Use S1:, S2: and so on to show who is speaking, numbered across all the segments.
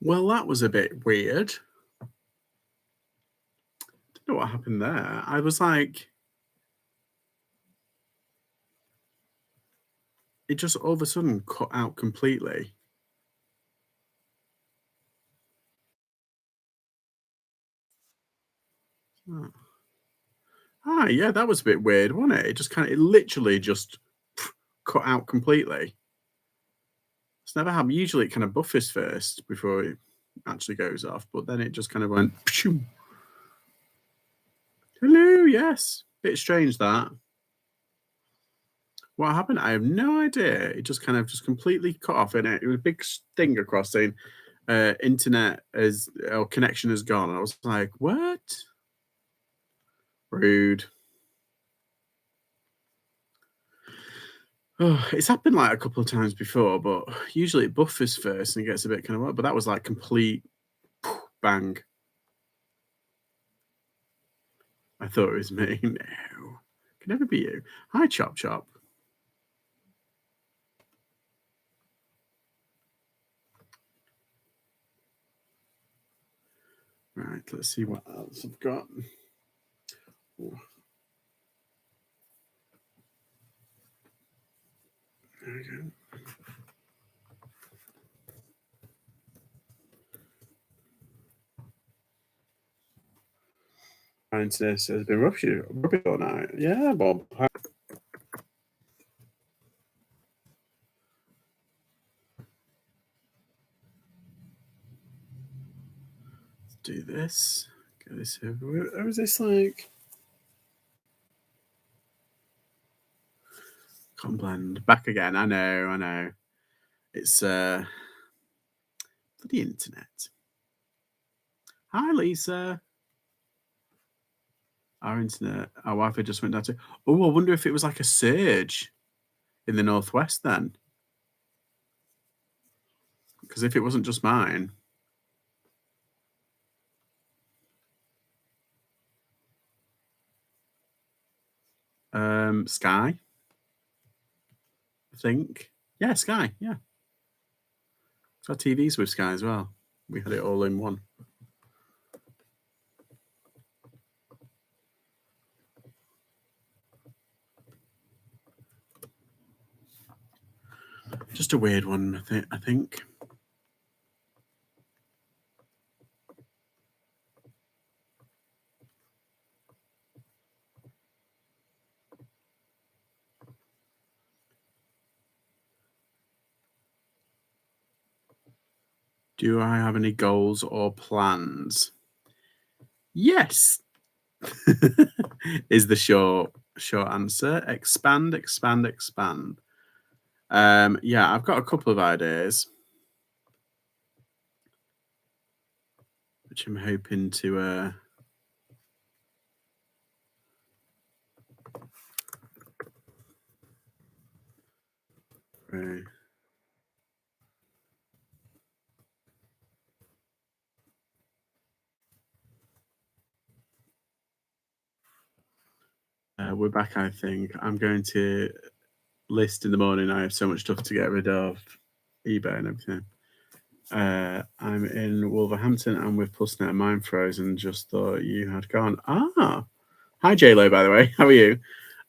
S1: Well, that was a bit weird. Don't know what happened there. I was like, it just all of a sudden cut out completely. Oh. Ah, yeah, that was a bit weird, wasn't it? It just kind of, it literally just cut out completely. It's never happened. Usually it kind of buffers first before it actually goes off, but then it just kind of went, pshoo. Hello, yes. Bit strange that. What happened? I have no idea. It just kind of just completely cut off in it. It was a big thing across saying internet is or connection is gone. I was like, what? Rude. Oh, it's happened like a couple of times before, but usually it buffers first and it gets a bit kind of, but that was like complete bang. I thought it was me. No, could never be you. Hi, Chop Chop. Right, let's see what else I've got. Oh, there we go. My internet has been rubbish all night. Yeah, Bob. Let's do this. Get this over with. Oh, is this like can't blend back again? I know. It's the internet. Hi, Lisa. Our internet, our Wi-Fi just went down to. Oh, I wonder if it was like a surge in the northwest then, because if it wasn't just mine, Sky, I think. Yeah, Sky. Yeah, so our TVs with Sky as well. We had it all in one. Just a weird one, I think. Do I have any goals or plans? Yes, is the short answer. Expand, expand, expand. Yeah, I've got a couple of ideas, which I'm hoping to. We're back, I think. I'm going to list in the morning. I have so much stuff to get rid of, eBay and everything. I'm in Wolverhampton and with Plusnet and mine frozen. Just thought you had gone. Ah, hi JLo, by the way. How are you?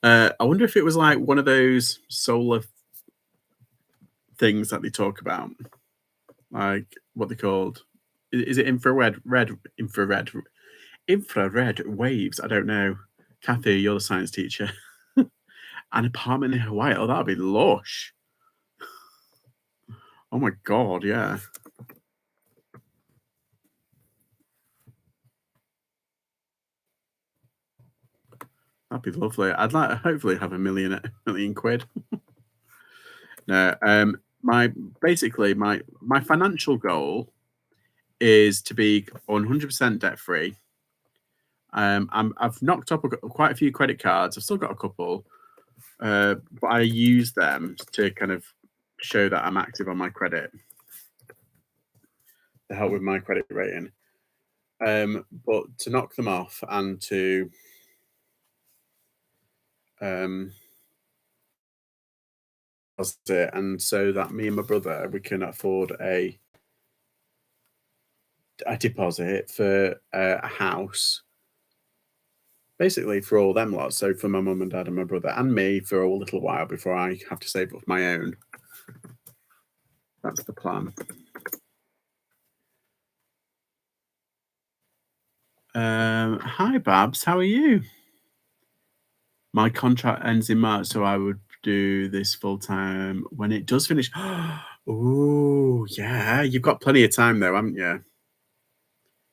S1: I wonder if it was like one of those solar things that they talk about, like what they called. Is it infrared waves? I don't know. Kathy, you're the science teacher. An apartment in Hawaii. Oh, that'd be lush. Oh my god, yeah. That'd be lovely. I'd like hopefully have a million quid. No, my basically my financial goal is to be 100% debt free. I've knocked up quite a few credit cards. I've still got a couple, but I use them to kind of show that I'm active on my credit to help with my credit rating. But to knock them off and to that's it, and so that me and my brother we can afford a a deposit for a house, basically for all them lots. So for my mum and dad and my brother and me for a little while before I have to save up my own. That's the plan. Hi, Babs. How are you? My contract ends in March, so I would do this full time when it does finish. Oh, yeah. You've got plenty of time though, haven't you?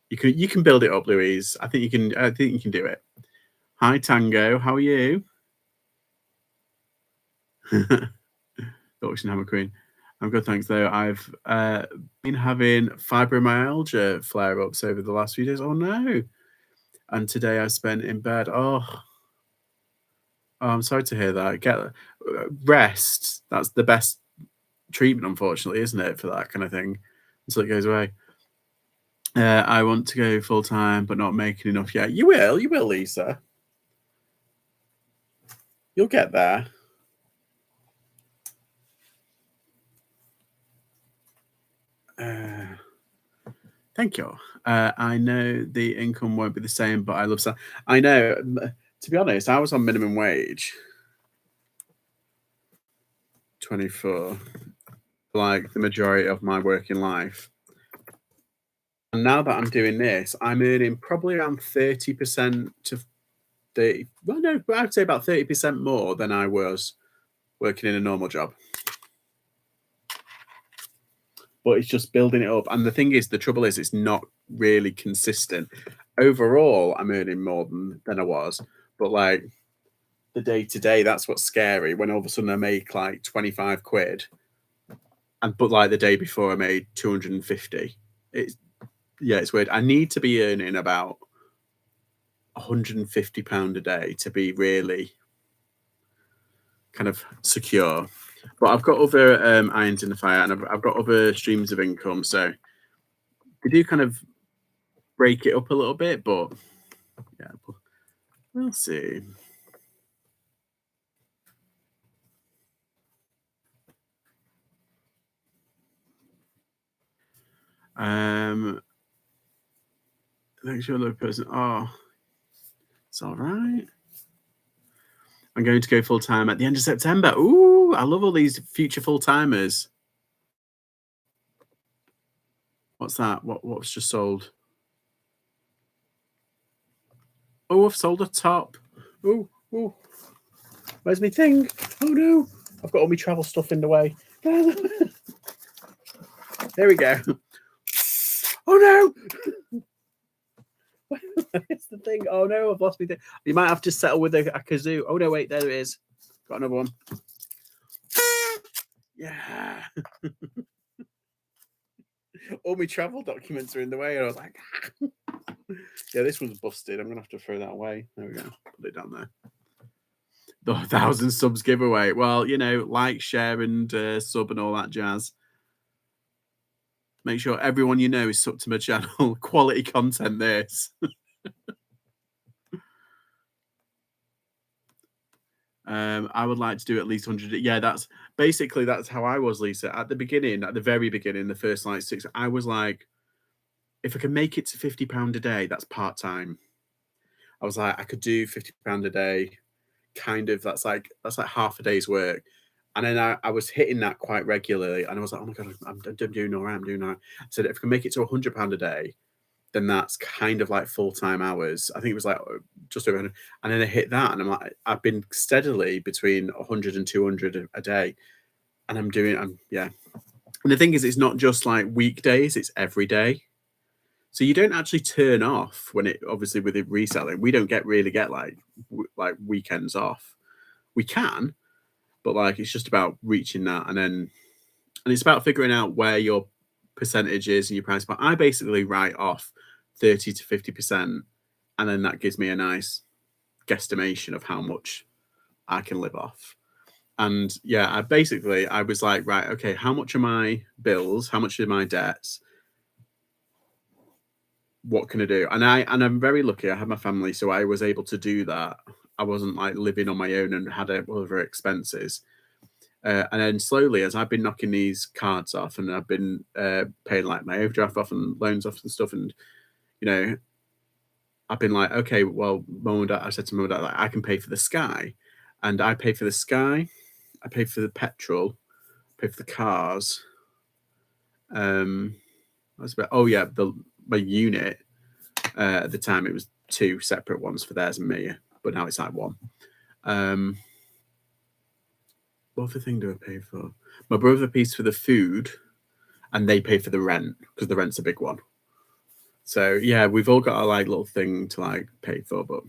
S1: You can build it up, Louise. I think you can. I think you can do it. Hi, Tango. How are you? The Auction Hammer Queen. I'm good, thanks. Though I've been having fibromyalgia flare ups over the last few days. Oh no! And today I spent in bed. Oh, I'm sorry to hear that. Get rest. That's the best treatment, unfortunately, isn't it, for that kind of thing until it goes away. I want to go full time, but not making enough yet. You will, Lisa. You'll get there. Thank you. I know the income won't be the same, but I love that. I know. To be honest, I was on minimum wage, 24, like the majority of my working life. And now that I'm doing this, I'm earning probably around 30% to 30. Well, no, I'd say about 30% more than I was working in a normal job. But it's just building it up. And the thing is, the trouble is, it's not really consistent. Overall, I'm earning more than I was, but like the day to day, that's what's scary. When all of a sudden I make like 25 quid, but like the day before I made 250. It's it's weird. I need to be earning about £150 a day to be really kind of secure. But I've got other irons in the fire, and I've got other streams of income, so they do kind of break it up a little bit. But yeah, we'll see. Thanks for the person. Oh, it's all right. I'm going to go full time at the end of September. Ooh, I love all these future full timers. What's that? What's just sold? Oh, I've sold a top. Oh, where's my thing? Oh no, I've got all my travel stuff in the way. There we go. Oh no. It's the thing. Oh no, I've lost my thing. You might have to settle with a kazoo. Oh no, wait, there it is. Got another one. Yeah. All my travel documents are in the way, and I was like, yeah, this one's busted. I'm gonna have to throw that away. There we go. Put it down there. The 1,000 subs giveaway. Well, like, share, and sub and all that jazz. Make sure everyone you know is sub to my channel. Quality content, this. I would like to do at least 100. Yeah, that's how I was, Lisa. At the very beginning, the first like 6, I was like, if I can make it to £50 a day, that's part time. I was like, I could do £50 a day. Kind of, that's like half a day's work. And then I was hitting that quite regularly, and I was like, oh my god, I'm doing all right. I'm doing all right. I said, if I can make it to £100 a day, then that's kind of like full-time hours. I think it was like just over 100. And then I hit that, and I'm like, I've been steadily between 100 and 200 a day, and yeah. And the thing is, it's not just like weekdays; it's every day. So you don't actually turn off when it, obviously with it reselling. We don't really get like weekends off. We can, but like it's just about reaching that, and it's about figuring out where your percentage is and your price point. I basically write off 30 to 50%, and then that gives me a nice guesstimation of how much I can live off. And yeah, I was like, right, okay, how much are my bills? How much are my debts? What can I do? And I'm very lucky. I have my family, so I was able to do that. I wasn't like living on my own and had other expenses. And then slowly, as I've been knocking these cards off, and I've been paying like my overdraft off and loans off and stuff, and you know, I've been like, okay, well, mum and dad, I said to mum and dad, like, I can pay for the Sky, and I pay for the Sky, I pay for the petrol, pay for the cars. That's about, oh yeah, the my unit. At the time, it was two separate ones for theirs and me, but now it's like one. What other thing do I pay for? My brother pays for the food, and they pay for the rent because the rent's a big one. So yeah, we've all got a like little thing to like pay for, but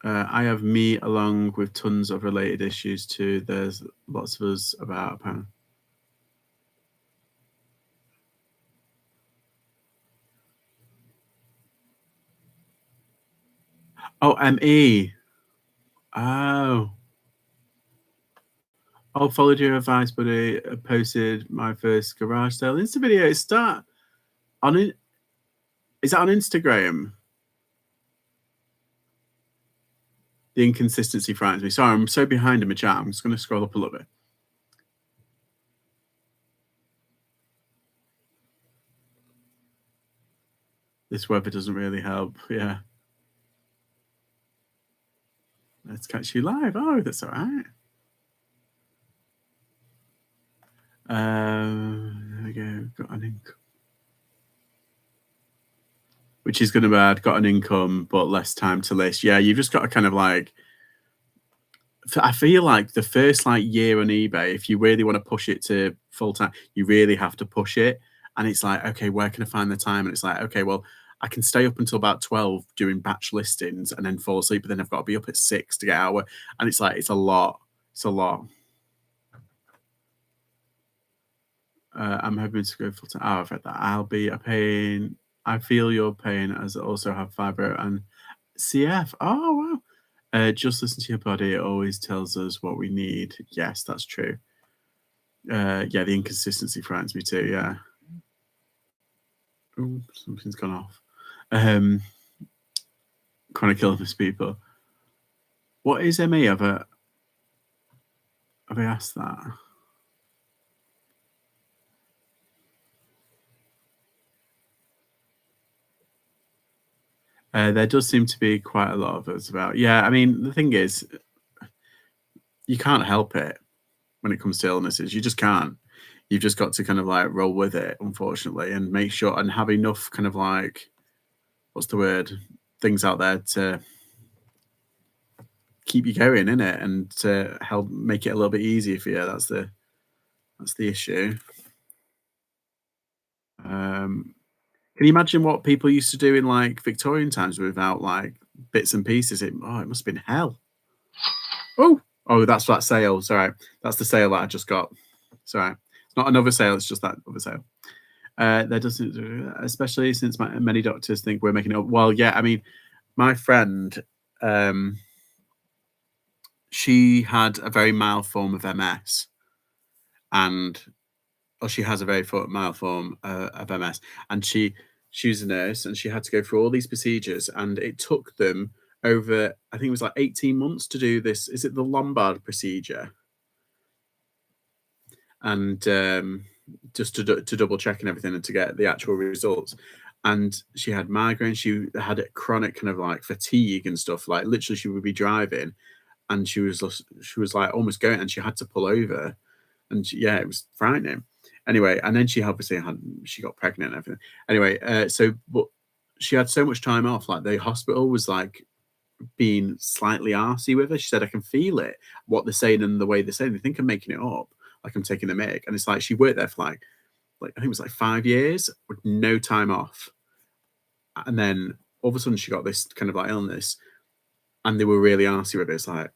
S1: I have me along with tons of related issues too. There's lots of us about apparently. Oh, ME. Oh. Oh, followed your advice, buddy. Posted my first garage sale Insta video. Start on it. Is that on Instagram? The inconsistency frightens me. Sorry, I'm so behind in my chat. I'm just going to scroll up a little bit. This weather doesn't really help. Yeah. Let's catch you live. Oh, that's all right. There we go. Got an income. Which is going to be bad. Got an income, but less time to list. Yeah, you've just got to kind of like. I feel like the first like year on eBay, if you really want to push it to full time, you really have to push it. And it's like, okay, where can I find the time? And it's like, okay, well, I can stay up until about 12 doing batch listings and then fall asleep, but then I've got to be up at 6 to get out. And it's like, it's a lot. It's a lot. I'm hoping to go full time. Oh, I've read that. I'll be a pain. I feel your pain as I also have fibro and CF. Oh, wow. Just listen to your body. It always tells us what we need. Yes, that's true. Yeah, the inconsistency frightens me too. Yeah. Ooh, something's gone off. Chronic illness people. What is ME? Have I asked that? There does seem to be quite a lot of us about. Yeah, I mean, the thing is, you can't help it when it comes to illnesses. You just can't. You've just got to kind of like roll with it, unfortunately, and make sure and have enough kind of like, what's the word? Things out there to keep you going in it and to help make it a little bit easier for you. That's the issue. Can you imagine what people used to do in like Victorian times without like bits and pieces? It must have been hell. Oh, that's that sale. Sorry, that's the sale that I just got. Sorry, it's not another sale. It's just that other sale. There doesn't, especially since many doctors think we're making it up. Well, yeah, I mean, my friend, she had a very mild form of MS, and she has a very mild form of MS, and she was a nurse, and she had to go through all these procedures, and it took them over, I think it was like 18 months to do this. Is it the Lombard procedure? And just to double check and everything and to get the actual results. And she had migraine. She had a chronic kind of like fatigue and stuff. Like literally, she would be driving, and she was like almost going, and she had to pull over, and yeah, it was frightening. Anyway, and then she obviously she got pregnant and everything. Anyway, but she had so much time off. Like the hospital was like being slightly arsy with her. She said, I can feel it, what they're saying and the way they're saying. They think I'm making it up, like I'm taking the mic. And it's like she worked there for like I think it was like 5 years with no time off. And then all of a sudden she got this kind of like illness, and they were really arsy with it. It's like,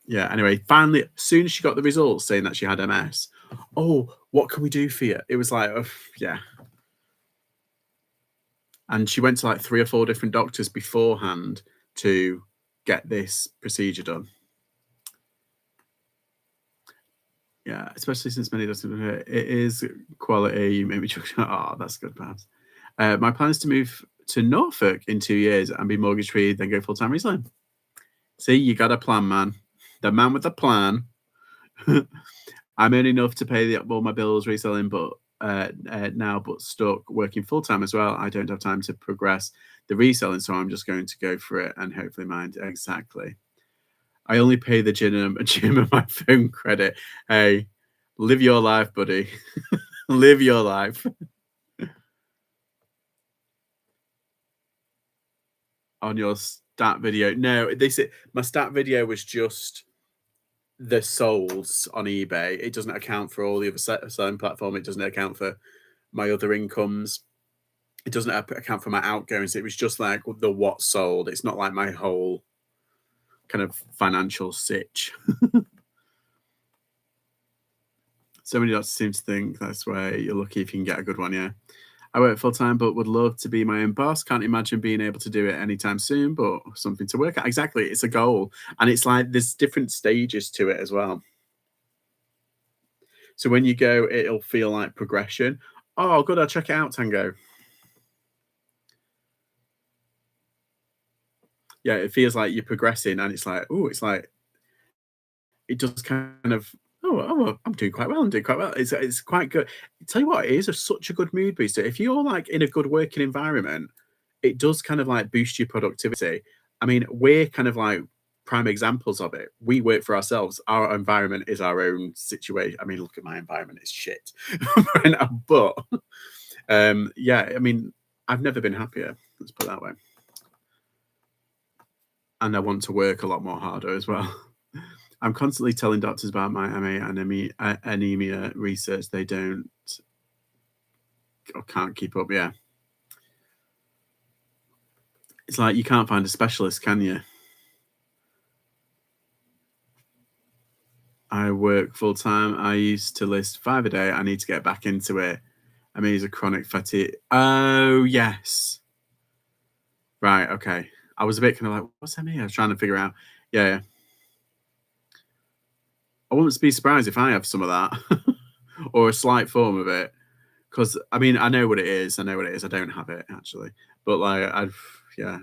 S1: yeah. Anyway, finally, as soon as she got the results saying that she had MS, oh, what can we do for you? It was like, oh, yeah. And she went to like 3 or 4 different doctors beforehand to get this procedure done. Yeah, especially since many doesn't. It is quality. You made me joke. Oh, that's good, perhaps. My plan is to move to Norfolk in 2 years and be mortgage free, then go full time reselling. See, you got a plan, man. The man with a plan. I'm earning enough to pay all my bills reselling, but now, but stuck working full time as well. I don't have time to progress the reselling, so I'm just going to go for it and hopefully mind exactly. I only pay the gym and my phone credit. Hey, live your life, buddy. Live your life. On your stat video. No, this my stat video was just the solds on eBay. It doesn't account for all the other selling platform. It doesn't account for my other incomes. It doesn't account for my outgoings. It was just like the what sold. It's not like my whole kind of financial sitch. So many doctors seem to think that's where you're lucky if you can get a good one. Yeah. I work full time, but would love to be my own boss. Can't imagine being able to do it anytime soon, but something to work at. Exactly. It's a goal. And it's like there's different stages to it as well. So when you go, it'll feel like progression. Oh, good. I'll check it out, Tango. Yeah, it feels like you're progressing, and it's like, oh, it's like it just kind of, oh, I'm doing quite well. I'm doing quite well. It's quite good. Tell you what, it is such a good mood booster. If you're like in a good working environment, it does kind of like boost your productivity. I mean, we're kind of like prime examples of it. We work for ourselves. Our environment is our own situation. I mean, look at my environment; it's shit right now. But yeah, I mean, I've never been happier. Let's put it that way. And I want to work a lot more harder as well. I'm constantly telling doctors about my anemia research. They don't or can't keep up. Yeah, it's like you can't find a specialist, can you? I work full time. I used to list 5 a day. I need to get back into it. I mean, it's a chronic fatigue. Oh yes, right. Okay. I was a bit kind of like, what's that mean? I was trying to figure out. Yeah, I wouldn't be surprised if I have some of that or a slight form of it. Because I mean, I know what it is. I know what it is. I don't have it actually, but like yeah,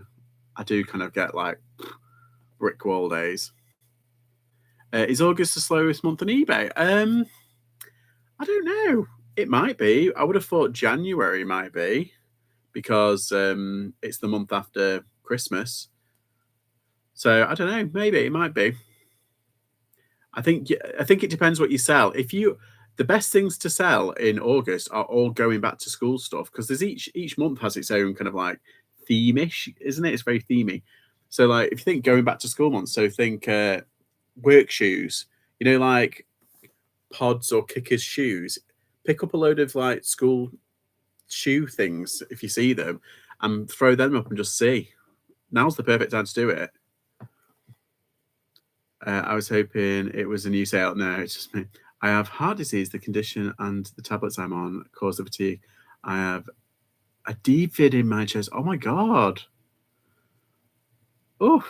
S1: I do kind of get like brick wall days. Is August the slowest month on eBay? I don't know. It might be. I would have thought January might be because it's the month after Christmas. So I don't know. Maybe it might be. I think it depends what you sell. If you the best things to sell in August are all going back to school stuff because there's each month has its own kind of like theme-ish, isn't it? It's very themey. So like if you think going back to school months, so think work shoes, like pods or kickers shoes. Pick up a load of like school shoe things if you see them and throw them up and just see. Now's the perfect time to do it. I was hoping it was a new sale. No, it's just me. I have heart disease, the condition, and the tablets I'm on cause the fatigue. I have a deep vid in my chest. Oh my god. Oh,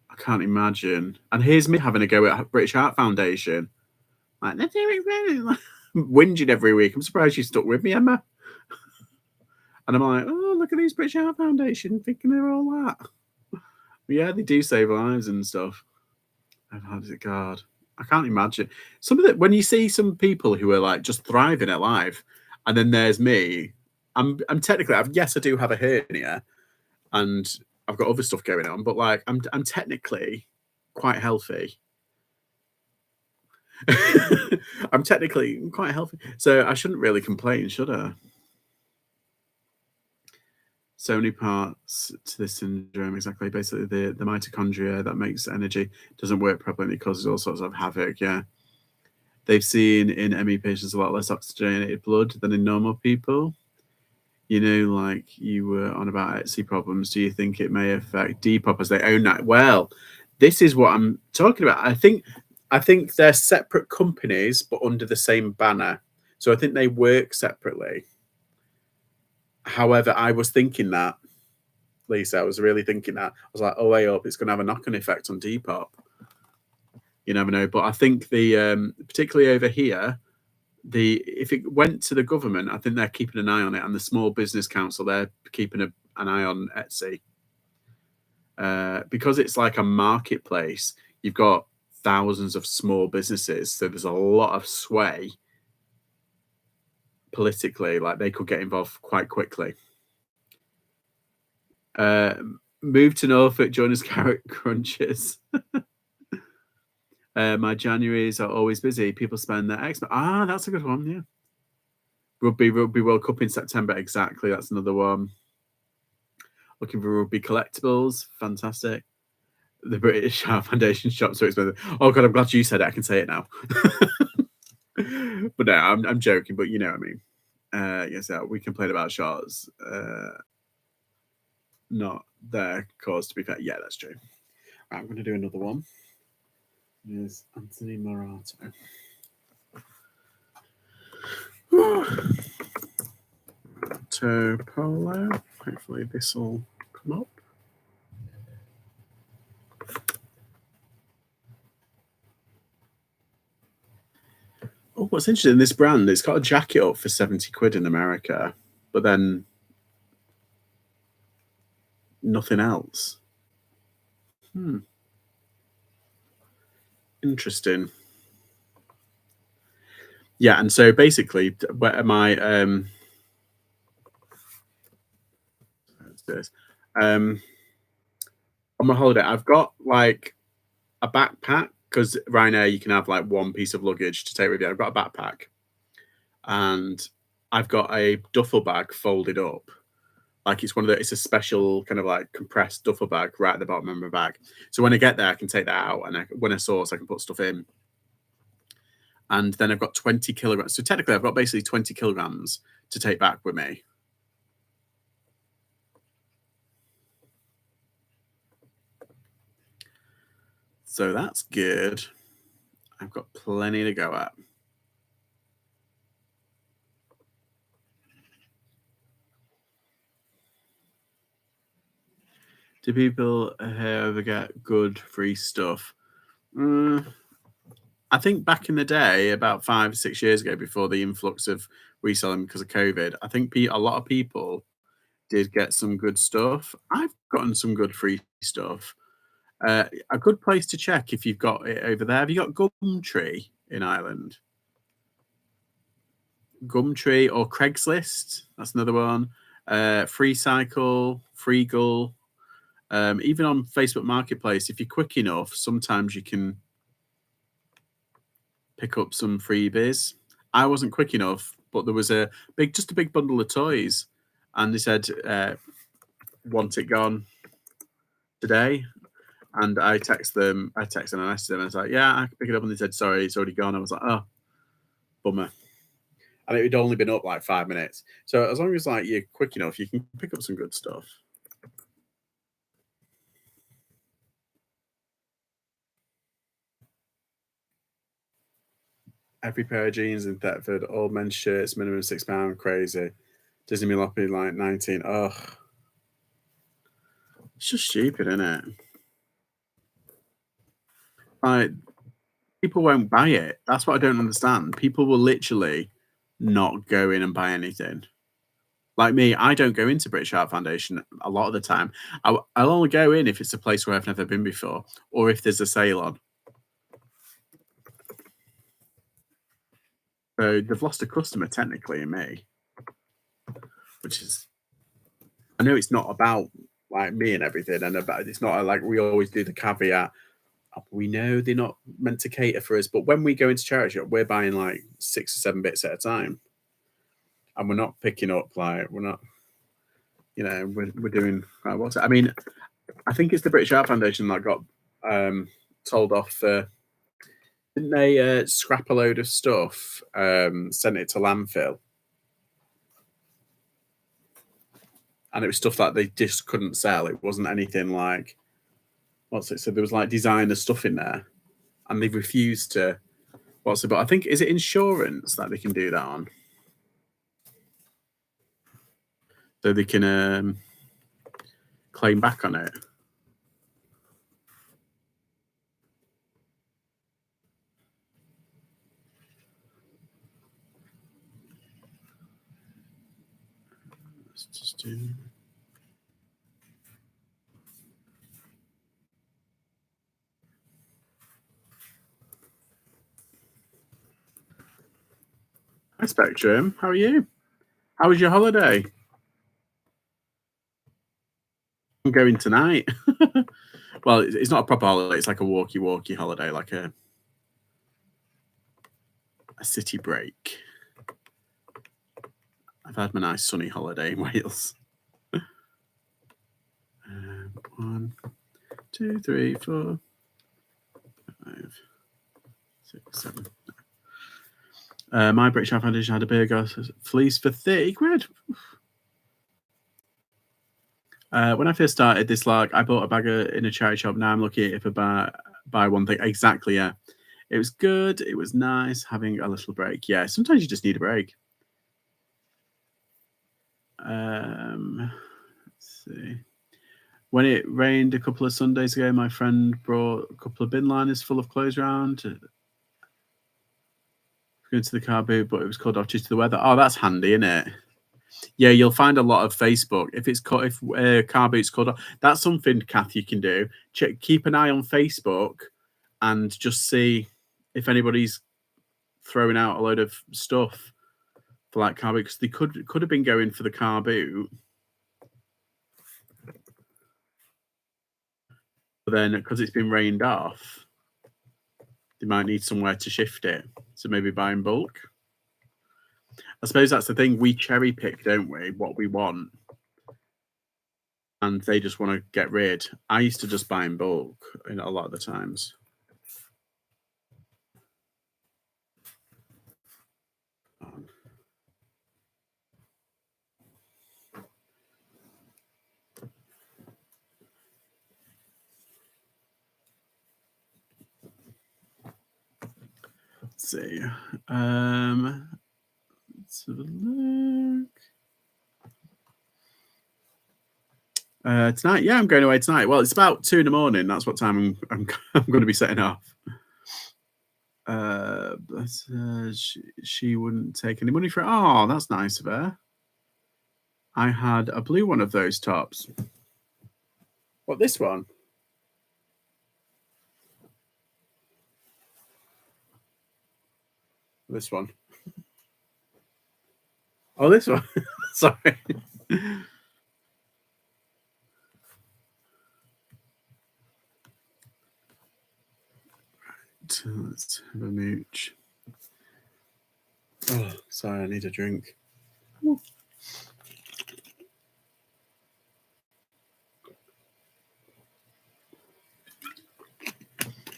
S1: I can't imagine. And here's me having a go at British Heart Foundation. Like, whinging every week. I'm surprised you stuck with me, Emma. And I'm like, oh, look at these British Heart Foundation thinking they're all that. Yeah, they do save lives and stuff. I've had it, God. I can't imagine some of it when you see some people who are like just thriving at life, and then there's me. I'm technically yes, I do have a hernia, and I've got other stuff going on, but like I'm technically quite healthy. I'm technically quite healthy, so I shouldn't really complain, should I? So many parts to this syndrome. Exactly, basically the mitochondria that makes energy doesn't work properly, and it causes all sorts of havoc. Yeah. They've seen in ME patients a lot less oxygenated blood than in normal people. Like you were on about Etsy problems. Do you think it may affect Depop as they own that? Well, this is what I'm talking about. I think they're separate companies, but under the same banner. So I think they work separately. However, I was thinking that, Lisa. I was really thinking that. I was like, oh, way up, it's going to have a knock-on effect on Depop. You never know. But I think particularly over here, if it went to the government, I think they're keeping an eye on it, and the Small Business Council they're keeping an eye on Etsy. because it's like a marketplace. You've got thousands of small businesses, so there's a lot of sway politically. Like they could get involved quite quickly. Uh, Move to Norfolk, join us, carrot crunches. My Januaries are always busy. People spend their extra. Ah, that's a good one. Yeah. Rugby World Cup in September. Exactly. That's another one. Looking for rugby collectibles. Fantastic. The British Heart Foundation shops are expensive. Oh god, I'm glad you said it. I can say it now. But no, I'm joking. But you know what I mean. Yes, we complain about shots. Not their cause, to be fair. Yeah, that's true. Right, I'm going to do another one. There's Anthony Morato. To Polo. Hopefully this will come up. Oh, what's interesting, this brand, it's got a jacket up for 70 quid in America, but then nothing else. Interesting. Yeah, and so basically, where my this on my holiday, I've got like a backpack because Ryanair you can have like one piece of luggage to take with you. I've got a backpack, and I've got a duffel bag folded up. Like it's a special kind of like compressed duffel bag right at the bottom of my bag. So when I get there, I can take that out, and when I source, I can put stuff in. And then I've got 20 kilograms. So technically, I've got basically 20 kilograms to take back with me. So that's good. I've got plenty to go at. Do people ever get good free stuff? I think back in the day, about 5 6 years ago, before the influx of reselling because of COVID, I think a lot of people did get some good stuff. I've gotten some good free stuff. A good place to check if you've got it over there. Have you got Gumtree in Ireland? Gumtree or Craigslist? That's another one. Free Cycle, Freegal. Even on Facebook Marketplace, if you're quick enough, sometimes you can pick up some freebies. I wasn't quick enough, but there was just a big bundle of toys, and they said, "Want it gone today?" And I texted them and I messaged them. And I was like, "Yeah, I can pick it up." And they said, "Sorry, it's already gone." I was like, "Oh, bummer." And it had only been up like 5 minutes. So as long as like you're quick enough, you can pick up some good stuff. Every pair of jeans in Thetford, old men's shirts, minimum £6, crazy. Disney Milopi like 19. Ugh. It's just stupid, isn't it? Like people won't buy it. That's what I don't understand. People will literally not go in and buy anything. Like me, I don't go into British Art Foundation a lot of the time. I'll only go in if it's a place where I've never been before, or if there's a sale on. So they've lost a customer technically in me, which is I know it's not about like me and everything, and about it's not like we always do the caveat. We know they're not meant to cater for us, but when we go into charity shop, we're buying like 6 or 7 bits at a time, and we're not picking up like we're not, we're doing what's it? I mean, I think it's the British Art Foundation that got told off for didn't they scrap a load of stuff, sent it to landfill, and it was stuff that they just couldn't sell. It wasn't anything like what's it? So there was like designer stuff in there, and they've refused to. What's it? But I think is it insurance that they can do that on, so they can claim back on it. Let's just do. Hi, Spectrum. How are you? How was your holiday? I'm going tonight. Well, it's not a proper holiday. It's like a walkie holiday, like a city break. I've had my nice sunny holiday in Wales. 1, 2, 3, 4, 5, 6, 7. My British Foundation had a burger fleece for 30 quid. When I first started this log, I bought a bag in a charity shop. Now I'm looking at if I buy one thing. Exactly, yeah. It was good. It was nice having a little break. Yeah, sometimes you just need a break. Let's see. When it rained a couple of Sundays ago, my friend brought a couple of bin liners full of clothes round to go into the car boot, but it was called off due to the weather. Oh, that's handy, isn't it? Yeah, you'll find a lot of Facebook if car boot's called off. That's something, Kath, you can do. Keep an eye on Facebook and just see if anybody's throwing out a load of stuff for like car boot, because they could have been going for the car boot, but then because it's been rained off, they might need somewhere to shift it. So maybe buy in bulk. I suppose that's the thing. We cherry pick, don't we, what we want, and they just want to get rid. I used to just buy in bulk a lot of the times. Let's see. Let's have a look. Tonight, yeah, I'm going away tonight. Well, it's about 2 a.m. That's what time I'm going to be setting off. But she wouldn't take any money for it. Oh, that's nice of her. I had a blue one of those tops. What, this one? This one. Oh, this one. Sorry. Let's have a mooch. Oh, sorry, I need a drink.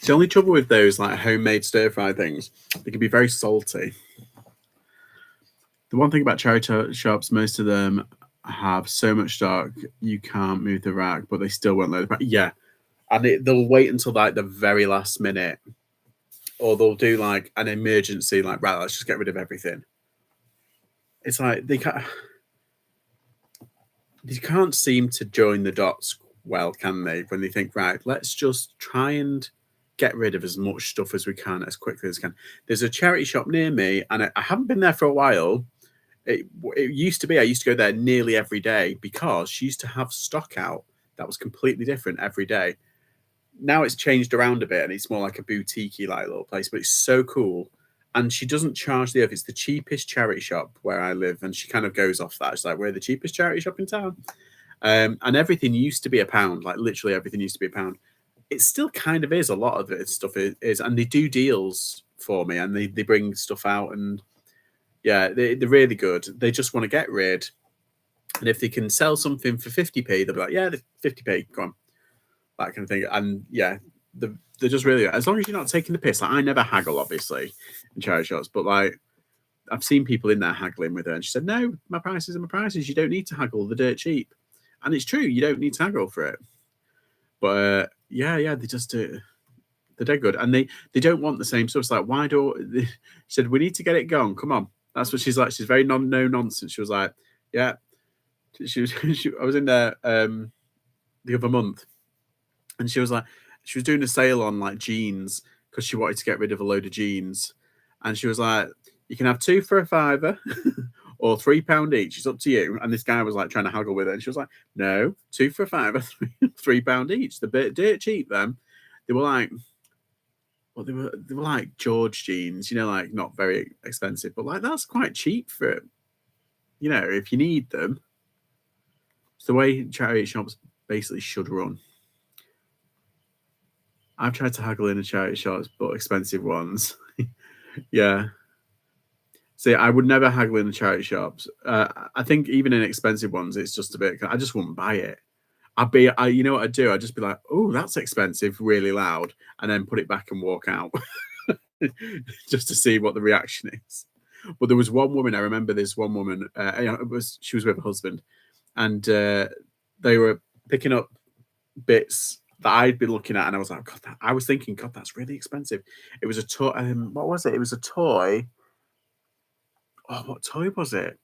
S1: The only trouble with those like homemade stir fry things, they can be very salty. The one thing about charity shops, most of them have so much stock you can't move the rack, but they still won't load the rack. Yeah, and they'll wait until like the very last minute, or they'll do like an emergency, like right, let's just get rid of everything. It's like they can't seem to join the dots well, can they? When they think, right, let's just try and get rid of as much stuff as we can as quickly as we can. There's a charity shop near me, and I haven't been there for a while. It used to be, I used to go there nearly every day because she used to have stock out that was completely different every day. Now it's changed around a bit and it's more like a boutique-y like little place, but it's so cool. And she doesn't charge the earth. It's the cheapest charity shop where I live, and she kind of goes off that. It's like, we're the cheapest charity shop in town. And everything used to be £1, like literally everything used to be £1. It still kind of is, a lot of it stuff is, and they do deals for me, and they bring stuff out, and yeah, they're really good. They just want to get rid, and if they can sell something for 50p, they'll be like, yeah, the 50p, go on, that kind of thing. And yeah, they're just really, as long as you're not taking the piss. Like, I never haggle, obviously, in charity shops, but like, I've seen people in there haggling with her, and she said, no, my prices are my prices. You don't need to haggle. They're dirt cheap. And it's true, you don't need to haggle for it. But yeah, they just do. They're dead good, and they don't want the same stuff. It's like, why do she said we need to get it gone? Come on, that's what she's like. She's very no nonsense. She was like, yeah. I was in there the other month, and she was like, she was doing a sale on like jeans because she wanted to get rid of a load of jeans, and she was like, you can have 2 for £5 or £3 each. It's up to you. And this guy was like trying to haggle with her, and she was like, no, 2 for £5, £3 each. The bit dirt cheap. Then they were like, Well, they were like George jeans, like not very expensive, but like that's quite cheap for it. If you need them. It's the way charity shops basically should run. I've tried to haggle in the charity shops, but expensive ones. Yeah. See, I would never haggle in the charity shops. I think even in expensive ones, it's just a bit. I just wouldn't buy it. You know what I'd do? I'd just be like, "Oh, that's expensive," really loud, and then put it back and walk out, just to see what the reaction is. But there was one woman. I remember this one woman. She was with her husband, and they were picking up bits that I'd been looking at, and I was like, God, I was thinking, God, that's really expensive. It was a toy. What was it? It was a toy. Oh, what toy was it?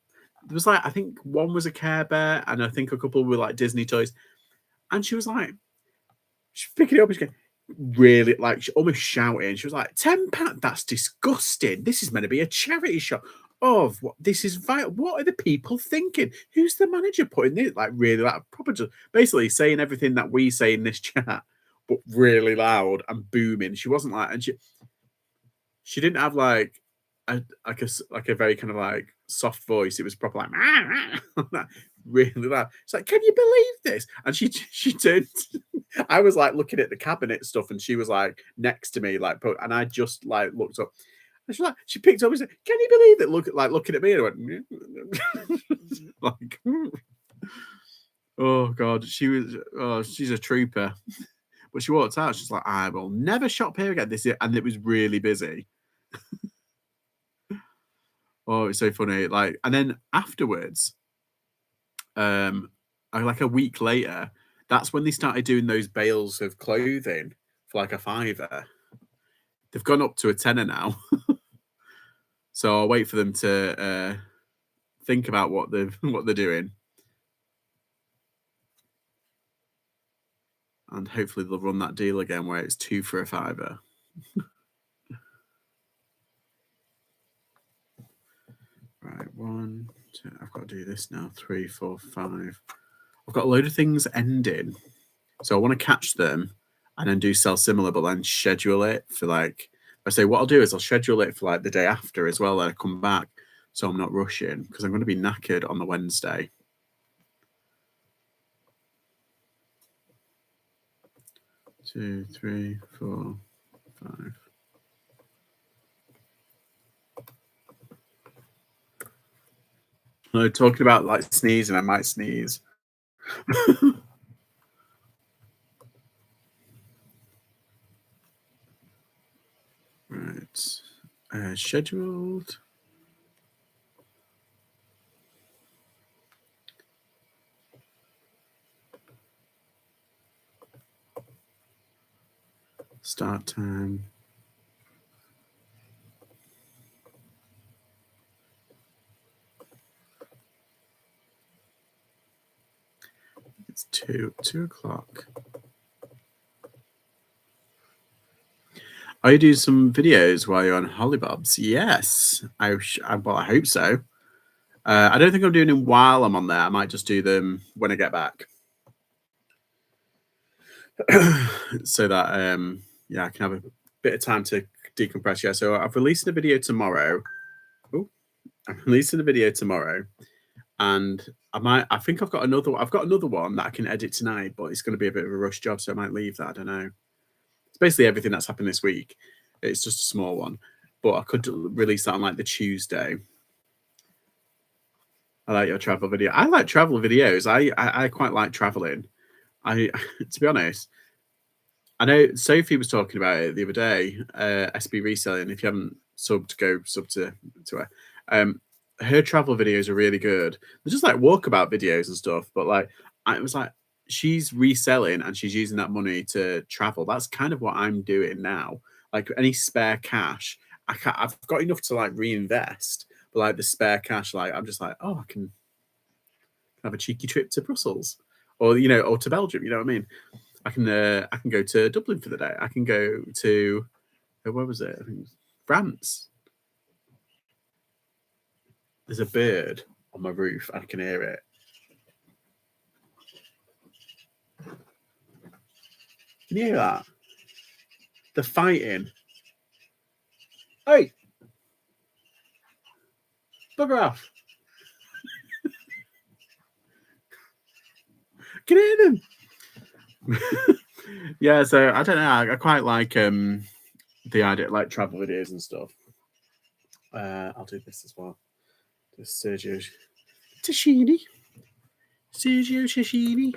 S1: There was like, I think one was a Care Bear, and I think a couple were like Disney toys. And she was like, she's picking it up and she's going, really, like, she almost shouting. She was like, £10? That's disgusting. This is meant to be a charity shop. Of what? This is vital. What are the people thinking? Who's the manager putting this? Like, really, like, proper, just basically saying everything that we say in this chat, but really loud and booming. She wasn't like, and she didn't have like a very kind of like soft voice. It was proper like really loud. It's like, can you believe this? And she turned. I was like looking at the cabinet stuff, and she was like next to me, like, and I just like looked up. And she picked up and said, "Can you believe it?" Looking at me, and I went like, oh God, she's a trooper. But she walked out. She's like, I will never shop here again. And it was really busy. Oh, it's so funny. Like, and then afterwards, like a week later, that's when they started doing those bales of clothing for like a £5. They've gone up to a tenner now. So I'll wait for them to think about what they're doing. And hopefully they'll run that deal again where it's 2 for a £5. Right, 1, 2. I've got to do this now. 3, 4, 5. I've got a load of things ending, so I want to catch them and then do sell similar, but then schedule it for like. I say what I'll do is I'll schedule it for like the day after as well. Then I come back, so I'm not rushing because I'm going to be knackered on the Wednesday. 2, 3, 4, 5. No, talking about like sneezing, I might sneeze. Right, scheduled. Start time. It's 2 o'clock. Are you doing some videos while you're on Hollybobs? Yes, I hope so. I don't think I'm doing them while I'm on there. I might just do them when I get back, so that I can have a bit of time to decompress. Yeah, so I've released a video tomorrow. Oh, I'm releasing a video tomorrow, and I think I've got another one that I can edit tonight, but it's going to be a bit of a rush job, so I might leave that. I don't know. It's basically everything that's happened this week. It's just a small one, but I could release that on like the Tuesday. I like your travel video. I like travel videos. I quite like traveling. To be honest, I know Sophie was talking about it the other day. SB Reselling. If you haven't subbed, go sub to her. Her travel videos are really good. They're just like walkabout videos and stuff. But like, I was like, she's reselling and she's using that money to travel. That's kind of what I'm doing now. Like any spare cash, I've got enough to like reinvest. But like the spare cash, like I'm just like, oh, I can have a cheeky trip to Brussels, or or to Belgium. You know what I mean? I can go to Dublin for the day. I can go to where was it? I think it was France. There's a bird on my roof. I can hear it. Can you hear that? They're fighting. Hey, bugger off. Can you hear them? Yeah, so I don't know. I quite like the idea, like travel videos and stuff. I'll do this as well. This Sergio Tashini. Sergio Tashini.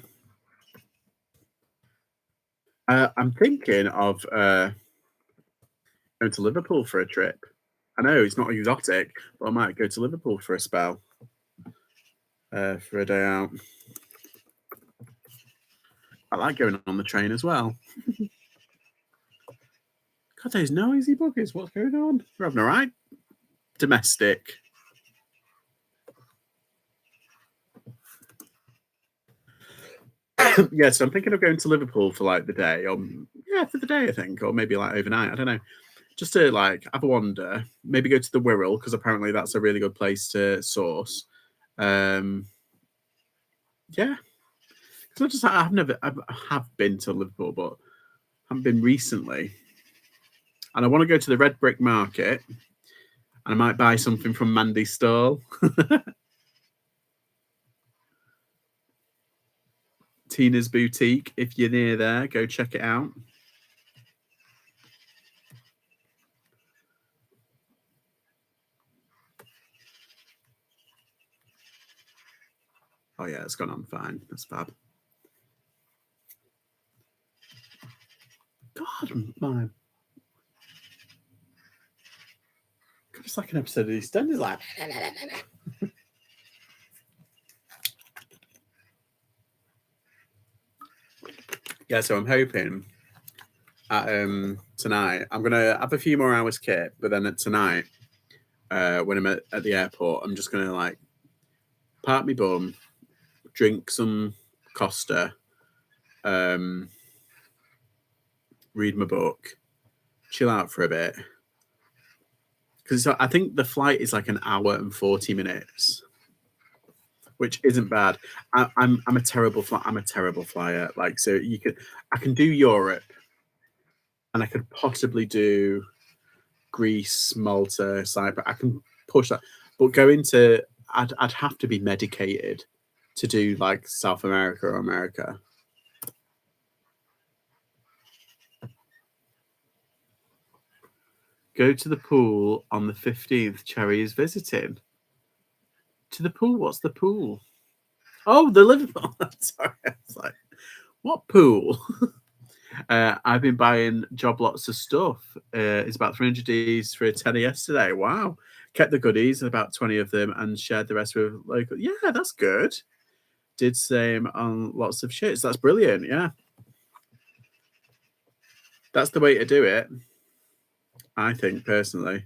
S1: I'm thinking of going to Liverpool for a trip. I know it's not exotic, but I might go to Liverpool for a spell, for a day out. I like going on the train as well. God, those noisy buggers. What's going on? We're having a right domestic. Yeah, so I'm thinking of going to Liverpool for like the day, or yeah, for the day, I think, or maybe like overnight. I don't know. Just to like have a wander, maybe go to the Wirral because apparently that's a really good place to source. Um, yeah, because I have been to Liverpool, but haven't been recently. And I want to go to the Red Brick Market, and I might buy something from Mandy's stall. Tina's Boutique. If you're near there, go check it out. Oh yeah, it's gone on fine. That's fab. God, my it's like an episode of EastEnders, like. Yeah, so I'm hoping at tonight I'm gonna have a few more hours kit, but then at tonight, when I'm at the airport, I'm just gonna like park my bum, drink some Costa, read my book, chill out for a bit. Because I think the flight is like an hour and 40 minutes, which isn't bad. I'm a terrible I'm a terrible flyer. Like so I can do Europe, and I could possibly do Greece, Malta, Cyprus. I can push that, but going to I'd have to be medicated to do like South America or America. Go to the pool on the 15th. Cherry is visiting. To the pool? What's the pool? Oh, the Liverpool. Sorry, I was like, what pool? I've been buying job lots of stuff. It's about 300 Ds for a tenner yesterday. Wow. Kept the goodies, about 20 of them, and shared the rest with local. Yeah, that's good. Did same on lots of shirts. That's brilliant. Yeah. That's the way to do it, I think, personally.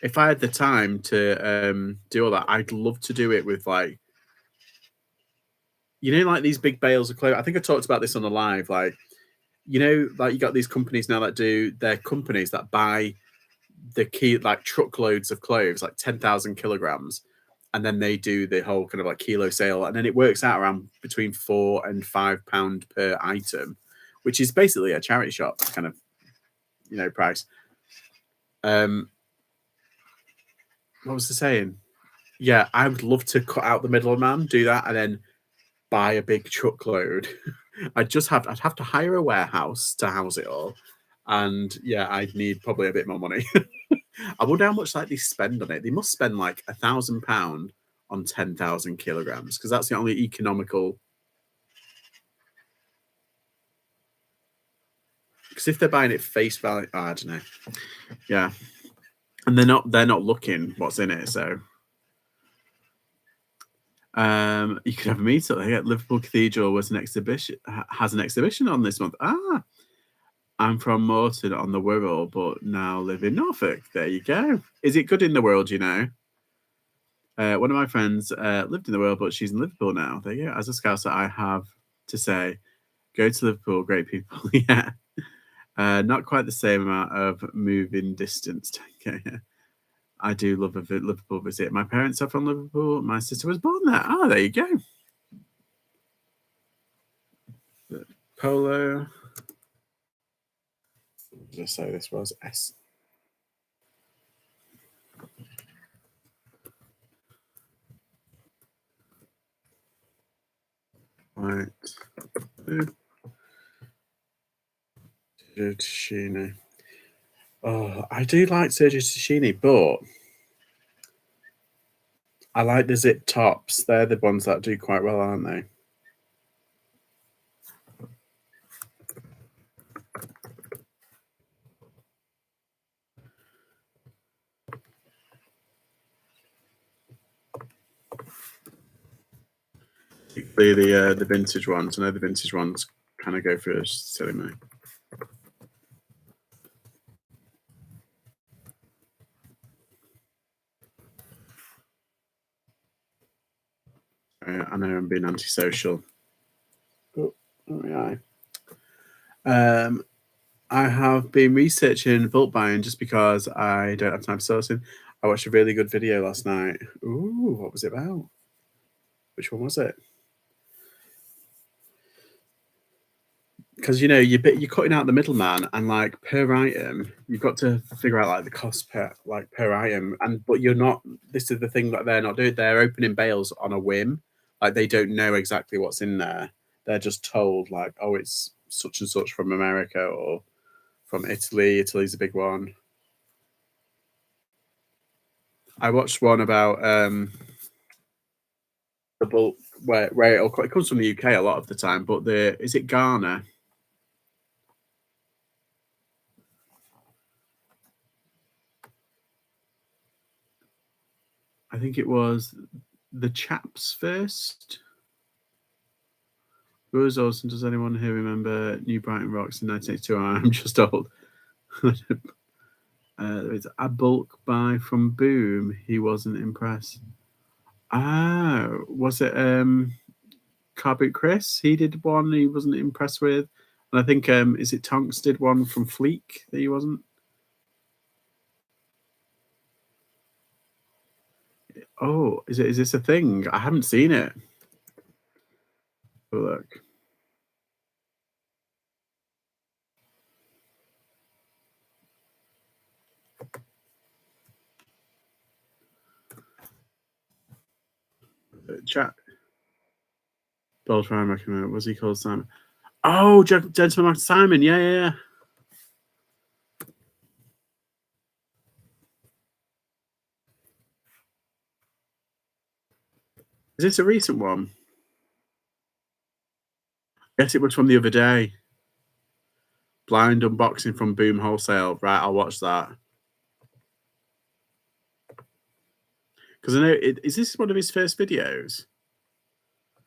S1: If I had the time to do all that, I'd love to do it with like, like these big bales of clothes. I think I talked about this on the live. Like, like you got these companies now that do their companies that buy the key like truckloads of clothes, like 10,000 kilograms, and then they do the whole kind of like kilo sale, and then it works out around between £4 and £5 per item, which is basically a charity shop kind of price. What was the saying? Yeah, I would love to cut out the middleman, do that, and then buy a big truckload. I'd have to hire a warehouse to house it all, and yeah, I'd need probably a bit more money. I wonder how much like they spend on it. They must spend like £1,000 on 10,000 kilograms because that's the only economical. Because if they're buying it face value, I don't know. Yeah, and they're not looking what's in it. So you could have a meetup. Yeah, Liverpool Cathedral was an exhibition has an exhibition on this month. I'm from Morton on the Wirral, but now live in Norfolk. There you go. Is it good in the world? One of my friends lived in the world, but she's in Liverpool now. There you go. As a Scouser, I have to say, go to Liverpool. Great people. Yeah. Not quite the same amount of moving distance. Okay. Yeah. I do love a Liverpool visit. My parents are from Liverpool. My sister was born there. Oh, there you go. Polo. Just say this was S. Light Tashini. Oh, I do like Sergio Tashini, but I like the zip tops. They're the ones that do quite well, aren't they? The vintage ones. I know the vintage ones kind of go for a silly money. I know I'm being antisocial. Oh, yeah. I have been researching bulk buying just because I don't have time for sourcing. I watched a really good video last night. Ooh, what was it about? Which one was it? Because you're cutting out the middleman, and like per item, you've got to figure out like the cost per item, but you're not. This is the thing that they're not doing. They're opening bales on a whim, like they don't know exactly what's in there. They're just told like, oh, it's such and such from America or from Italy. Italy's a big one. I watched one about the bulk where it comes from the UK a lot of the time, but is it Ghana? I think it was the chaps first. It was awesome. Does anyone here remember New Brighton Rocks in 1982? I'm just old. There's a bulk buy from Boom. He wasn't impressed. Was it Car Boot Chris? He did one he wasn't impressed with. And I think is it Tonks did one from Fleek that he wasn't. Oh, is this a thing? I haven't seen it. Oh, look. Chat. Bold Prime recommend. Was he called Simon? Oh, Gentleman Master Simon. Yeah. Is this a recent one? Yes, it was from the other day. Blind unboxing from Boom Wholesale. Right, I'll watch that. Because I know, is this one of his first videos?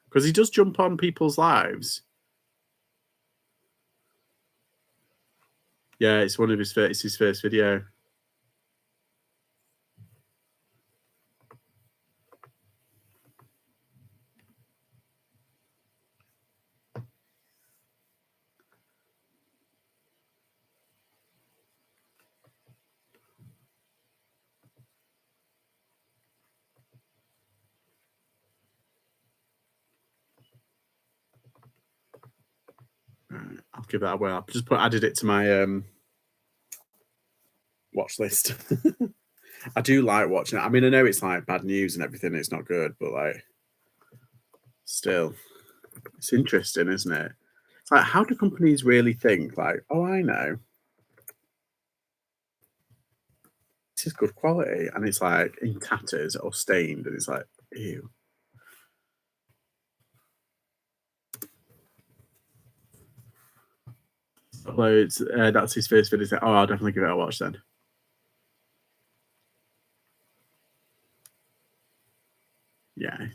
S1: Because he does jump on people's lives. Yeah, it's one of his first. It's his first video. Right, I'll give that away. I'll just added it to my watch list. I do like watching it. I mean, I know it's like bad news and everything. It's not good, but like, still, it's interesting, isn't it? It's like, how do companies really think? Like, oh, I know, this is good quality, and it's like in tatters or stained, and it's like, ew. Uploads. That's his first video. Oh, I'll definitely give it a watch then. Yeah.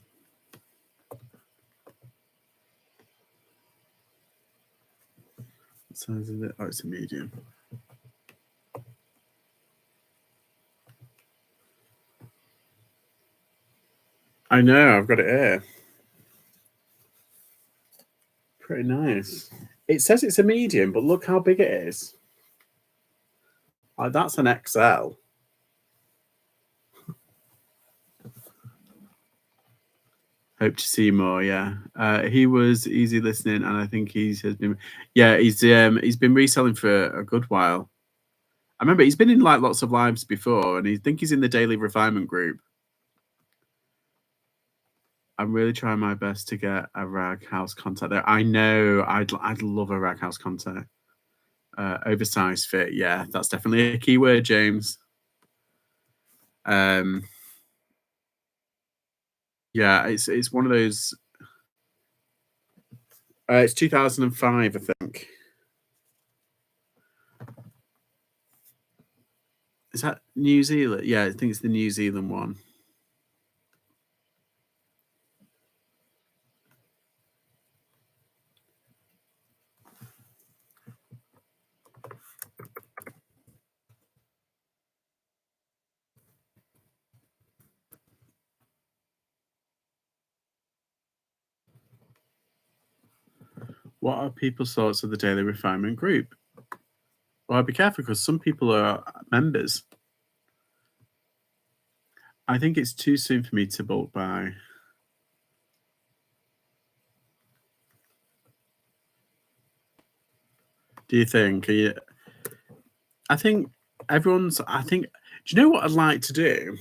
S1: What size is it? Oh, it's a medium. I know, I've got it here. Pretty nice. It says it's a medium, but look how big it is. That's an XL. Hope to see more. Yeah, he was easy listening, and I think he's been been reselling for a good while. I remember he's been in like lots of lives before, and I think he's in the Daily Refinement group. I'm really trying my best to get a rag house contact there. I know I'd love a rag house contact. Oversized fit, yeah, that's definitely a key word, James. Um, yeah, it's one of those. It's 2005, I think. Is that New Zealand? Yeah, I think it's the New Zealand one. What are people's thoughts of the daily refinement group? Well, I'd be careful because some people are members. I think it's too soon for me to bulk buy. Do you think? I think everyone's. I think. Do you know what I'd like to do?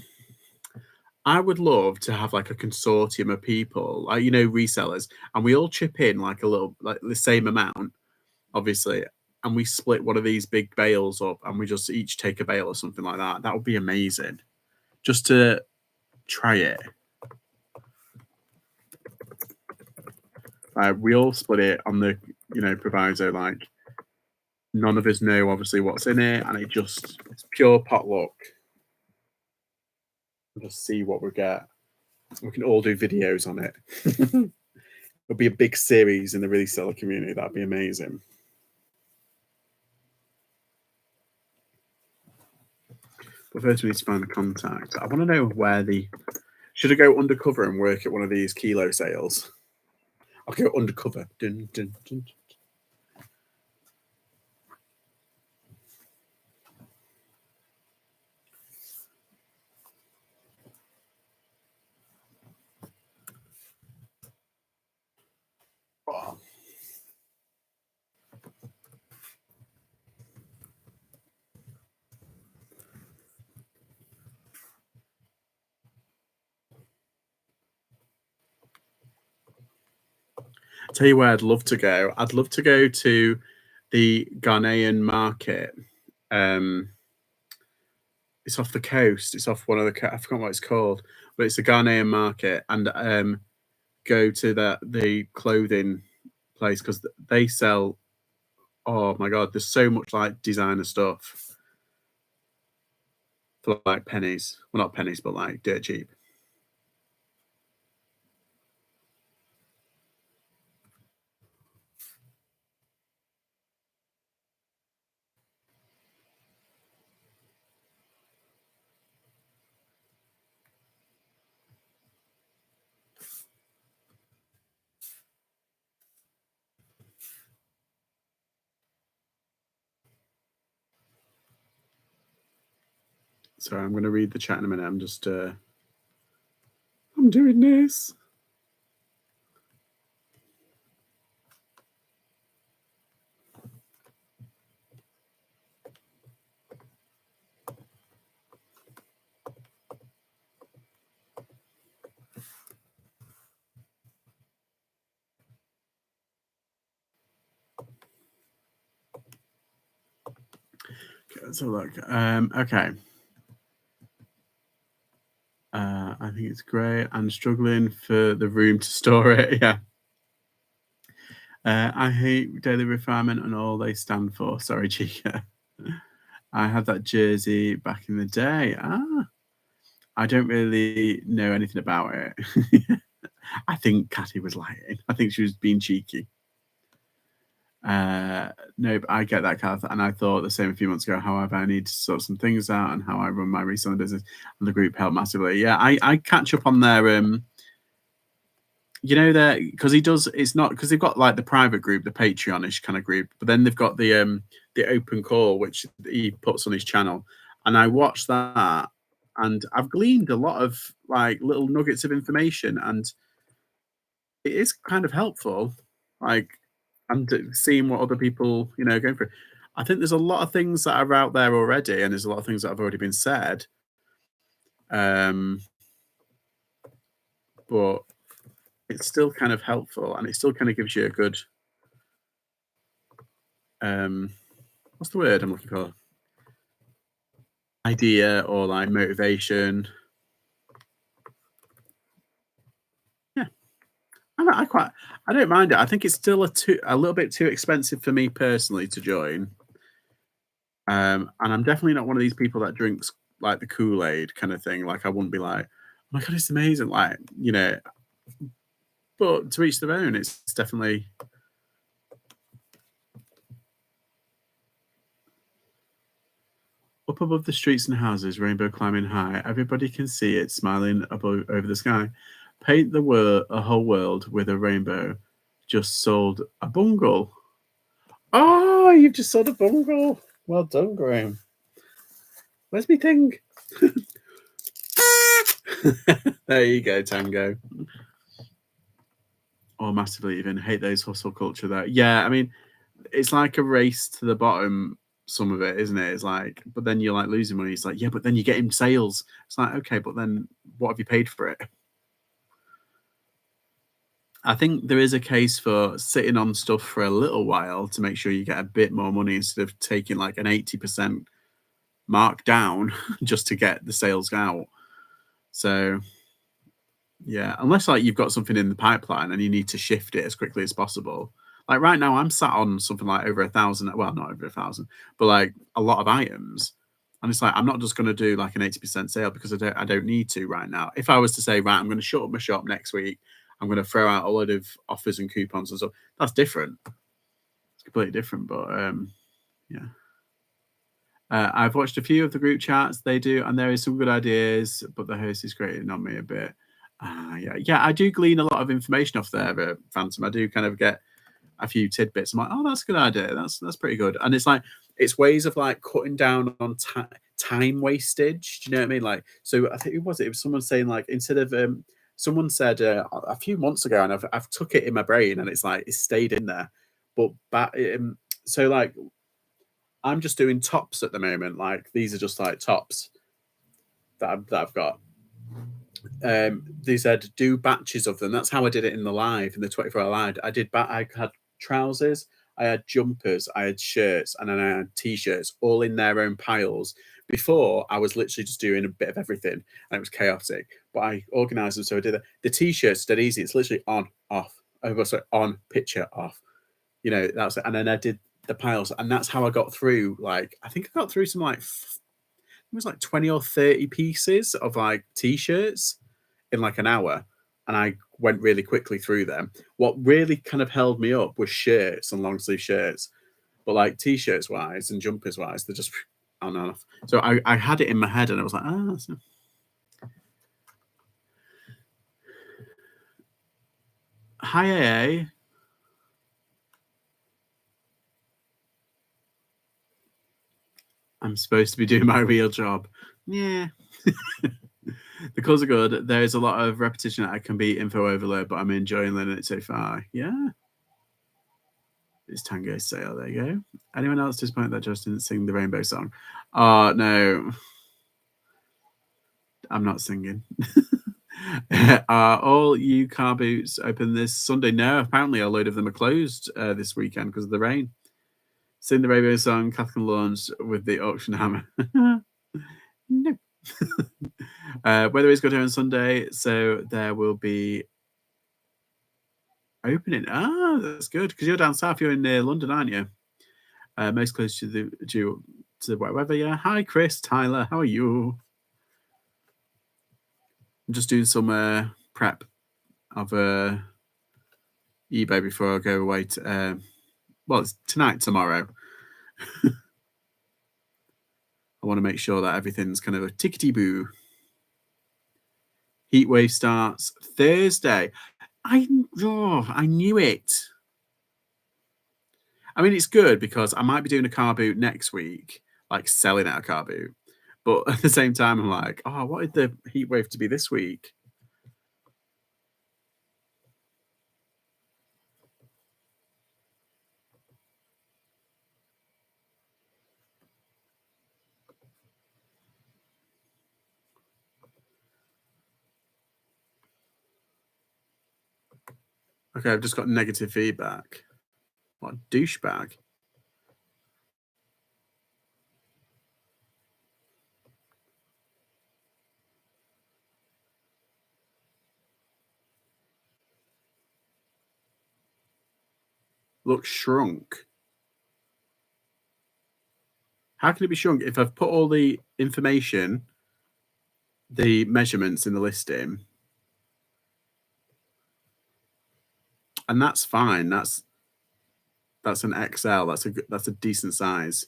S1: I would love to have like a consortium of people, like resellers, and we all chip in like a little, like the same amount, obviously, and we split one of these big bales up, and we just each take a bale or something like that. That would be amazing, just to try it. We all split it on the, proviso like none of us know obviously what's in it, and it's pure potluck. Just see what we get. We can all do videos on it. It'll be a big series in the reseller community. That'd be amazing. But first, we need to find the contact. I want to know where should I go undercover and work at one of these kilo sales? I'll go undercover. Dun, dun, dun. Oh. Tell you where I'd love to go. I'd love to go to the Ghanaian market. It's off the coast. It's off one of the. I forgot what it's called, but it's the Ghanaian market, and go to the clothing place because they sell. Oh my god, there's so much like designer stuff for like pennies. Well, not pennies, but like dirt cheap. So I'm going to read the chat in a minute. I'm doing this. Okay, let's have a look. Okay. I think it's great. I'm struggling for the room to store it. Yeah. I hate daily refinement and all they stand for. Sorry, Chica. I had that jersey back in the day. I don't really know anything about it. I think Catty was lying. I think she was being cheeky. No, but I get that, Kath, and I thought the same a few months ago. However, I need to sort some things out and how I run my reselling business, and the group helped massively. Yeah, I catch up on their there because he does. It's not because they've got like the private group, the Patreonish kind of group, but then they've got the open call which he puts on his channel, and I watch that, and I've gleaned a lot of like little nuggets of information, and it is kind of helpful, like, and seeing what other people going through. I think there's a lot of things that are out there already, and there's a lot of things that have already been said. But it's still kind of helpful, and it still kind of gives you a good um, what's the word I'm looking for? Idea or like motivation. Yeah, I quite I don't mind it. I think it's still a little bit too expensive for me personally to join. And I'm definitely not one of these people that drinks like the Kool-Aid kind of thing. Like I wouldn't be like, oh my god, it's amazing. Like, but to each their own, it's definitely up above the streets and houses, rainbow climbing high. Everybody can see it smiling above over the sky. Paint the world a whole world with a rainbow. Just sold a bungle. Oh, you've just sold a bungle. Well done, Graham. Where's me thing? There you go, Tango. Oh, massively even hate those hustle culture though. Yeah, I mean, it's like a race to the bottom, some of it, isn't it? It's like, but then you're like losing money. It's like, yeah, but then you get in sales. It's like, okay, but then what have you paid for it? I think there is a case for sitting on stuff for a little while to make sure you get a bit more money instead of taking like an 80% mark down just to get the sales out. So yeah, unless like you've got something in the pipeline and you need to shift it as quickly as possible. Like right now, I'm sat on something like over 1,000. Well, not over 1,000, but like a lot of items. And it's like I'm not just going to do like an 80% sale because I don't need to right now. If I was to say right, I'm going to shut up my shop next week, I'm going to throw out a load of offers and coupons and stuff. That's different. It's completely different. But yeah. I've watched a few of the group chats they do, and there is some good ideas, but the host is grating on me a bit. Yeah. I do glean a lot of information off there, Phantom. I do kind of get a few tidbits. I'm like, oh, that's a good idea. That's pretty good. And it's like it's ways of like cutting down on time wastage. Do you know what I mean? Like, so I think it was someone saying like instead of someone said a few months ago, and I've took it in my brain, and it's like it stayed in there. But so like I'm just doing tops at the moment. Like these are just like tops that I've got. They said do batches of them. That's how I did it in the live, in the 24-hour live. I had trousers, I had jumpers, I had shirts, and then I had t-shirts all in their own piles. Before I was literally just doing a bit of everything, and it was chaotic. But I organized them so I did that. The t-shirts dead easy. It's literally on, off. Oh, sorry, on, picture, off. That's it. And then I did the piles, and that's how I got through. Like I think I got through some like it was like 20 or 30 pieces of like t-shirts in like an hour, and I went really quickly through them. What really kind of held me up was shirts and long sleeve shirts, but like t-shirts wise and jumpers wise, they're just on and off. So I had it in my head, and I was like, hi AA. I'm supposed to be doing my real job. Yeah. The calls are good. There's a lot of repetition that I can be info overload, but I'm enjoying learning it so far. Yeah. It's Tango Sale. There you go. Anyone else disappointed that Josh didn't sing the Rainbow song? Oh, no. I'm not singing. Are all you car boots open this Sunday? No, apparently a load of them are closed this weekend because of the rain. Sing the Rainbow song, Catherine launched with the auction hammer. No. Weather is good here on Sunday, so there will be opening. Ah, that's good because you're down south. You're in near London, aren't you? Most close to the weather. Yeah. Hi, Chris, Tyler. How are you? I'm just doing some prep of eBay before I go away. Well, it's tonight, tomorrow. I want to make sure that everything's kind of a tickety boo. Heatwave starts Thursday. I knew it. I mean, it's good because I might be doing a car boot next week, like selling out a car boot. But at the same time, I'm like, oh, I wanted the heatwave to be this week. Okay, I've just got negative feedback. What a douchebag. Looks shrunk. How can it be shrunk if I've put all the information, the measurements in the listing, and that's fine. That's an XL. That's a decent size.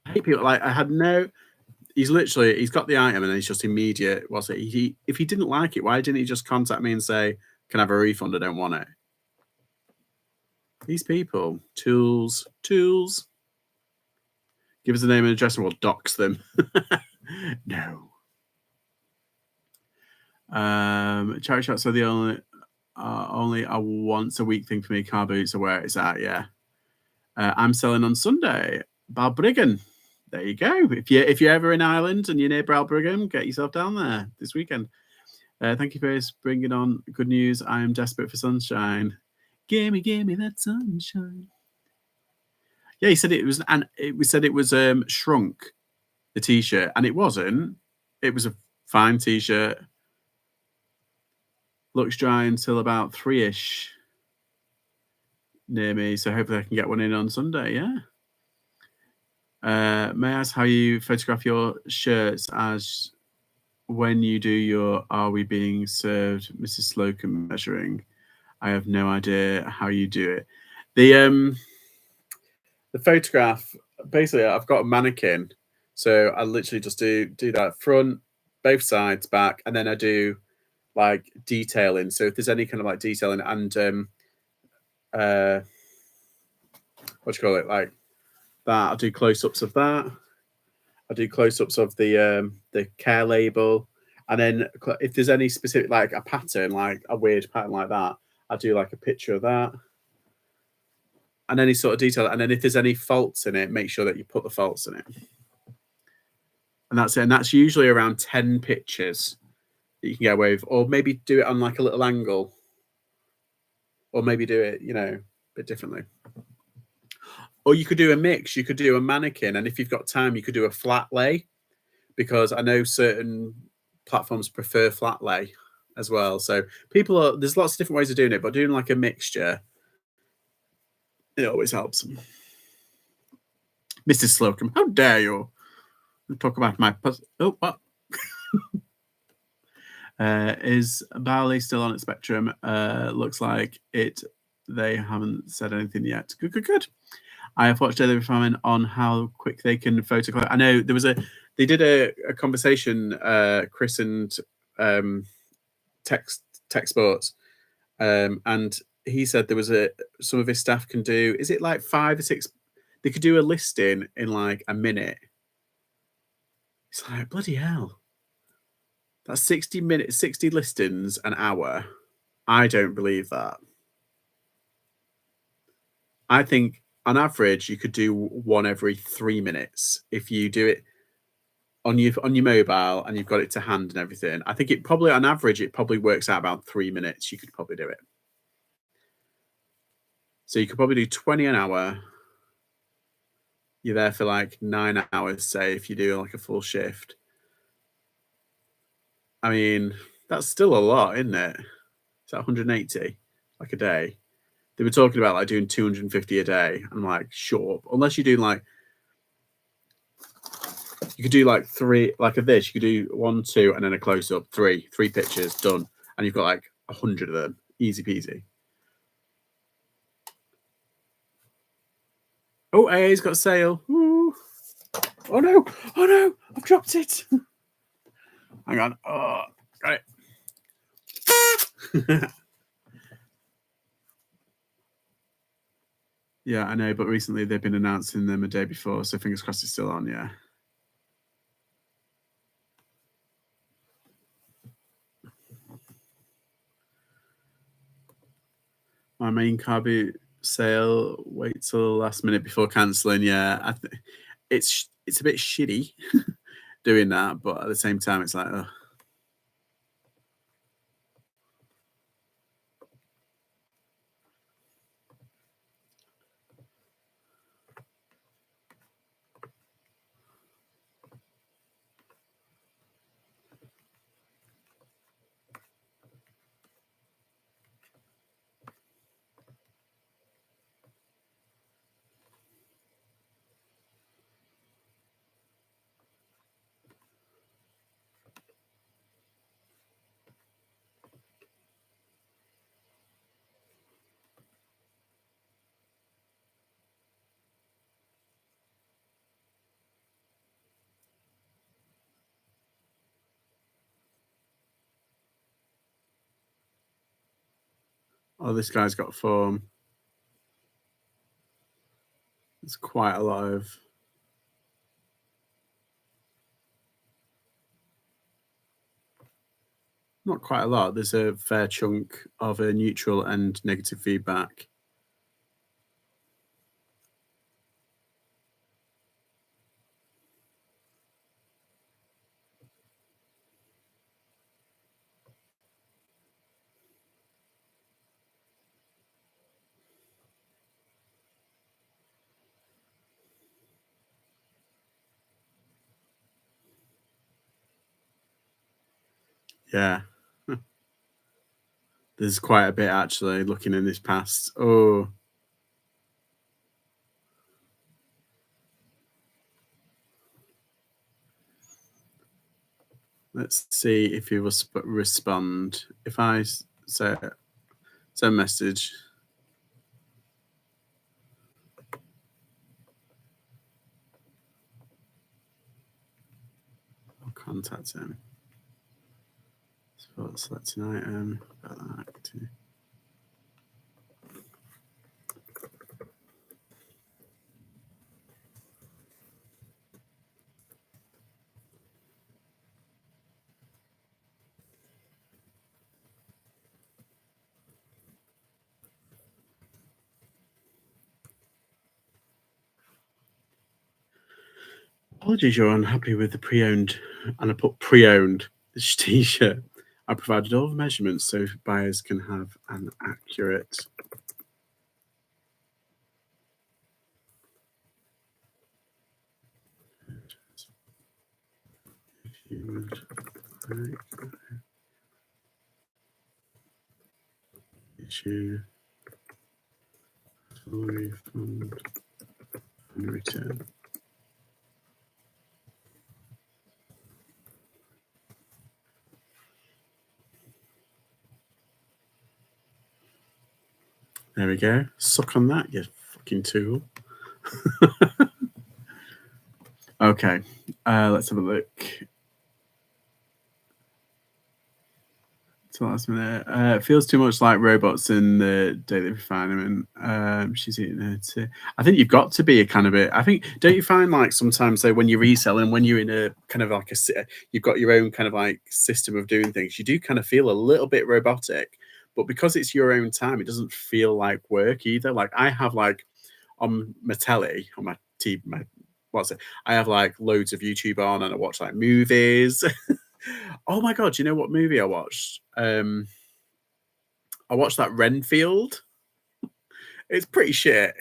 S1: I hate people like I had no. He's got the item and he's just immediate. What's it? If he didn't like it, why didn't he just contact me and say, "Can I have a refund? I don't want it." These people, tools. Give us a name and address and we'll dox them. No. Charity shots are the only a once a week thing for me. Car boots are where it's at. Yeah. I'm selling on Sunday. Balbriggan. There you go. If you're ever in Ireland and you're near Balbriggan, get yourself down there this weekend. Thank you for bringing on good news. I am desperate for sunshine. Gimme that sunshine. Yeah, he said it was, and we said it was shrunk, the t-shirt, and it wasn't. It was a fine t-shirt. Looks dry until about 3-ish near me, so hopefully I can get one in on Sunday. Yeah. May I ask how you photograph your shirts as when you do your "Are we being served, Mrs. Slocum" measuring? I have no idea how you do it. The photograph, basically, I've got a mannequin, so I literally just do that front, both sides, back, and then I do like detailing. So if there's any kind of like detailing and what do you call it, like that, I'll do close-ups of that. I do close-ups of the care label, and then if there's any specific like a pattern, like a weird pattern like that, I do like a picture of that, and any sort of detail. And then if there's any faults in it, make sure that you put the faults in it. And that's it. And that's usually around 10 pictures that you can get away with, or maybe do it on like a little angle, or maybe do it, a bit differently. Or you could do a mix. You could do a mannequin, and if you've got time, you could do a flat lay, because I know certain platforms prefer flat lay as well. So there's lots of different ways of doing it, but doing like a mixture, it always helps. Mrs. Slocum, how dare you talk about my oh what? Is Bali still on its spectrum? Looks like it. They haven't said anything yet. Good. I have watched Daily Refinement on how quick they can photocopy. I know they did a conversation, Chris and Tech Sports, and he said there was some of his staff can do. Is it like 5 or 6? They could do a listing in like a minute. It's like bloody hell. That's 60 minutes, 60 listings an hour. I don't believe that. I think on average you could do one every 3 minutes if you do it on your mobile and you've got it to hand and everything. I think on average it probably works out about 3 minutes. You could probably do it. So you could probably do 20 an hour. You're there for like 9 hours, say, if you do like a full shift. I mean, that's still a lot, isn't it? It's like 180 like a day. They were talking about like doing 250 a day. I'm like, sure. Unless you do like, you could do like 3, like of this, you could do 1, 2, and then a close up, 3 pictures done. And you've got like 100 of them. Easy peasy. Oh, AA's got a sale. Ooh. Oh no, I've dropped it. Hang on. Oh, got it. Yeah, I know, but recently they've been announcing them a day before, so fingers crossed it's still on, yeah. My main car boot sale, wait till the last minute before cancelling, yeah. It's a bit shitty doing that, but at the same time, it's like, ugh. Oh, this guy's got form. There's quite a lot of not quite a lot. There's a fair chunk of a neutral and negative feedback. Yeah. There's quite a bit actually looking in this past. Oh, let's see if he will respond. If I say send message, I'll contact him. Select an item. Apologies, you're unhappy with the pre-owned, and I put pre-owned t-shirt. I provided all the measurements so buyers can have an accurate. If you would like issue full refund and return. There we go. Suck on that, you fucking tool. Okay, let's have a look. To last minute. It feels too much like robots in the daily refinement. She's eating her too. I think you've got to be a kind of it. I think, don't you find like sometimes though when you're reselling, when you're in a kind of like you've got your own kind of like system of doing things, you do kind of feel a little bit robotic. But because it's your own time, it doesn't feel like work either. Like I have like on my telly, on my TV, what's it? I have like loads of YouTube on and I watch like movies. Oh my god, do you know what movie I watched? I watched that Renfield. It's pretty shit.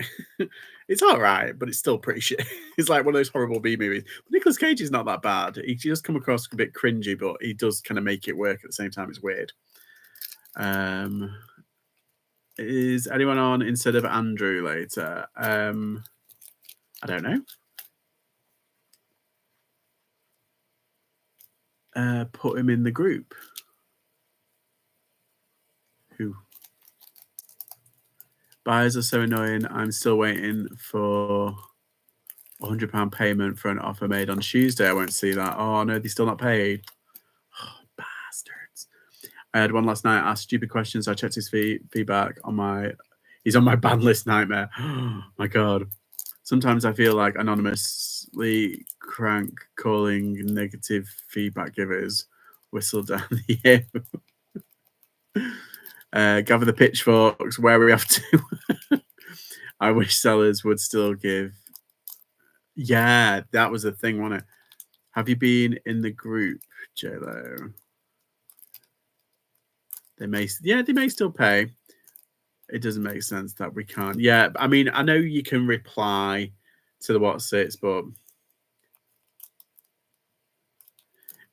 S1: It's all right, but it's still pretty shit. It's like one of those horrible B movies. But Nicolas Cage is not that bad. He does come across a bit cringy, but he does kind of make it work at the same time. It's weird. Is anyone on instead of Andrew later? I don't know. Put him in the group. Who? Buyers are so annoying. I'm still waiting for £100 payment for an offer made on Tuesday. I won't see that. Oh no, they're still not paid. Oh, bastards. I had one last night. Asked stupid questions. I checked his feedback on my He's on my ban list nightmare. Oh my God. Sometimes I feel like anonymously crank calling negative feedback givers whistle down the air. Gather the pitchforks. Where are we off to? I wish sellers would still give. Yeah, that was the thing, wasn't it? Have you been in the group, JLo? They may still pay. It doesn't make sense that we can't. Yeah, I mean, I know you can reply to the what's it's, but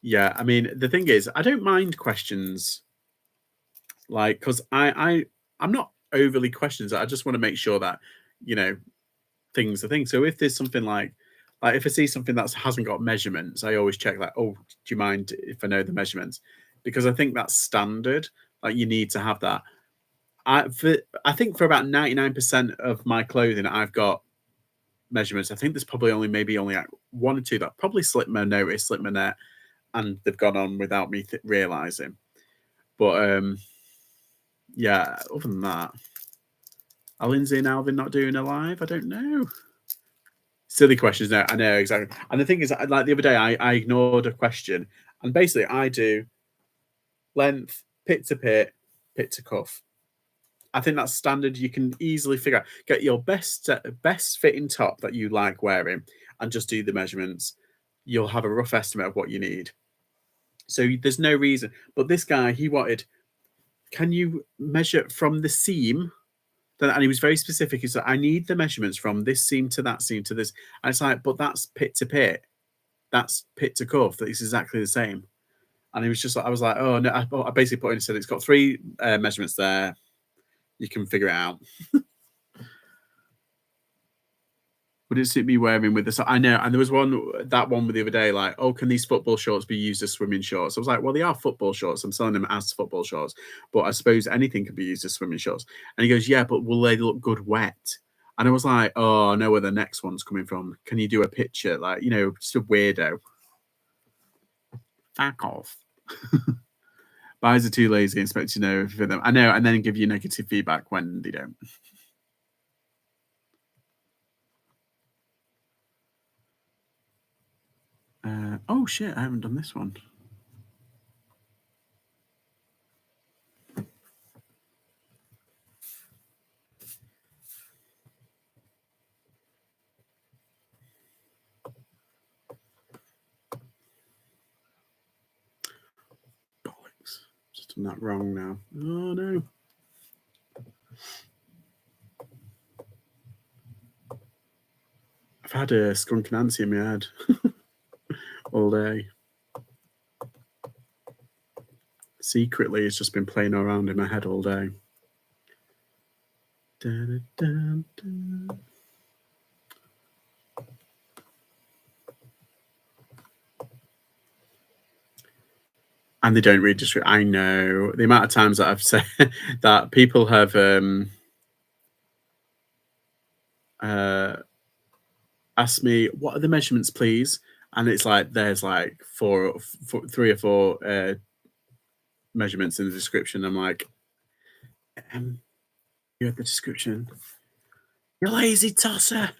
S1: yeah, I mean, the thing is, I don't mind questions, like, because I'm not overly questions. I just want to make sure that you know things are things. So if there's something like if I see something that hasn't got measurements, I always check that. Oh, do you mind if I know the measurements? Because I think that's standard. Like you need to have that. I think for about 99% of my clothing, I've got measurements. I think there's probably only like one or two that probably slipped my notice, slipped my net, and they've gone on without me realizing. But yeah, other than that, are Lindsay and Alvin not doing a live? I don't know. Silly questions. No, I know exactly. And the thing is, like the other day, I ignored a question, and basically, I do length, pit to pit, pit to cuff. I think that's standard. You can easily figure out, get your best fitting top that you like wearing, and just do the measurements. You'll have a rough estimate of what you need. So there's no reason. But this guy, he wanted, can you measure from the seam? And he was very specific. He said, I need the measurements from this seam to that seam to this. And it's like, but that's pit to pit. That's pit to cuff. That is exactly the same. And he was just like, I was like, oh no. I basically put in and said, it's got three measurements there. You can figure it out. Would it suit me wearing with this? I know. And there was one the other day, like, oh, can these football shorts be used as swimming shorts? I was like, well, they are football shorts. I'm selling them as football shorts, but I suppose anything can be used as swimming shorts. And he goes, yeah, but will they look good wet? And I was like, oh, I know where the next one's coming from. Can you do a picture? Like, just a weirdo. Fuck off. Buyers are too lazy and expect to know for them. I know, and then give you negative feedback when they don't. Oh shit, I haven't done this one. Bollocks. Just done that wrong now. Oh no. I've had a skunk Nancy in my head all day. Secretly, it's just been playing around in my head all day. Dun, dun, dun. And they don't read description. I know the amount of times that I've said that people have asked me, what are the measurements, please? And it's like there's like three or four measurements in the description. I'm like, you have the description. You lazy tosser.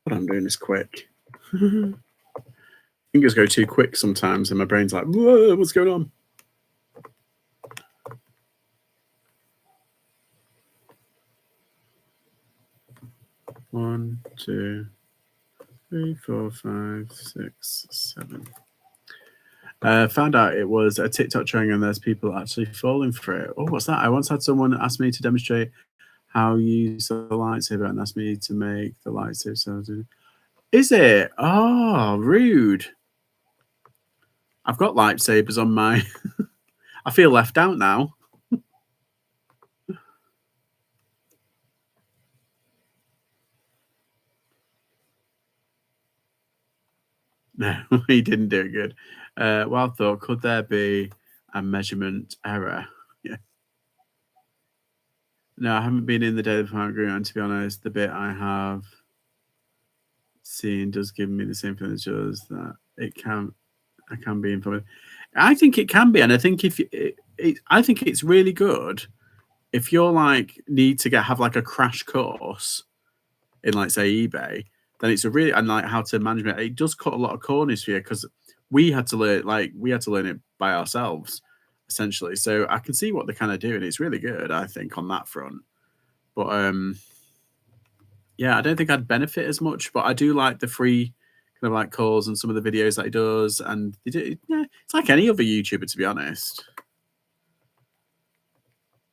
S1: What I'm doing is quick. Fingers go too quick sometimes, and my brain's like, whoa, what's going on? One, two, 3, 4, 5, 6, 7. Found out it was a TikTok trend and there's people actually falling for it. Oh, what's that? I once had someone ask me to demonstrate how you use the lightsaber and asked me to make the lightsaber sound. Is it? Oh, rude. I've got lightsabers on my... I feel left out now. No, he didn't do it good. Wild thought, could there be a measurement error? Yeah. No, I haven't been in the daily plan agreement, to be honest. The bit I have seen does give me the same feeling as yours that I can be informed. I think it can be, and I think if I think it's really good if you're like need to have like a crash course in like say eBay, then it's a really and like how to manage it. It does cut a lot of corners for you because we had to learn it by ourselves essentially. So I can see what they're kind of doing. It's really good, I think, on that front. But yeah, I don't think I'd benefit as much, but I do like the free kind of like calls and some of the videos that he does, and they do, yeah, it's like any other YouTuber, to be honest.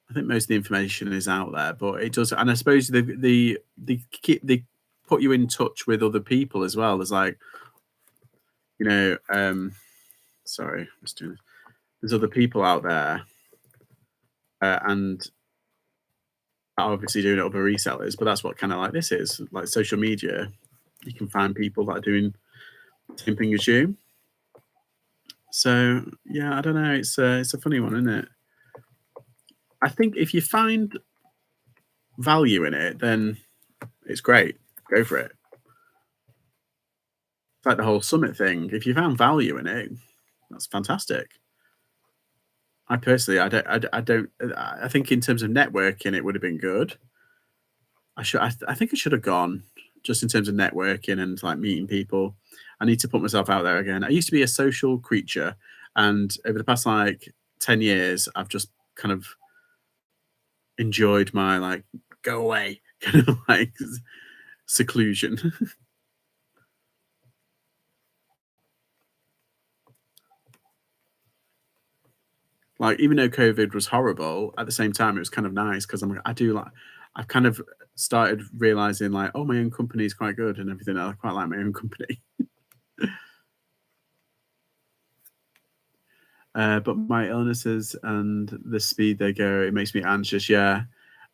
S1: I think most of the information is out there, but it does, and I suppose they put you in touch with other people as well. There's like, you know, sorry, I'm just doing. There's other people out there, and obviously doing other resellers, but that's what kind of like this is like social media. You can find people that are doing the same thing as you. So yeah, I don't know. It's a funny one, isn't it? I think if you find value in it, then it's great. Go for it. It's like the whole summit thing. If you found value in it, that's fantastic. I personally, I don't. I think in terms of networking, it would have been good. I think I should have gone just in terms of networking and like meeting people. I need to put myself out there again. I used to be a social creature, and over the past like 10 years, I've just kind of enjoyed my like go away kind of like seclusion. Like even though COVID was horrible, at the same time it was kind of nice because I do like I've kind of started realizing like oh my own company is quite good and everything. I quite like my own company. But my illnesses and the speed they go, it makes me anxious. Yeah,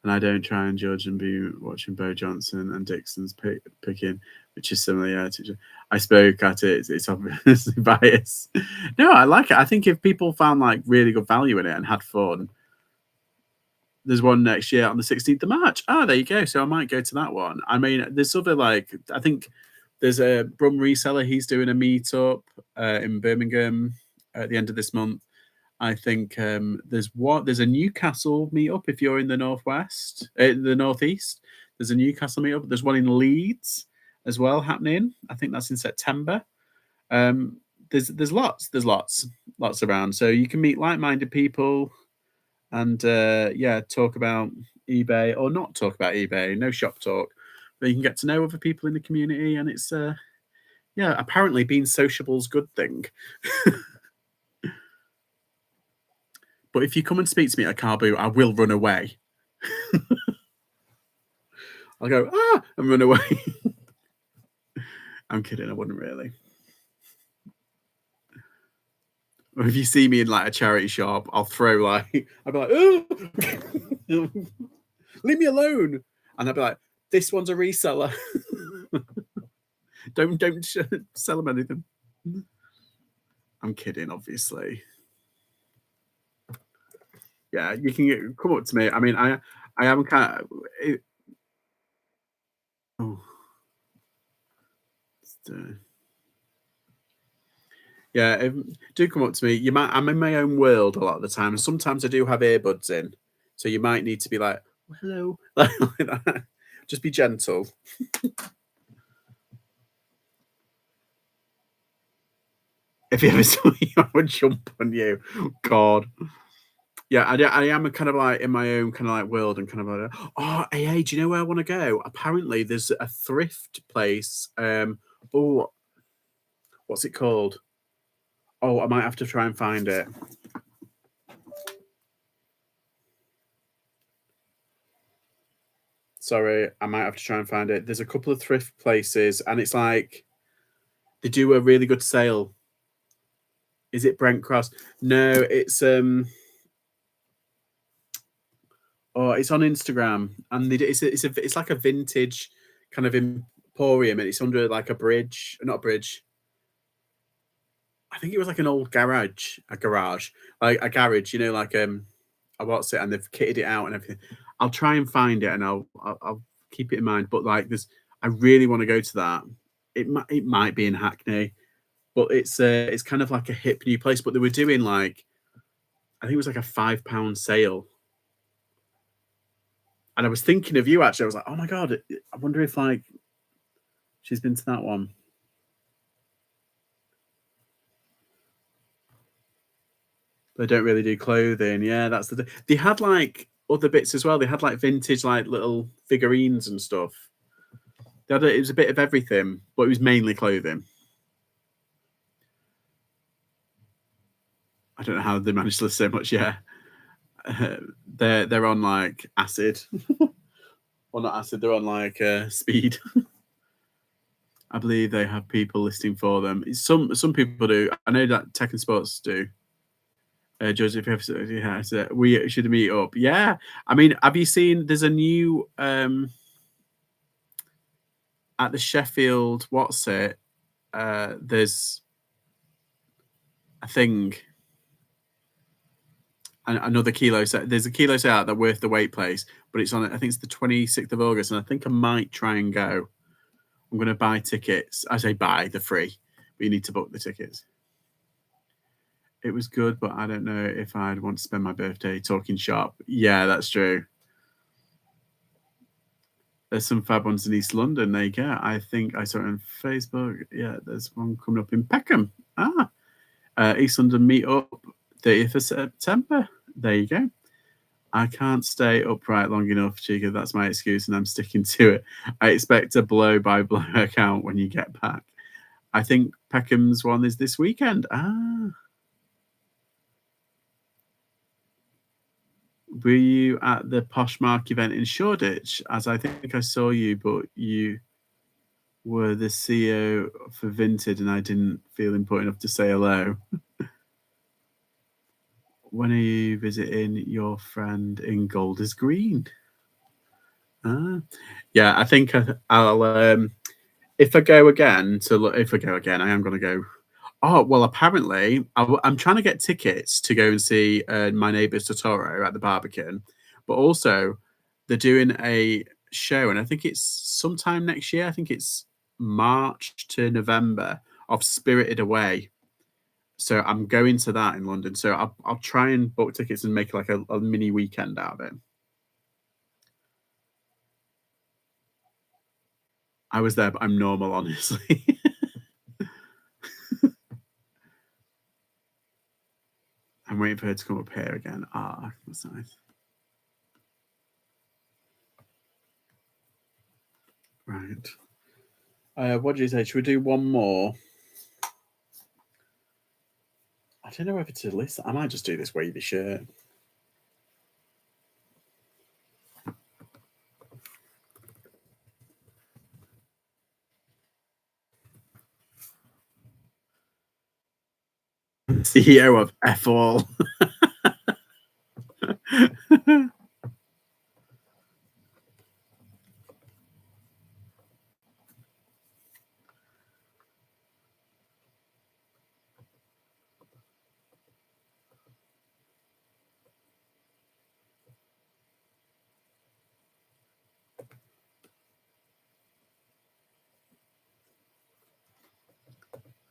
S1: and I don't try and judge and be watching Bo Johnson and Dixon's picking, which is similar. Yeah, I spoke at it. It's obviously biased. No, I like it. I think if people found like really good value in it and had fun, there's one next year on the 16th of March. Ah, there you go. So I might go to that one. I mean, there's other like I think there's a Brum reseller. He's doing a meetup in Birmingham at the end of this month. I think there's a Newcastle meetup if you're in the northwest, the northeast. There's a Newcastle meetup. There's one in Leeds as well happening. I think that's in September. There's lots around. So you can meet like-minded people and yeah, talk about eBay or not talk about eBay. No shop talk, but you can get to know other people in the community, and it's yeah, apparently being sociable's good thing. But if you come and speak to me at a car boot, I will run away. I'll go, ah, and run away. I'm kidding, I wouldn't really. Or if you see me in like a charity shop, I'll throw like, I'll be like, oh, leave me alone. And I'll be like, this one's a reseller. don't sell them anything. I'm kidding, obviously. Yeah, you can come up to me. I mean, I am kind of. Oh, yeah, do come up to me. You might. I'm in my own world a lot of the time, and sometimes I do have earbuds in, so you might need to be like, "Oh, hello," like that. Just be gentle. If you ever saw me, I would jump on you. God. Yeah, I am kind of like in my own kind of like world and kind of like, oh, hey, do you know where I want to go? Apparently, there's a thrift place. Oh, what's it called? Oh, I might have to try and find it. Sorry, I might have to try and find it. There's a couple of thrift places, and it's like they do a really good sale. Is it Brent Cross? No, it's on Instagram, and it's like a vintage kind of emporium, and it's under like a bridge, not a bridge. I think it was like an old garage, like a garage, you know, like a what's it, and they've kitted it out and everything. I'll try and find it and I'll keep it in mind. But like, I really want to go to that. It might be in Hackney, but it's kind of like a hip new place. But they were doing like, I think it was like a £5 sale, and I was thinking of you actually. I was like, oh my god, I wonder if like she's been to that one. They don't really do clothing. Yeah, that's they had like other bits as well. They had like vintage like little figurines and stuff. It was a bit of everything, but it was mainly clothing. I don't know how they managed to list so much. Yeah, they're on like acid. Well, not acid. They're on like speed. I believe they have people listing for them. Some people do. I know that Tech and Sports do. Joseph, yeah, so we should meet up. Yeah, I mean, have you seen? There's a new at the Sheffield. What's it? There's a thing. Another kilo set. There's a kilo set out that worth the wait place, but it's on. I think it's the 26th of August, and I think I might try and go. I'm going to buy tickets. I say buy, they're free, but you need to book the tickets. It was good, but I don't know if I'd want to spend my birthday talking shop. Yeah, that's true. There's some fab ones in East London. There you go. I think I saw it on Facebook. Yeah, there's one coming up in Peckham. East London meetup, 30th of September. There you go. I can't stay upright long enough, Chica. That's my excuse, and I'm sticking to it. I expect a blow-by-blow account when you get back. I think Peckham's one is this weekend. Were you at the Poshmark event in Shoreditch? As I think I saw you, but you were the CEO for Vinted, and I didn't feel important enough to say hello. When are you visiting your friend in Golders Green? Yeah, I think I'll if I go again if I go again, I am going to go. Oh well, apparently I'm trying to get tickets to go and see My Neighbour's Totoro at the Barbican, but also they're doing a show, and I think it's sometime next year. I think it's March to November of Spirited Away. So I'm going to that in London. So I'll try and book tickets and make like a mini weekend out of it. I was there, but I'm normal, honestly. I'm waiting for her to come up here again. That's nice. Right. What do you say? Should we do one more? I don't know whether to list. I might just do this wavy shirt. CEO of F all.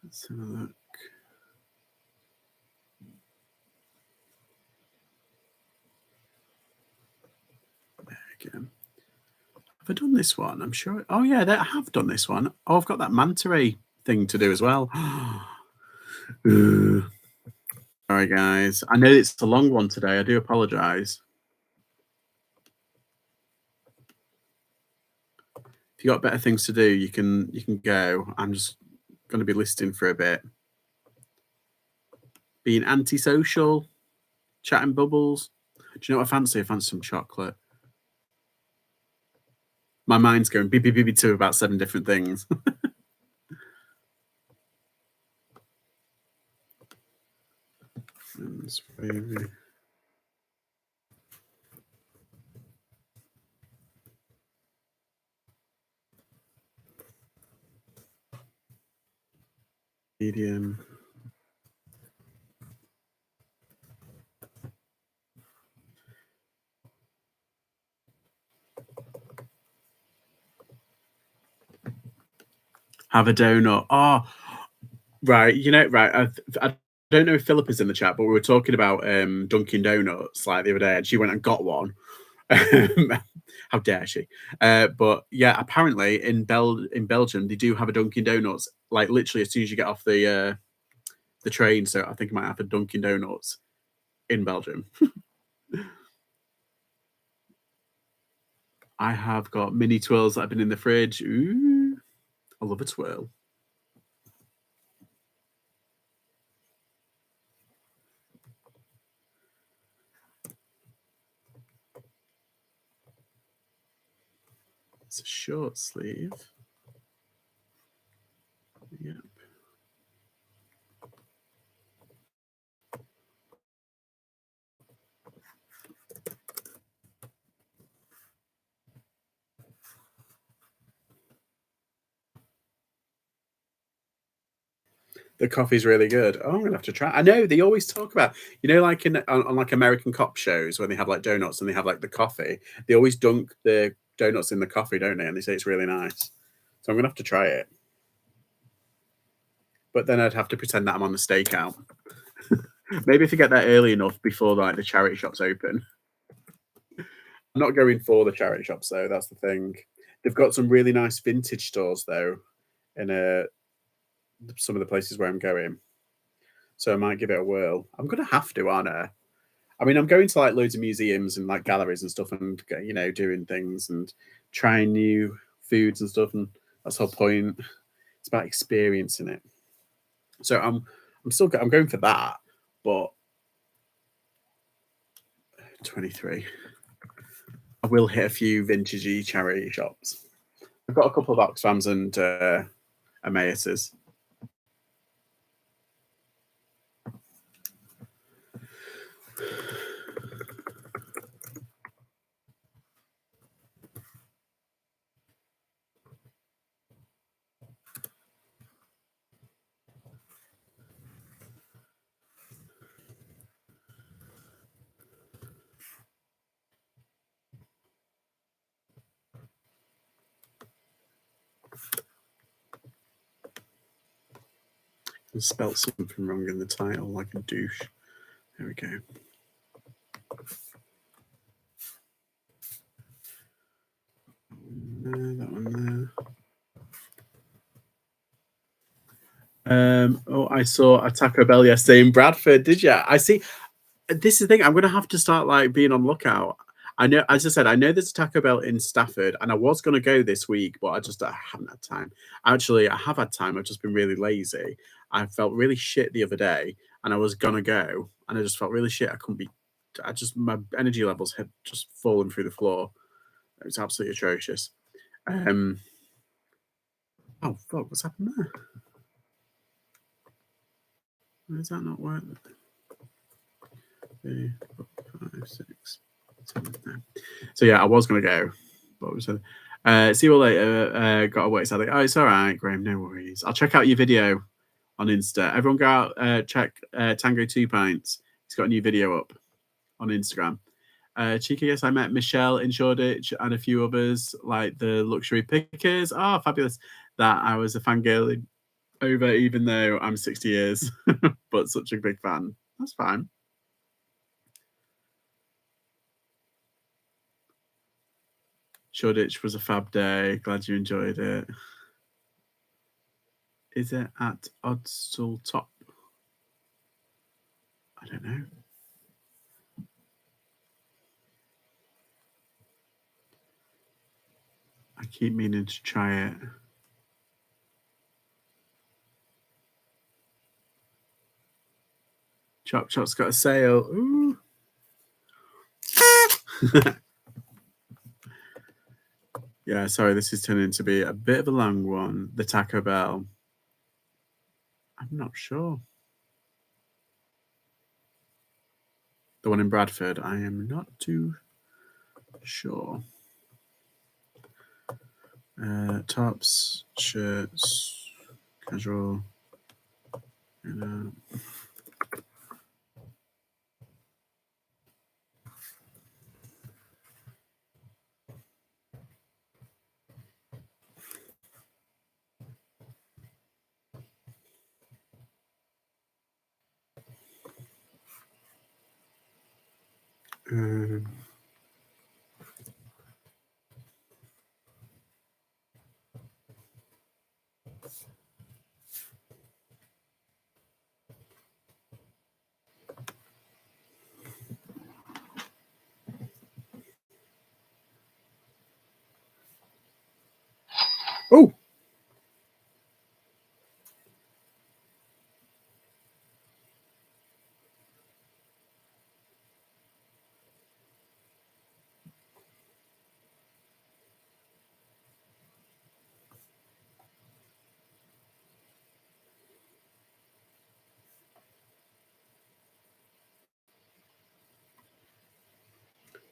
S1: Let's have a look. There again. Have I done this one? I'm sure. Oh yeah, I have done this one. Oh, I've got that manta ray thing to do as well. Sorry, guys. I know it's a long one today. I do apologise. If you got better things to do, you can go. I'm just going to be listing for a bit. Being antisocial, chatting bubbles. Do you know what I fancy? I fancy some chocolate. My mind's going beep beep beep to about 7 different things. Medium. Have a donut. Oh, right. Right. I don't know if Philip is in the chat, but we were talking about Dunkin' Donuts like the other day, and she went and got one. Um, how dare she? But yeah, apparently in Belgium they do have a Dunkin' Donuts like literally as soon as you get off the train. So I think I might have a Dunkin' Donuts in Belgium. I have got mini twirls that have been in the fridge. Ooh, I love a twirl. It's a short sleeve. Yeah. The coffee's really good. Oh, I'm gonna have to try. I know they always talk about, like on like American cop shows when they have like donuts and they have like the coffee. They always dunk the donuts in the coffee, don't they? And they say it's really nice. So I'm gonna have to try it. But then I'd have to pretend that I'm on the stakeout. Maybe if you get there early enough before like the charity shops open. I'm not going for the charity shops though. That's the thing. They've got some really nice vintage stores though in some of the places where I'm going. So I might give it a whirl. I'm gonna have to, aren't I? I mean, I'm going to like loads of museums and like galleries and stuff, and doing things and trying new foods and stuff, and that's the whole point. It's about experiencing it. So I'm going for that, but 23. I will hit a few vintagey charity shops. I've got a couple of Oxfams and Emmaus's. I spelt something wrong in the title, like a douche. There we go. That one there. Oh, I saw a Taco Bell yesterday in Bradford. Did you? I see. This is the thing. I'm gonna have to start like being on lookout. I know, as I said, I know there's a Taco Bell in Stafford, and I was gonna go this week, but I haven't had time. Actually, I have had time. I've just been really lazy. I felt really shit the other day, and I was gonna go, and I just felt really shit. I couldn't be. My energy levels had just fallen through the floor. It was absolutely atrocious. Oh fuck! What's happened there? Why does that not work? 3, 4, 5, 6, 7, 9. So yeah, I was gonna go, but was see you all later. Got away. So oh, it's all right, Graham. No worries. I'll check out your video on Insta. Everyone go out, check Tango 2 Pints. He's got a new video up on Instagram. Cheeky, yes, I met Michelle in Shoreditch and a few others, like the luxury pickers. Oh, fabulous. That I was a fangirl over, even though I'm 60 years, but such a big fan. That's fine. Shoreditch was a fab day. Glad you enjoyed it. Is it at Odsall Top? I don't know. I keep meaning to try it. Chop Chop's got a sale. Ooh. Yeah, sorry, this is turning to be a bit of a long one. The Taco Bell. I'm not sure. The one in Bradford, I am not too sure. Tops, shirts, casual. Um, oh,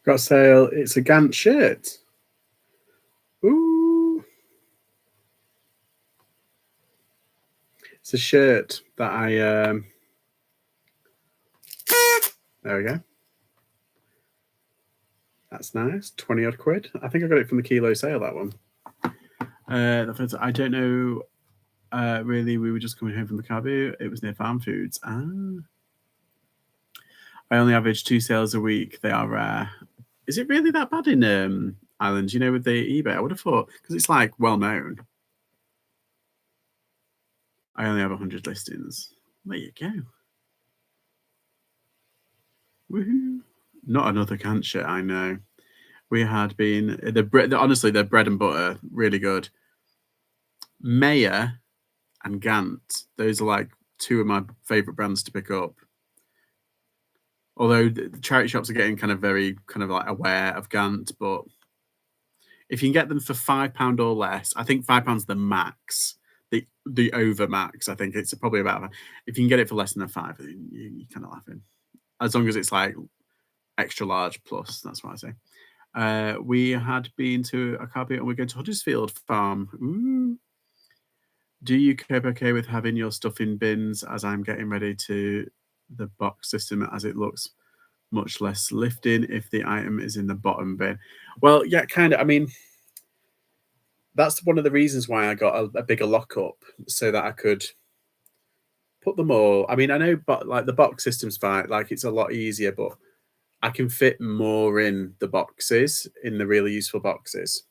S1: got a sale. It's a Gantt shirt. Ooh. It's a shirt that I there we go. That's nice. 20 odd quid. I think I got it from the kilo sale, that one. I don't know. Really, we were just coming home from the Caribou. It was near Farm Foods. I only average 2 sales a week. They are rare. Is it really that bad in Ireland? You know, with the eBay, I would have thought, because it's like well known. I only have 100 listings. There you go. Woohoo! Not another Kant shit. I know. We had been the bread. Honestly, the bread and butter really good. Mayer and Gant. Those are like two of my favorite brands to pick up. Although the charity shops are getting kind of very kind of like aware of Gant, but if you can get them for £5 or less, I think £5 the max. The over max, I think it's probably about. If you can get it for less than a five, you're kind of laughing. As long as it's like extra large plus, that's what I say. We had been to a carpet and we're going to Huddersfield Farm. Ooh. Do you cope okay with having your stuff in bins as I'm getting ready to the box system as it looks much less lifting if the item is in the bottom bin? Well, yeah, kind of. I mean, that's one of the reasons why I got a bigger lockup so that I could put them all. I mean, I know, but like the box system's fine. Like it's a lot easier, but I can fit more in the boxes, in the really useful boxes.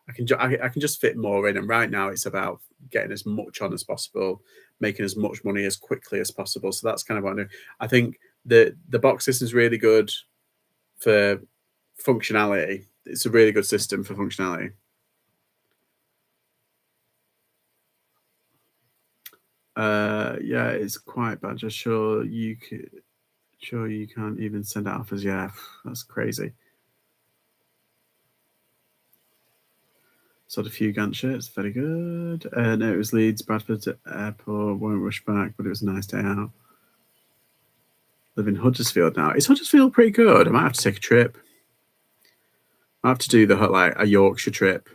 S1: I can just fit more in, and right now it's about getting as much on as possible, making as much money as quickly as possible. So that's kind of what I do. I think the box system is really good for functionality. It's a really good system for functionality. Yeah, it's quite bad. Just sure you can't even send out offers. Yeah, that's crazy. Sold a few Gantt shirts, very good. No, it was Leeds, Bradford Airport. Won't rush back, but it was a nice day out. Live in Huddersfield now. Is Huddersfield pretty good? I might have to take a trip. I have to do a Yorkshire trip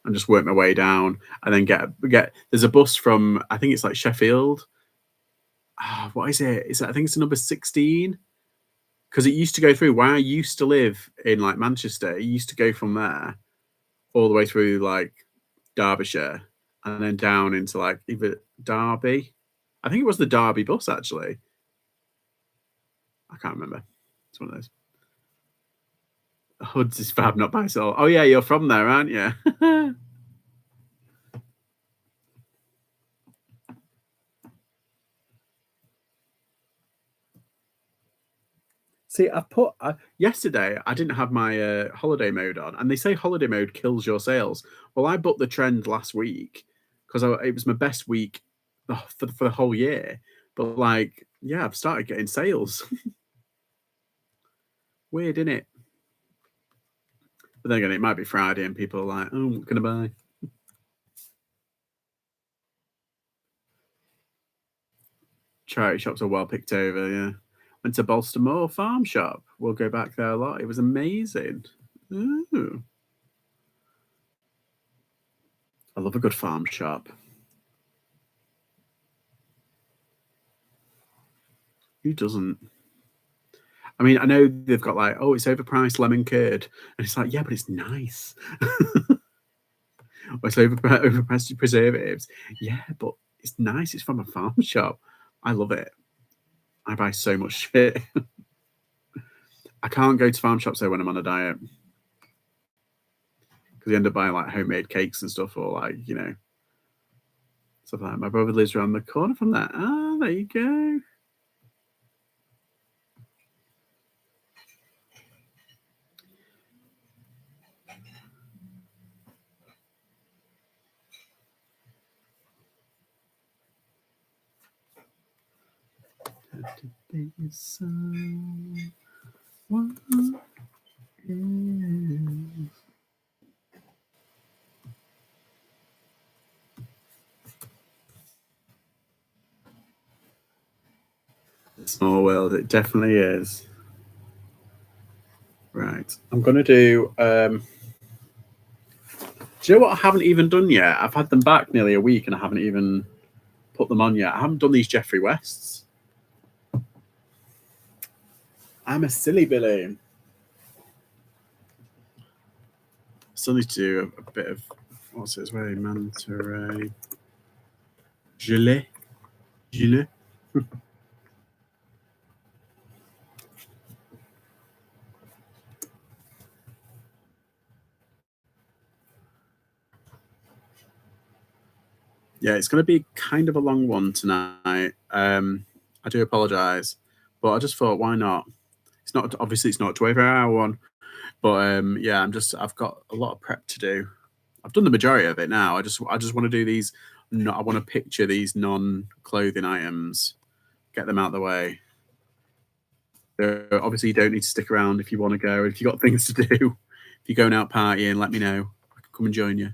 S1: and just work my way down, and then get. There's a bus from, I think it's like Sheffield. What is it? I think it's the number 16, because it used to go through where I used to live in like Manchester. It used to go from there all the way through like Derbyshire and then down into like either Derby. I think it was the Derby bus actually. I can't remember. It's one of those. Hoods is fab, not by soul. Oh yeah, you're from there, aren't you? See, yesterday. I didn't have my holiday mode on, and they say holiday mode kills your sales. Well, I booked the trend last week because it was my best week for the whole year. But like, yeah, I've started getting sales. Weird, isn't it? But then again, it might be Friday, and people are like, "Oh, what can I buy?" Charity shops are well picked over. Yeah, went to Balston Farm Shop. We'll go back there a lot. It was amazing. Ooh. I love a good farm shop. Who doesn't? I mean, I know they've got like, oh, it's overpriced lemon curd, and it's like, yeah, but it's nice. Or it's overpriced preservatives. Yeah, but it's nice. It's from a farm shop. I love it. I buy so much shit. I can't go to farm shops though when I'm on a diet because you end up buying like homemade cakes and stuff, or like stuff like that. My brother lives around the corner from that. Ah, there you go. Small world, it definitely is. Right, I'm gonna do. Do you know what I haven't even done yet? I've had them back nearly a week and I haven't even put them on yet. I haven't done these Jeffrey Wests. I'm a silly Billy. Still need to do a bit of what's its way, Monterey Gilet. Gilet. Yeah, it's going to be kind of a long one tonight. I do apologise, but I just thought, why not? It's not obviously it's not a 12-hour one, but yeah, I've got a lot of prep to do. I've done the majority of it now. I just want to do these. No, I want to picture these non-clothing items, get them out of the way. Obviously, you don't need to stick around if you want to go. If you got things to do, if you're going out partying, let me know. I can come and join you.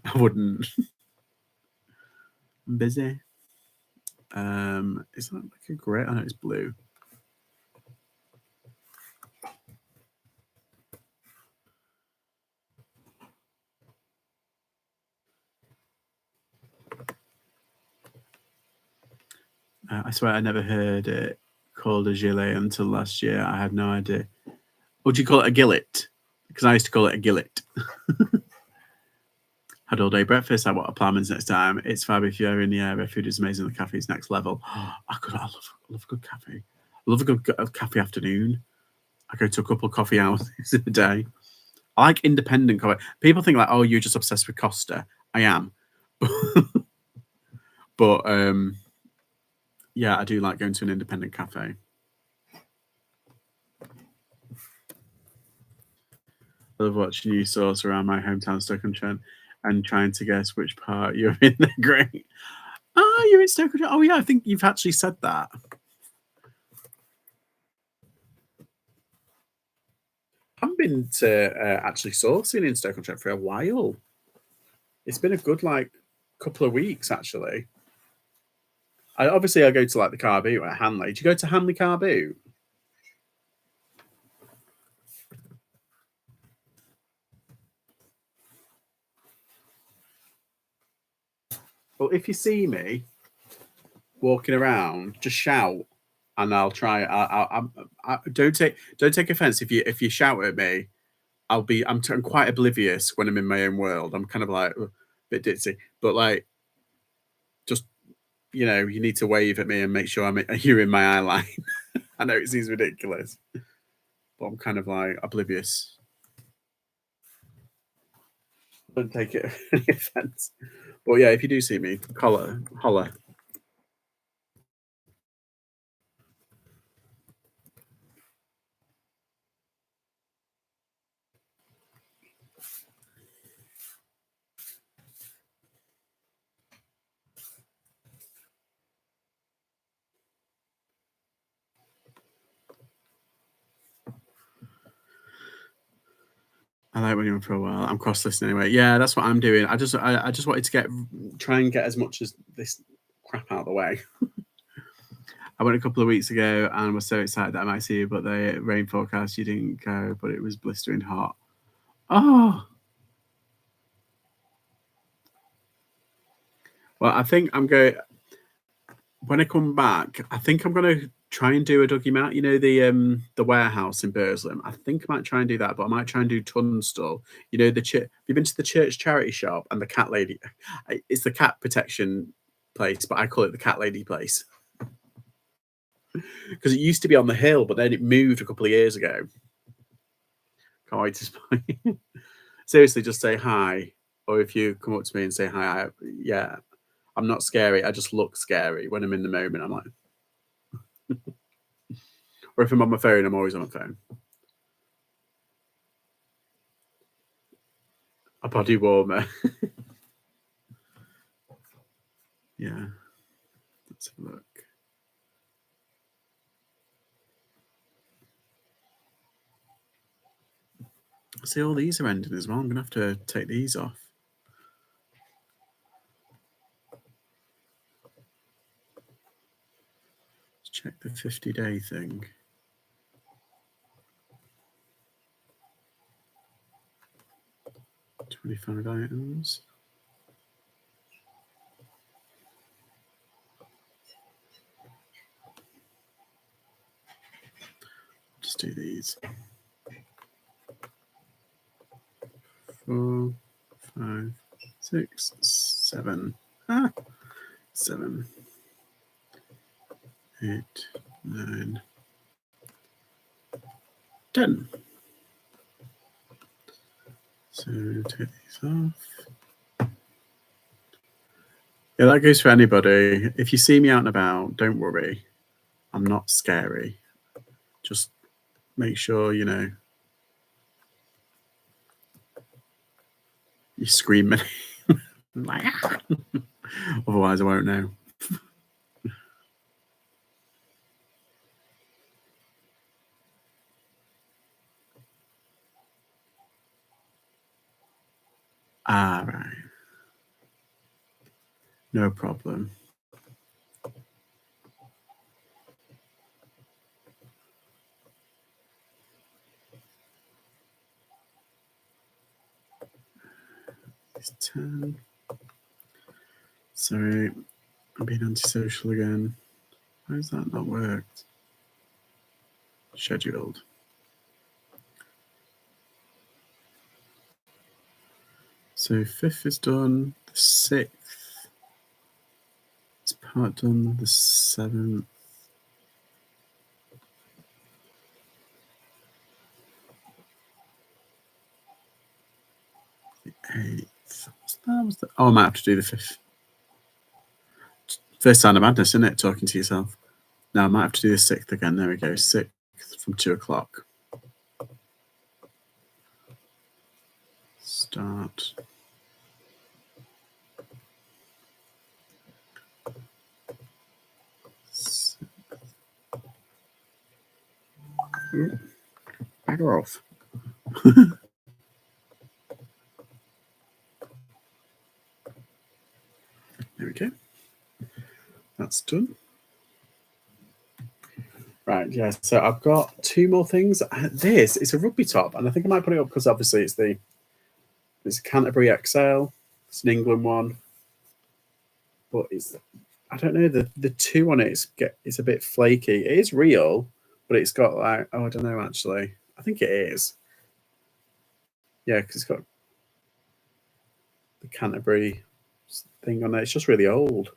S1: I wouldn't. I'm busy. Is that like a grey? I know it's blue. I swear I never heard it called a gilet until last year. I had no idea. What do you call it? A gillet? Because I used to call it a gillet. Had all day breakfast. I want a Ploughman's next time. It's fab if you're in the area. Food is amazing. The cafe is next level. I love a good cafe. I love a good cafe afternoon. I go to a couple of coffee hours a day. I like independent coffee. People think like, oh, you're just obsessed with Costa. I am. But yeah, I do like going to an independent cafe. I love watching you source around my hometown Stoke-on-Trent and trying to guess which part you're in. They're great. Oh, you're in Stoke-on-Trent. Oh yeah, I think you've actually said that. I haven't been to actually sourcing in Stoke-on-Trent for a while. It's been a good couple of weeks actually. I go to like the car boot at Hanley. Do you go to Hanley car boot? Well, if you see me walking around, just shout, and I'll try. Don't take offense if you shout at me. I'm quite oblivious when I'm in my own world. I'm kind of like a bit ditzy, but like just you need to wave at me and make sure you're in my eye line. I know it seems ridiculous, but I'm kind of like oblivious. Don't take it any offense. But yeah, if you do see me, holler. I like when you're on for a while. I'm cross listening anyway. Yeah, that's what I'm doing. I just wanted to try and get as much as this crap out of the way. I went a couple of weeks ago and was so excited that I might see you, but the rain forecast you didn't go, but it was blistering hot. Oh, well, I think I'm going when I come back. I think I'm going to try and do a Dougie Mount. You know the warehouse in Burslem. I think I might try and do that, but I might try and do Tunstall. You know you've been to the church charity shop and the cat lady. It's the cat protection place, but I call it the cat lady place. Because it used to be on the hill, but then it moved a couple of years ago. Can't wait to spy. Seriously, just say hi. Or if you come up to me and say hi, yeah, I'm not scary. I just look scary when I'm in the moment. I'm like, or if I'm on my phone, I'm always on my phone. A body warmer. Yeah. Let's have a look. See, all these are ending as well. I'm going to have to take these off. Let's check the 50-day thing. 25 items. Just do these. 4, 5, 6, 7. 7, 8, 9, 10. So take these off. Yeah, that goes for anybody. If you see me out and about, don't worry. I'm not scary. Just make sure, you know, you scream my name. Otherwise, I won't know. Ah, right. No problem. It's 10. Sorry, I'm being antisocial again. Why has that not worked? Scheduled. So 5th is done. The 6th is part done. The 7th. The 8th. What's that? Oh, I might have to do the 5th. First sign of madness, isn't it? Talking to yourself. No, I might have to do the 6th again. There we go. 6th from 2 o'clock. Start. Bagger off. There we go. That's done. Right, yeah, so I've got 2 more things. This is a rugby top, and I think I might put it up because obviously it's a Canterbury XL. It's an England one. But I don't know, the 2 on it it's a bit flaky. It is real, but it's got like, oh, I don't know actually. I think it is. Yeah, because it's got the Canterbury thing on it. It's just really old.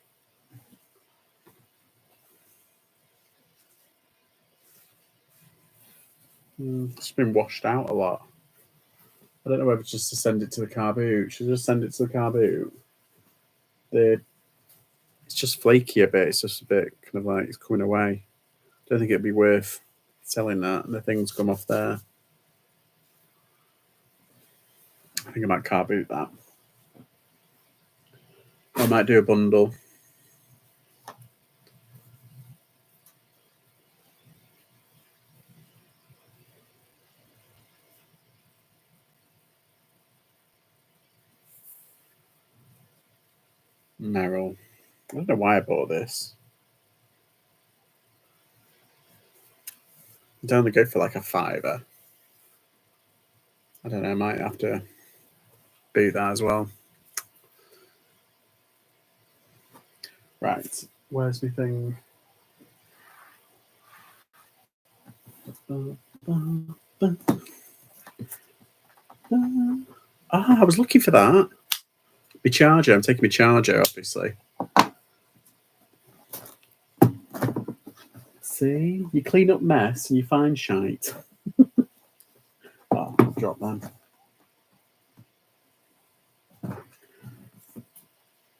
S1: It's been washed out a lot. I don't know whether just to send it to the car boot. Should I just send it to the car boot? It's just flaky a bit. It's just a bit kind of like it's coming away. Don't think it'd be worth selling that. And the things come off there. I think I might car boot that. I might do a bundle. Merrill. I don't know why I bought this. I'd only go for like a £5. I don't know. I might have to boot that as well. Right. Where's my thing? I was looking for that. My charger. I'm taking my charger, obviously. See, you clean up mess and you find shite. Oh, drop them.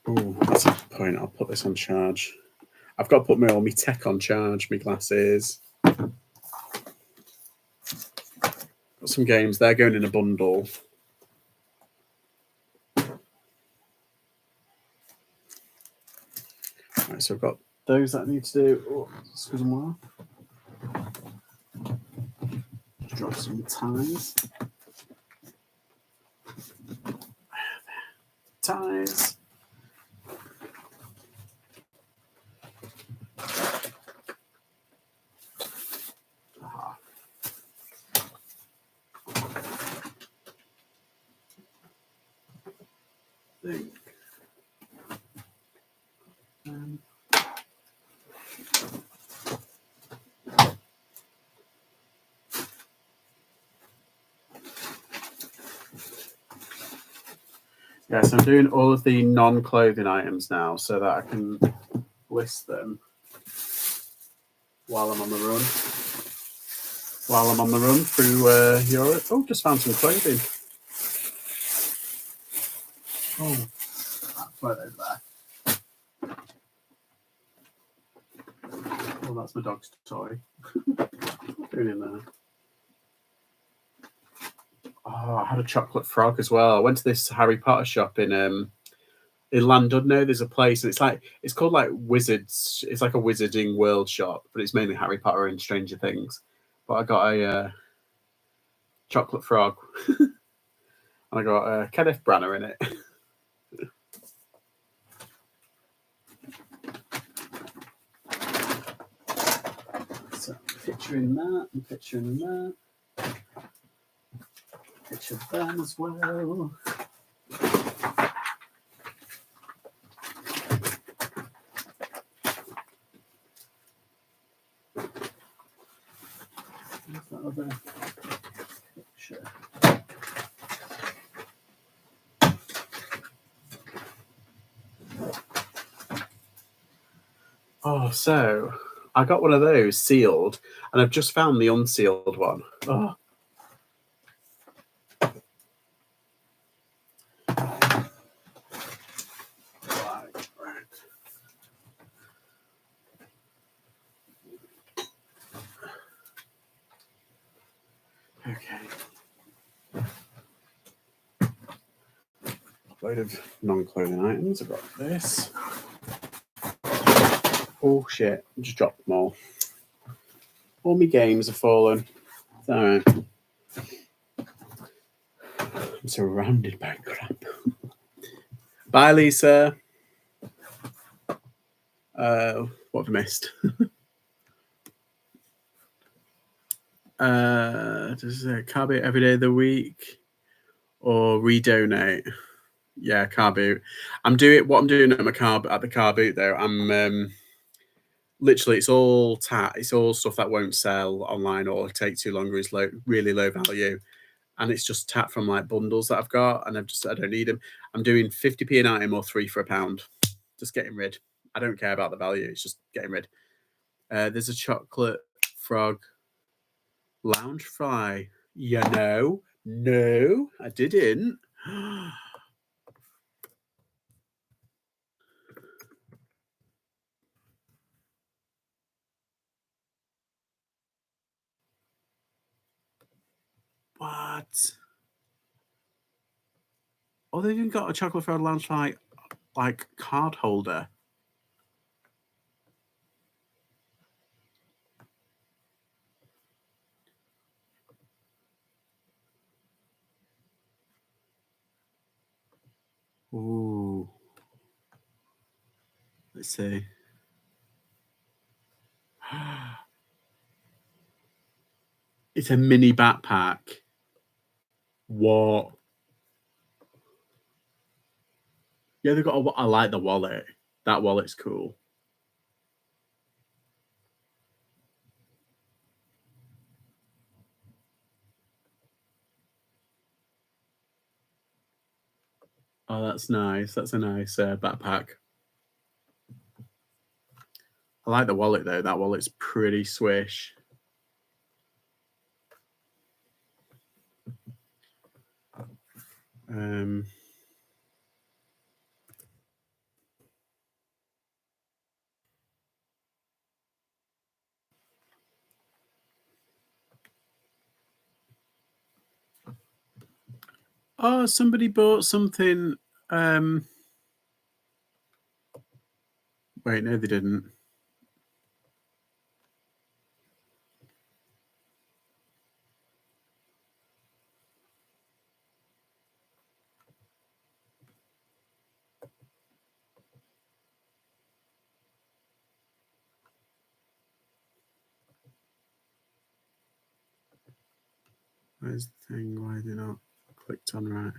S1: Oh, that's a good point. I'll put this on charge. I've got to put all my tech on charge, my glasses. Got some games. They're going in a bundle. Right, so I've got those that I need to do. Oh, excuse me. Just drop some ties. Ties. Yeah, so I'm doing all of the non-clothing items now so that I can list them while I'm on the run. While I'm on the run through Europe. Oh, just found some clothing. Oh, that's right over there. Oh, that's my dog's toy. What's doing in there? Oh, I had a chocolate frog as well. I went to this Harry Potter shop in Llandudno. There's a place, and it's called like Wizards. It's like a Wizarding World shop, but it's mainly Harry Potter and Stranger Things. But I got a chocolate frog, and I got Kenneth Branagh in it. So picturing that, and picturing that. Picture them as well. Where's that other picture? Oh, so I got one of those sealed, and I've just found the unsealed one. Oh. Okay. Load of non-clothing items. I've got this. Oh shit! I just dropped them all. All my games have fallen. It's all right. I'm surrounded by crap. Bye, Lisa. What have I missed? Does it car boot every day of the week or redonate? Yeah, car boot. I'm doing at my at the car boot though. I'm literally it's all it's all stuff that won't sell online or take too long or is really low value, and it's just tat from like bundles that I've got, and I don't need them. I'm doing 50p an item or 3 for £1. Just getting rid. I don't care about the value. It's just getting rid. There's a chocolate frog loungefly. No, I didn't. What? Oh, they've even got a chocolate frog loungefly like card holder. Ooh. Let's see. It's a mini backpack. What? Yeah, they've got I like the wallet. That wallet's cool. Oh, that's nice. That's a nice backpack. I like the wallet though. That wallet's pretty swish. Oh, somebody bought something. Wait, no, they didn't. Where's the thing? Why are they not clicked on right?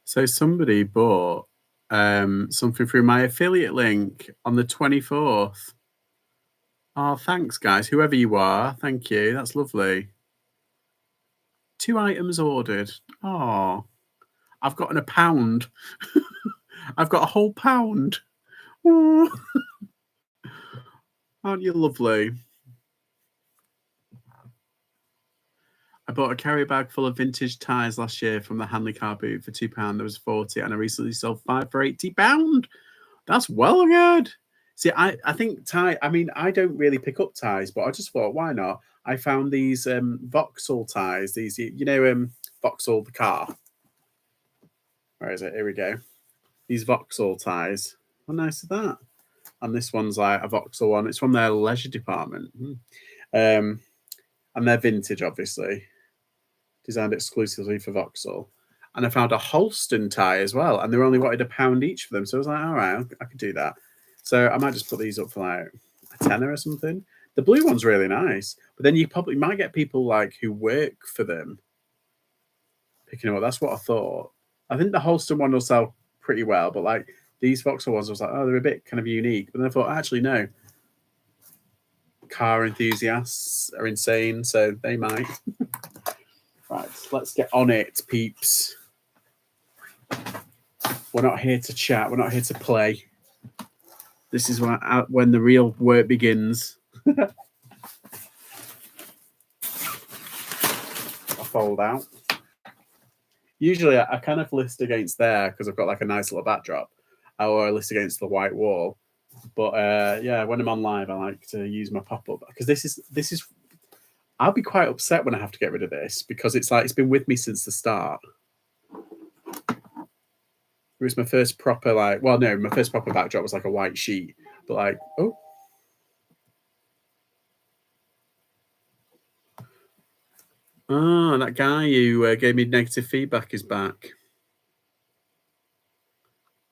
S1: So somebody bought something through my affiliate link on the 24th. Oh, thanks, guys. Whoever you are, thank you. That's lovely. 2 items ordered. Oh, I've gotten a pound. I've got a whole pound. Oh, aren't you lovely? I bought a carry bag full of vintage ties last year from the Hanley car boot for £2. There was 40, and I recently sold 5 for £80. That's well good. See, I think tie. I mean, I don't really pick up ties, but I just thought, why not? I found these Vauxhall ties. These, Vauxhall the car. Where is it? Here we go. These Vauxhall ties. How nice is that? And this one's like a Vauxhall one. It's from their leisure department. And they're vintage, obviously. Designed exclusively for Vauxhall. And I found a Holston tie as well. And they only wanted £1 each for them. So I was like, all right, I could do that. So I might just put these up for like a tenner or something. The blue one's really nice. But then you probably might get people like who work for them picking them up. That's what I thought. I think the Holston one will sell pretty well. But like these Vauxhall ones, I was like, oh, they're a bit kind of unique. But then I thought, actually, no. Car enthusiasts are insane. So they might. Right, let's get on it, peeps. We're not here to chat. We're not here to play. This is when the real work begins. I fold out. Usually, I kind of list against there because I've got like a nice little backdrop, or I list against the white wall. But yeah, when I'm on live, I like to use my pop-up because this is. I'll be quite upset when I have to get rid of this because it's like it's been with me since the start. It was my first proper my first proper backdrop was like a white sheet, but like that guy who gave me negative feedback is back.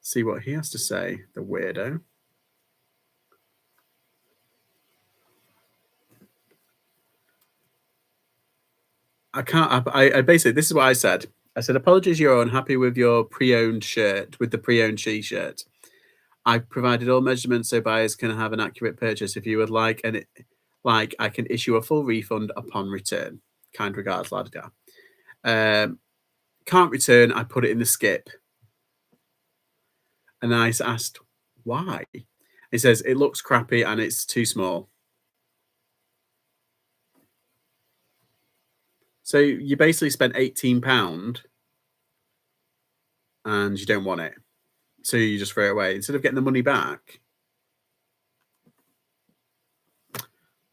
S1: See what he has to say, the weirdo. I can't. I basically this is what I said. I said apologies, you're unhappy with your pre-owned shirt with the pre-owned T-shirt. I provided all measurements so buyers can have an accurate purchase. If you would like, I can issue a full refund upon return. Kind regards, Ladda. Can't return. I put it in the skip. And I asked why. He says it looks crappy and it's too small. So you basically spent £18 and you don't want it. So you just throw it away instead of getting the money back.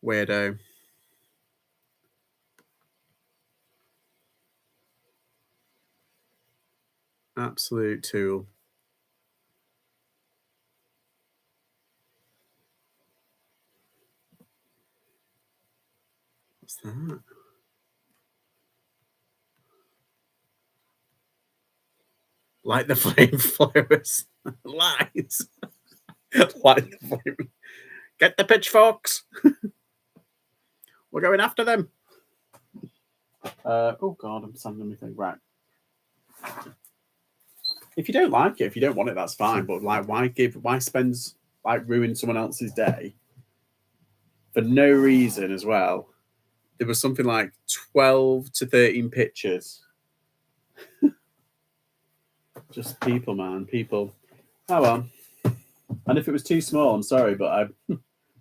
S1: Weirdo. Absolute tool. What's that? Light the flamethrowers. Lies. Light the flame. Get the pitchforks. We're going after them. Oh God, I'm sanding my thing. Right. if you don't like it, if you don't want it, that's fine. But like, why ruin someone else's day for no reason as well? There was something like 12 to 13 pictures. Just people, man, people. Oh well. And if it was too small, I'm sorry, but I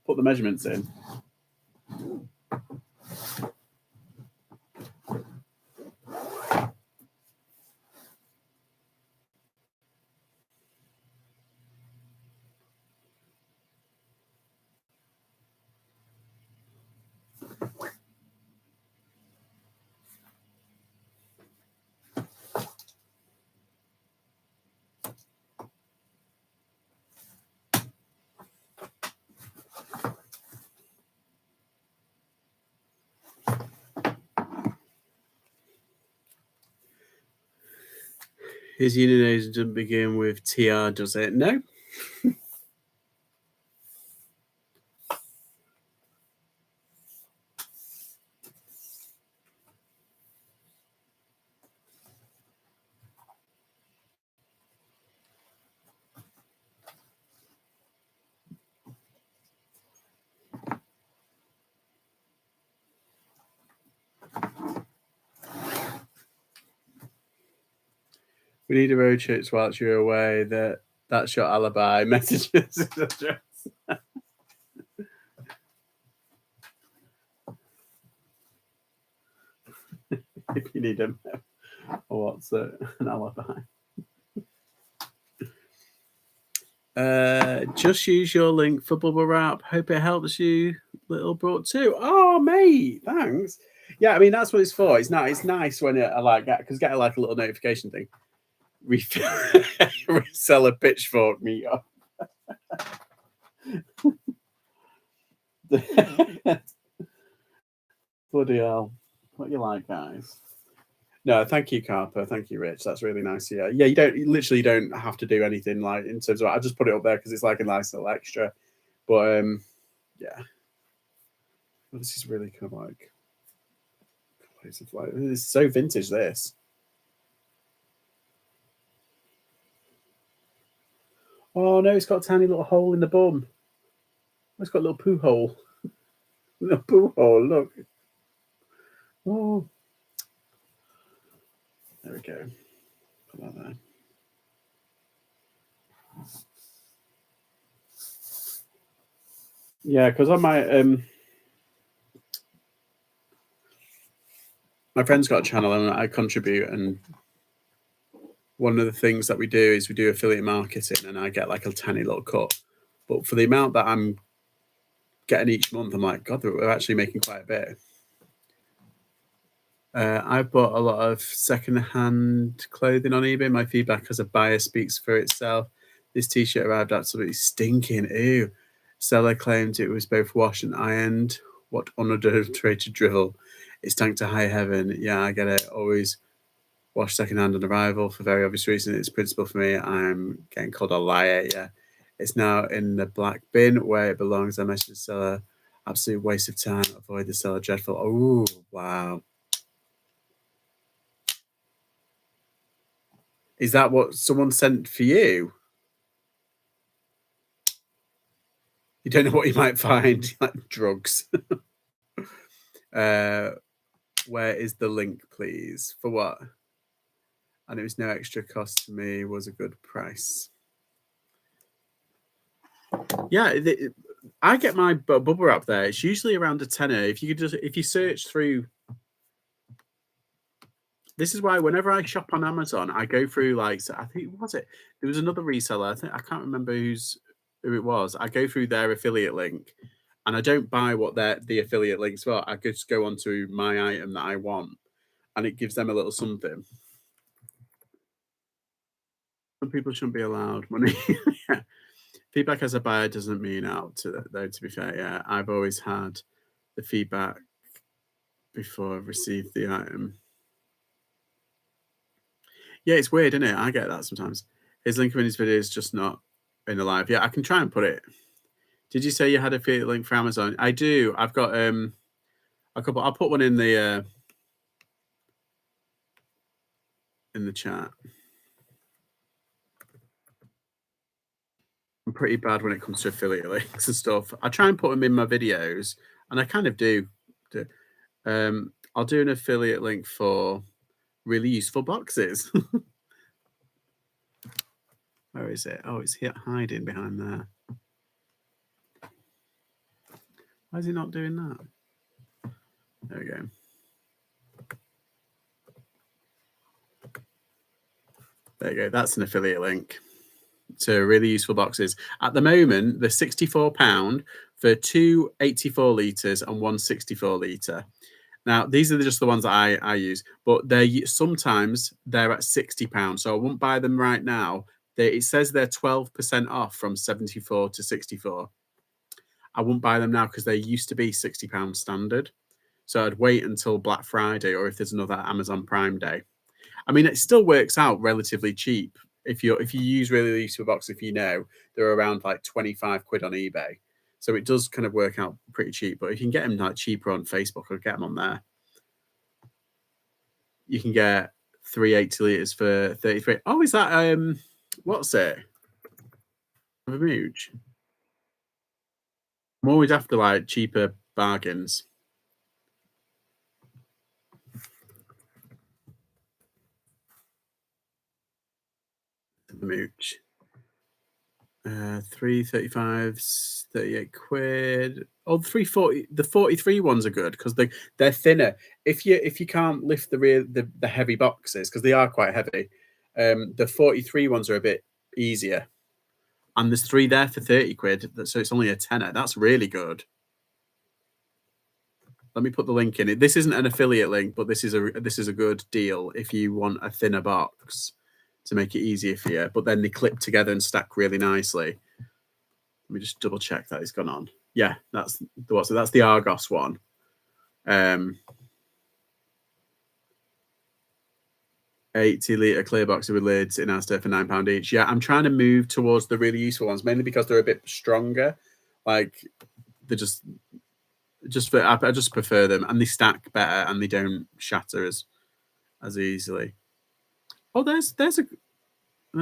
S1: put the measurements in. His unit doesn't begin with TR, does it? No. We need a road trip whilst you're away. That's your alibi. Messages address. If you need them, or what's an alibi? Just use your link for bubble wrap. Hope it helps you, little brought too. Oh, mate, thanks. Yeah, I mean that's what it's for. It's nice when I like because get like a little notification thing. Reseller pitchfork meet up. Bloody hell. What you like, guys? No, thank you, Carper. Thank you, Rich. That's really nice. Yeah. Yeah, you literally don't have to do anything like in terms of I just put it up there because it's like a nice little extra. But yeah. This is really kind of like it's so vintage, this. Oh no, it's got a tiny little hole in the bum. It's got a little poo hole. A poo hole, look. Oh. There we go. Put that there. Yeah, because on my friend's got a channel and I contribute, and one of the things that we do is we do affiliate marketing, and I get like a tiny little cut. But for the amount that I'm getting each month, I'm like, God, we're actually making quite a bit. I've bought a lot of second-hand clothing on eBay. My feedback as a buyer speaks for itself. This t-shirt arrived absolutely stinking. Ew. Seller claimed it was both washed and ironed. What unadulterated drivel. It's tanked to high heaven. Yeah, I get it. Always wash second-hand on arrival for very obvious reason. It's principle for me. I'm getting called a liar. Yeah. It's now in the black bin where it belongs. I messaged the seller. Absolute waste of time. Avoid the seller dreadful. Oh, wow. Is that what someone sent for you? You don't know what you might find, like drugs. Where is the link, please? For what? And it was no extra cost to me. Was a good price. Yeah, I get my bubble wrap there. It's usually around a tenner. If you search through. This is why whenever I shop on Amazon, I go through like I think there was another reseller. I can't remember who it was. I go through their affiliate link, and I don't buy what the affiliate links for. I just go onto my item that I want, and it gives them a little something. Some people shouldn't be allowed money. Yeah. Feedback as a buyer doesn't mean out, though. To be fair, yeah, I've always had the feedback before I've received the item. Yeah, it's weird, isn't it? I get that sometimes. His link in his video is just not in the live. Yeah, I can try and put it. Did you say you had a affiliate link for Amazon? I do. I've got a couple. I'll put one in the chat. pretty bad when it comes to affiliate links and stuff. I try and put them in my videos, and I kind of do. I'll do an affiliate link for really useful boxes. Where is it? Oh, it's hiding behind there. Why is it not doing that? There we go. There you go. That's an affiliate link to really useful boxes. At the moment, they're £64 for two 84 litres and one 64 litre. Now, these are just the ones that I use, but sometimes they're at £60, so I won't buy them right now. It says they're 12% off from 74 to 64. I won't buy them now because they used to be £60 standard. So I'd wait until Black Friday or if there's another Amazon Prime Day. I mean, it still works out relatively cheap. If you use really useful box, if you know, they're around like 25 quid on eBay. So it does kind of work out pretty cheap. But if you can get them like cheaper on Facebook or get them on there, you can get 3 80 litres for 33. Oh, is that what's it? Vermouge. I'm always after like cheaper bargains. Vermouge. 335, 38 quid. Oh, the 340, the 43 ones are good because they're thinner. If you can't lift the heavy boxes, because they are quite heavy, the 43 ones are a bit easier. And there's 3 there for 30 quid, so it's only a tenner. That's really good. Let me put the link in it. This isn't an affiliate link, but this is a good deal if you want a thinner box to make it easier for you. But then they clip together and stack really nicely. Let me just double check that it's gone on. Yeah, that's the one. So that's the Argos one. 80-litre clear box with lids in Asda for £9 each. Yeah, I'm trying to move towards the really useful ones, mainly because they're a bit stronger. Like they're I just prefer them, and they stack better and they don't shatter as easily. Oh, there's a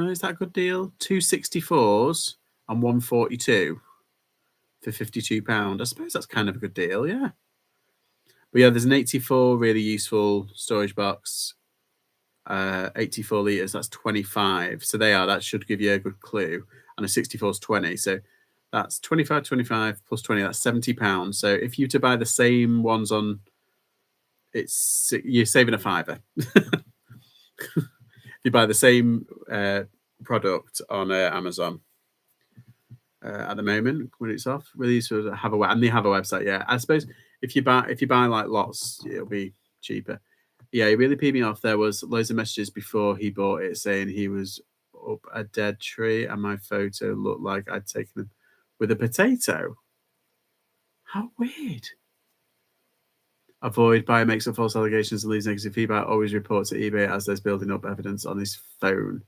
S1: is that a good deal? 2 64s and 142 for £52. I suppose that's kind of a good deal, yeah. But yeah, there's an 84 really useful storage box. 84 litres, that's 25. So that should give you a good clue. And a 64 is 20. So that's 25 plus 20, that's £70. So if you to buy the same ones on, you're saving a fiver. If you buy the same product on Amazon at the moment when it's off, really sort of and they have a website. Yeah, I suppose if you buy like lots, it'll be cheaper. Yeah, it really peed me off. There was loads of messages before he bought it saying he was up a dead tree and my photo looked like I'd taken him with a potato. How weird. Avoid buyer makes up false allegations and leaves negative feedback. Always report to eBay as there's building up evidence on his phone.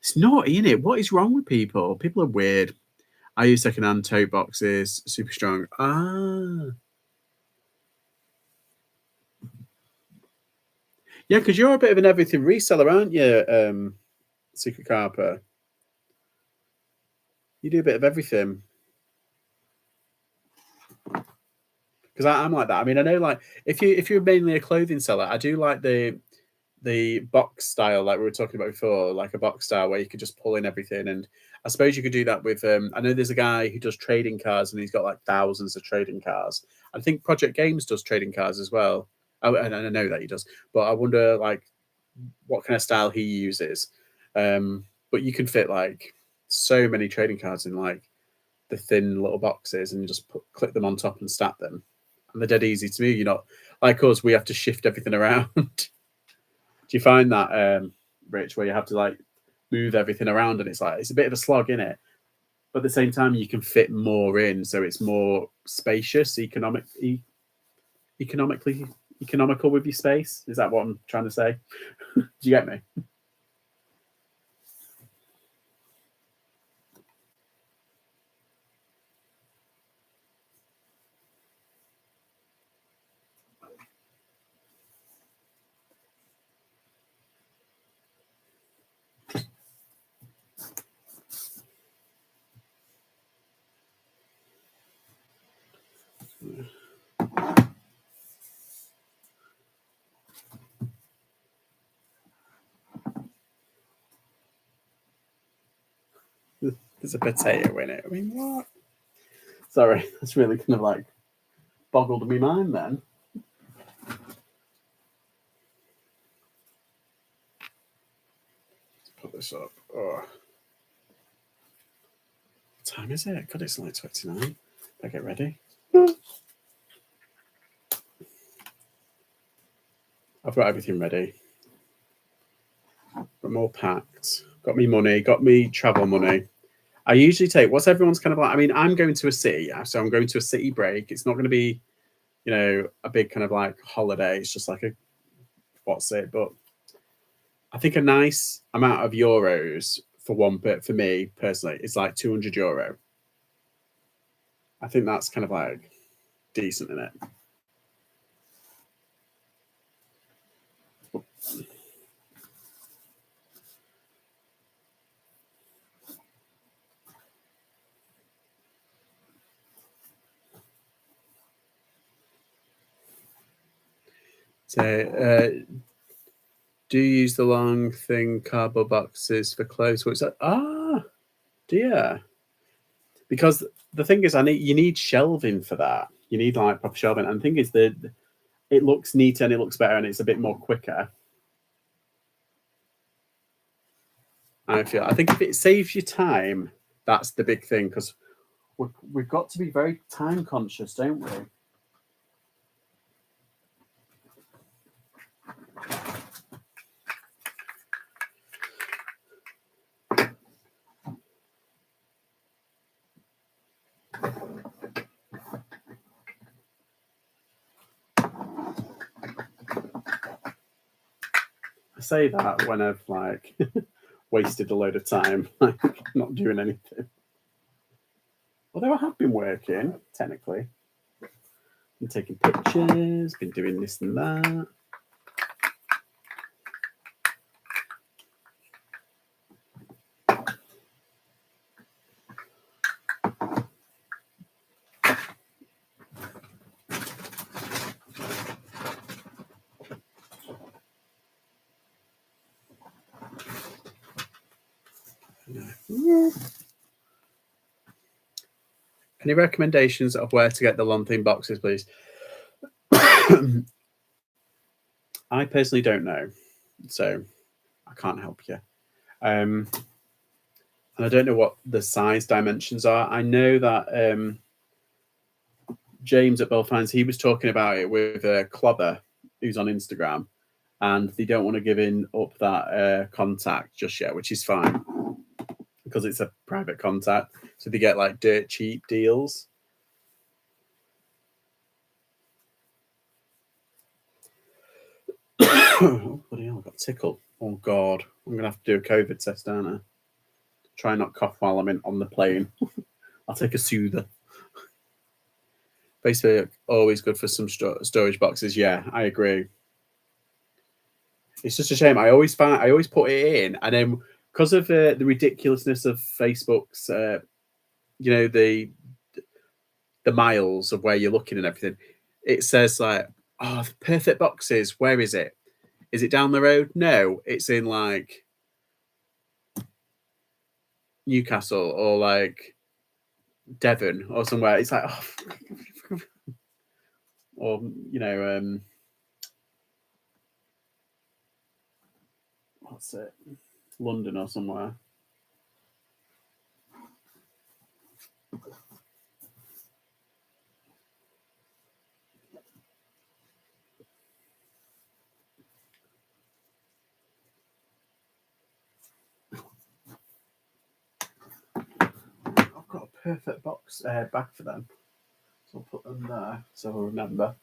S1: It's naughty, isn't it? What is wrong with people? People are weird. I use secondhand tote boxes, super strong. Yeah, because you're a bit of an everything reseller, aren't you, Secret Carper? You do a bit of everything. Because I'm like that. I mean, I know, like, if you're mainly a clothing seller, I do like the box style, like we were talking about before, like a box style where you could just pull in everything. And I suppose you could do that with. I know there's a guy who does trading cards, and he's got like thousands of trading cards. I think Project Games does trading cards as well. Oh, and I know that he does, but I wonder like what kind of style he uses. But you can fit like so many trading cards in like the thin little boxes, and you just clip them on top and stack them. And they're dead easy to move. You're not like us, we have to shift everything around. Do you find that, Rich, where you have to like move everything around and it's a bit of a slog in it, but at the same time you can fit more in, so it's more spacious, economically economical with your space. Is that what I'm trying to say? Do you get me? There's a potato in it. I mean, what? Sorry, that's really kind of like boggled my mind then. Let's put this up. Oh. What time is it? God, it's like 29. I get ready. I've got everything ready. Got more packed. Got me money. Got me travel money. I usually take what's everyone's kind of like. I mean, I'm going to a city, so I'm going to a city break. It's not going to be, a big kind of like holiday. It's just like what's it? But I think a nice amount of euros for one bit for me personally is like €200. I think that's kind of like decent in it. So, do you use the long thin cardboard boxes for clothes? What's that? Dear. Because the thing is, you need shelving for that. You need like proper shelving. And the thing is that it looks neater and it looks better and it's a bit more quicker. I think if it saves you time, that's the big thing because we've got to be very time conscious, don't we? I say that when I've like wasted a load of time, like not doing anything. Although I have been working, technically. Been taking pictures, been doing this and that. Any recommendations of where to get the long thin boxes, please? I personally don't know, so I can't help you. And I don't know what the size dimensions are. I know that James at Belfines, he was talking about it with Clobber, who's on Instagram, and they don't want to give up that contact just yet, which is fine because it's a private contact. So they get like dirt cheap deals. Oh, bloody hell, I got tickled. Oh, God. I'm going to have to do a COVID test, aren't I? Try not cough while I'm on the plane. I'll take a soother. Basically, always good for some storage boxes. Yeah, I agree. It's just a shame. I always put it in, and then because of the ridiculousness of Facebook's, the miles of where you're looking and everything, it says like, oh, the perfect boxes. Where is it? Is it down the road? No, it's in like Newcastle or like Devon or somewhere. It's like, oh, or what's it? London or somewhere. I've got a perfect box bag for them. So I'll put them there so I'll remember.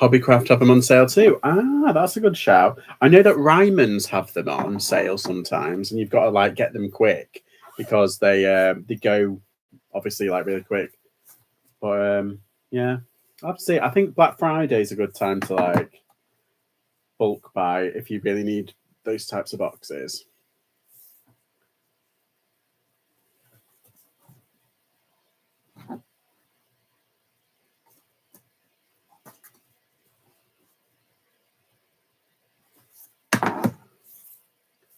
S1: Hobbycraft have them on sale too. That's a good shout. I know that Ryman's have them on sale sometimes, and you've got to like get them quick because they go obviously like really quick. But yeah, I have to say I think Black Friday is a good time to like bulk buy if you really need those types of boxes.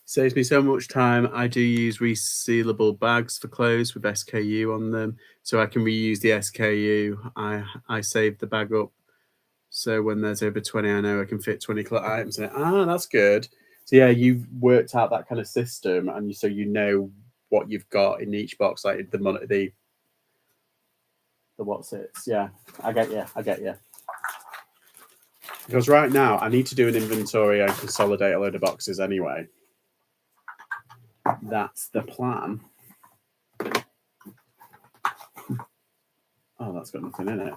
S1: Saves me so much time. I do use resealable bags for clothes with SKU on them, so I can reuse the SKU. I save the bag up, so when there's over 20, I know I can fit 20 items in it. Ah, that's good. So yeah, you've worked out that kind of system, and so you know what you've got in each box, like the what's it? Yeah, I get you. Because right now I need to do an inventory and consolidate a load of boxes anyway. That's the plan. Oh, that's got nothing in it.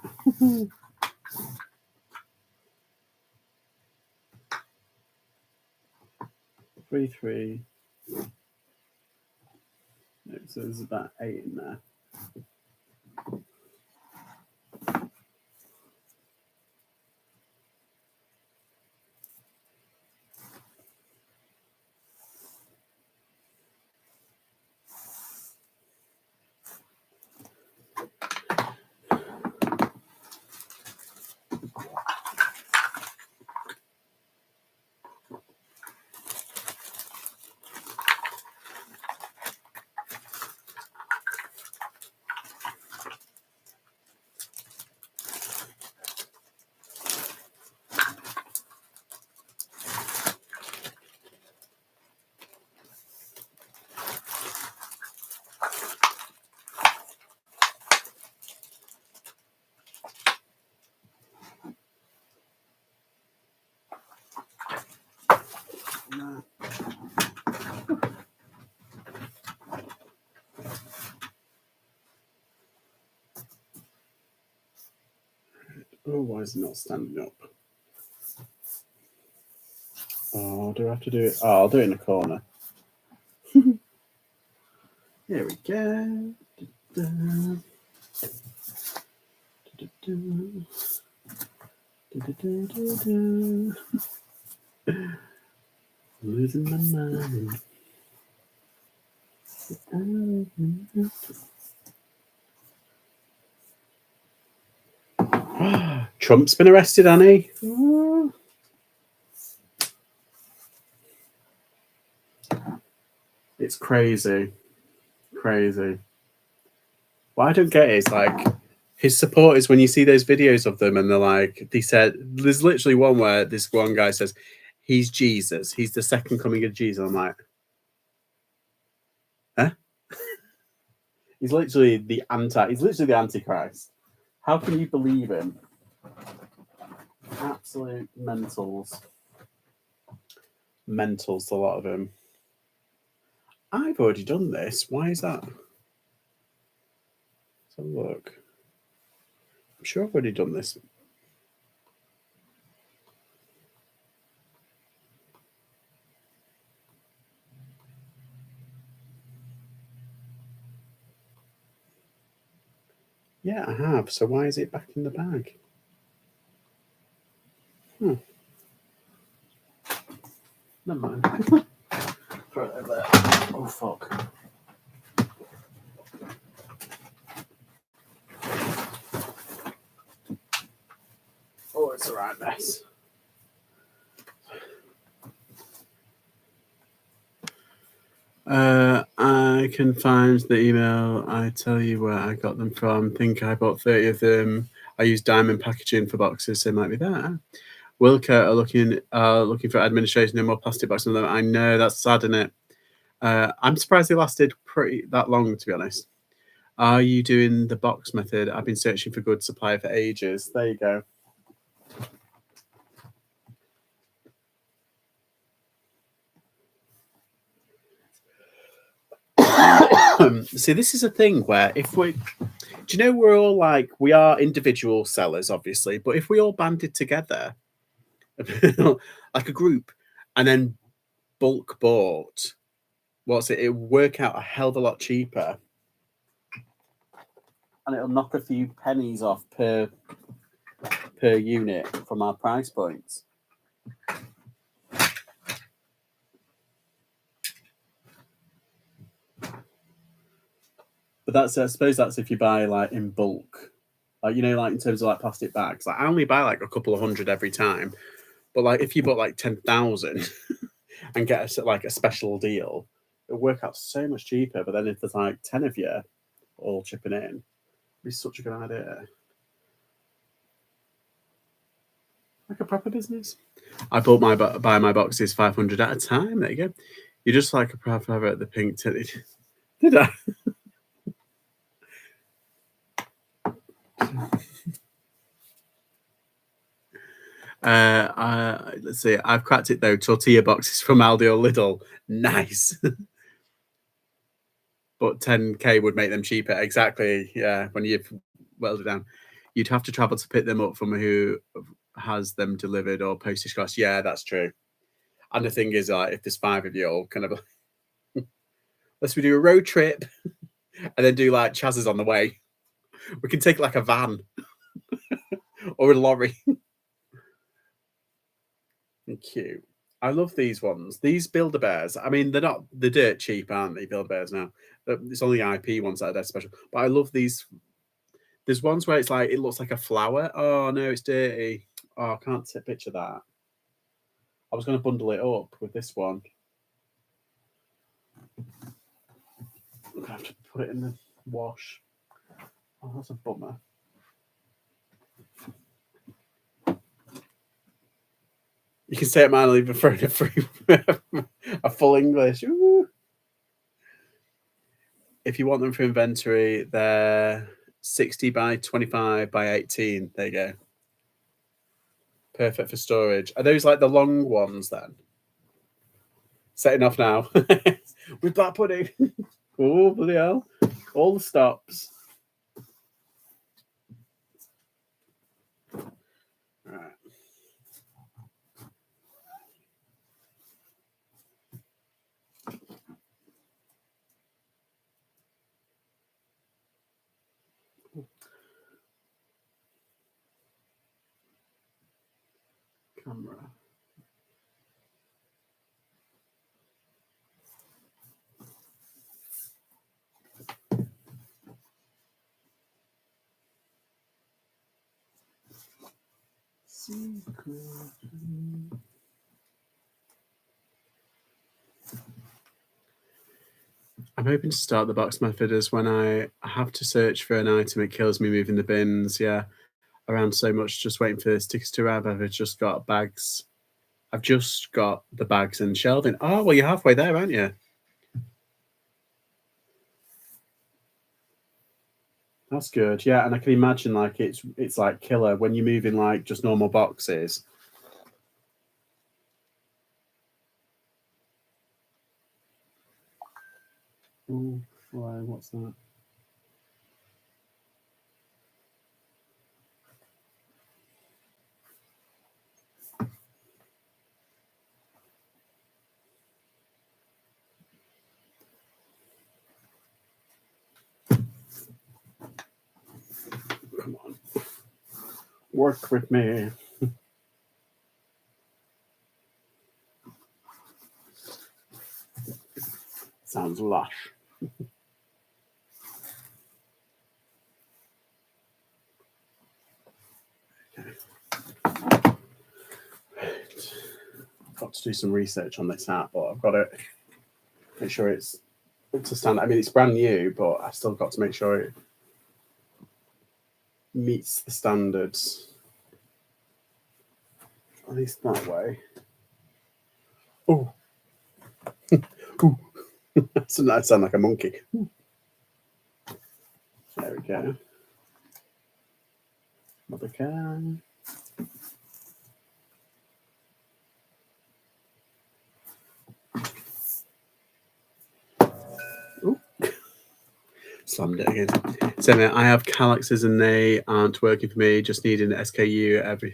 S1: 3. No, so there's about 8 in there. Oh, why is it not standing up? Oh, do I have to do it? Oh, I'll do it in the corner. Here we go. Losing my mind. Trump's been arrested, Annie. It's crazy. What I don't get is like his supporters, when you see those videos of them and they're like, they said, there's literally one where this one guy says, he's Jesus. He's the second coming of Jesus. I'm like, huh? He's literally the Antichrist. How can you believe him? Absolute mentals. Mentals, a lot of them. I've already done this. Why is that? Let's have a look. I'm sure I've already done this. Yeah, I have. So why is it back in the bag? Never mind. Throw it over there. Oh, fuck. Oh, it's a right mess. I can find the email. I tell you where I got them from. Think I bought 30 of them. I use diamond packaging for boxes, so it might be that. Wilco are looking for administration and more plastic boxes. I know, that's sad, isn't it? I'm surprised they lasted that long, to be honest. Are you doing the box method? I've been searching for good supply for ages. There you go. See, this is a thing where we're all like, we are individual sellers, obviously, but if we all banded together, like a group, and then bulk bought, it'll work out a hell of a lot cheaper. And it'll knock a few pennies off per unit from our price points. that's I suppose that's if you buy like in bulk, like like in terms of like plastic bags. Like I only buy like a couple of hundred every time, but like if you bought like 10,000 and get like a special deal, it'll work out so much cheaper. But then if there's like 10 of you all chipping in, it'd be such a good idea. Like a proper business. I bought buy my boxes 500 at a time. There you go. You're just like a proper at the pink titty. Did I? Let's see. I've cracked it though. Tortilla boxes from Aldi or Lidl. Nice. But 10k would make them cheaper. Exactly. Yeah. When you've welded down, you'd have to travel to pick them up from who has them delivered or postage costs. Yeah, that's true. And the thing is, like, if there's 5 of you all kind of, let's we do a road trip and then do like Chaz's on the way. We can take like a van or a lorry. Cute. I love these ones. These Build-A-Bears. I mean, they're dirt cheap, aren't they? Build-A-Bears now. It's only IP ones that are dead special. But I love these. There's ones where it's like it looks like a flower. Oh no, it's dirty. Oh, I can't picture that. I was going to bundle it up with this one. I'm going to have to put it in the wash. Oh, that's a bummer. You can stay at mine and leave for a free, a full English. Ooh. If you want them for inventory, they're 60 by 25 by 18. There you go. Perfect for storage. Are those like the long ones then? Setting off now with black pudding. Oh, bloody hell. All the stops. Right. Camera. Secret. I'm hoping to start the box method as when I have to search for an item, it kills me moving the bins. Yeah, around so much, just waiting for stickers to arrive. I've just got bags. I've just got the bags and shelving. Oh, well, you're halfway there, aren't you? That's good. Yeah, and I can imagine like it's like killer when you're moving like just normal boxes. Oh, what's that? Come on. Work with me. Sounds lush. I've got to do some research on this app, but I've got to make sure it's to stand. I mean, it's brand new, but I still got to make sure it meets the standards. At least that way. Oh, ooh. That sound like a monkey. Ooh. There we go. Mother can. Ooh. Slammed it again. So I have Calyxes and they aren't working for me. Just needing an SKU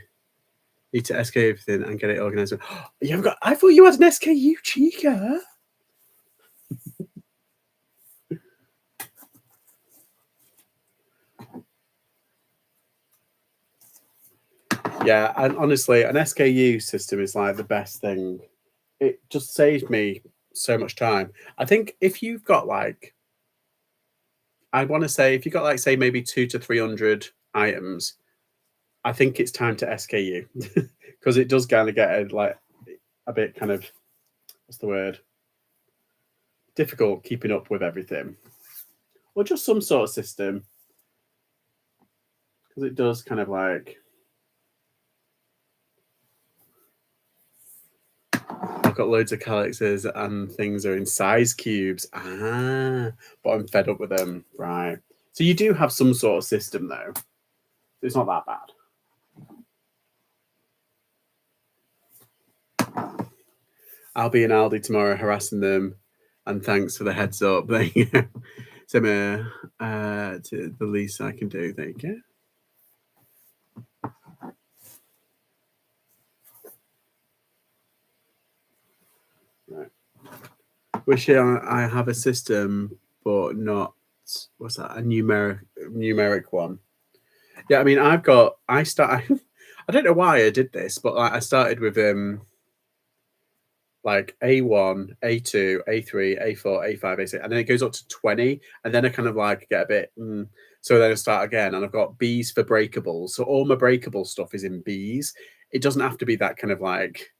S1: need to SKU everything and get it organized. You've got. I thought you had an SKU, Chica. Yeah, and honestly, an SKU system is like the best thing. It just saved me so much time. I think if you've got like I want to say if you got like say maybe 200 to 300 items, I think it's time to SKU because it does kind of get like a bit kind of what's the word difficult keeping up with everything, or just some sort of system because it does kind of like. I've got loads of characters and things are in size cubes. But I'm fed up with them. Right. So you do have some sort of system though. It's not that bad. I'll be in Aldi tomorrow harassing them. And thanks for the heads up. There you go. Send me to the least I can do. There you go. Right. Wish I have a system, but not what's that? A numeric one. Yeah, I mean, I don't know why I did this, but like, I started with like A1, A2, A3, A4, A5, A6, and then it goes up to 20, and then I kind of like get a bit. So then I start again, and I've got Bs for breakables. So all my breakable stuff is in Bs. It doesn't have to be that kind of like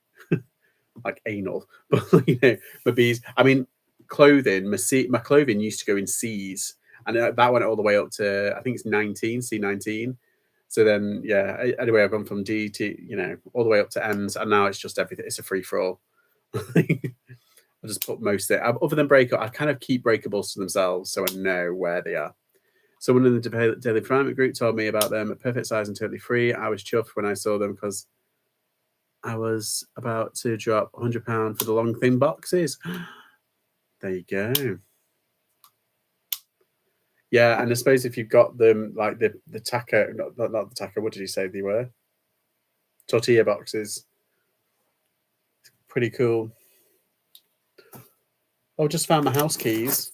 S1: anal, but you know, my Bs. I mean, clothing. My clothing used to go in Cs, and that went all the way up to I think it's 19, C19. So then, yeah. Anyway, I've gone from D to all the way up to M's, and now it's just everything. It's a free for all. I just put most of it. Other than breakable, I kind of keep breakables to themselves, so I know where they are. Someone in the Daily Primate group told me about them, a perfect size and totally free. I was chuffed when I saw them because I was about to drop £100 for the long thin boxes. There you go. Yeah, and I suppose if you've got them like the taco, not the taco, what did you say they were? Tortilla boxes. Pretty cool. Oh, just found my house keys.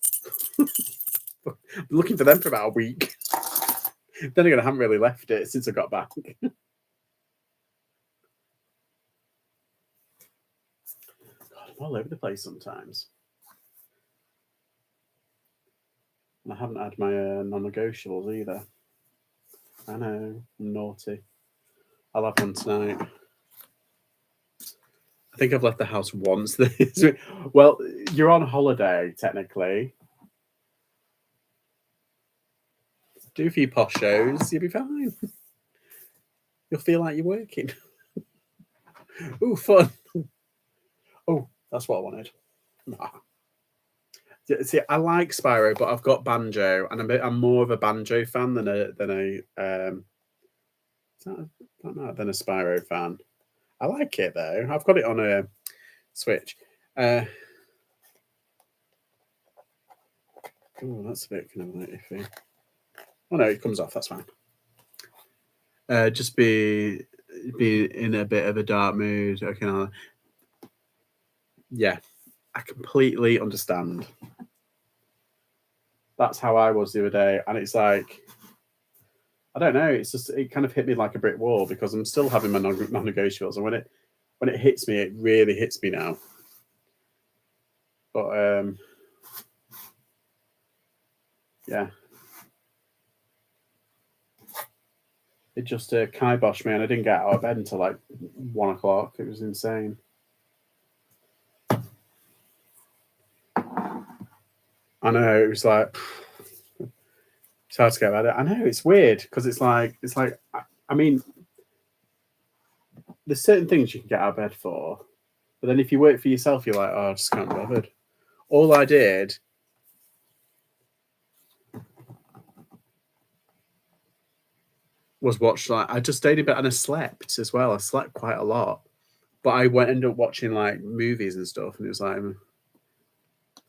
S1: I'm looking for them for about a week. Then again, I haven't really left it since I got back. God, I'm all over the place sometimes. And I haven't had my non-negotiables either. I know, I'm naughty. I'll have one tonight. I think I've left the house once. Well, you're on holiday, technically. Do a few posh shows, you'll be fine. You'll feel like you're working. Ooh, fun. Oh, that's what I wanted. See, I like Spyro, but I've got Banjo, and I'm more of a Banjo fan than a Spyro fan. I like it though. I've got it on a Switch. Oh, that's a bit kind of like iffy. Oh no, it comes off. That's fine. Just be in a bit of a dark mood. Okay, yeah, I completely understand. That's how I was the other day, and it's like I don't know. It's just it kind of hit me like a brick wall because I'm still having my non-negotiables, and when it hits me, it really hits me now. But yeah, it just kiboshed me, and I didn't get out of bed until like 1 o'clock. It was insane. I know it was like it's hard to get about it. I know it's weird because it's like I mean, there's certain things you can get out of bed for, but then if you work for yourself, you're like, oh, I just can't be bothered. All I did was watch I just stayed in bed and I slept as well. I slept quite a lot, but I ended up watching like movies and stuff, and it was like, and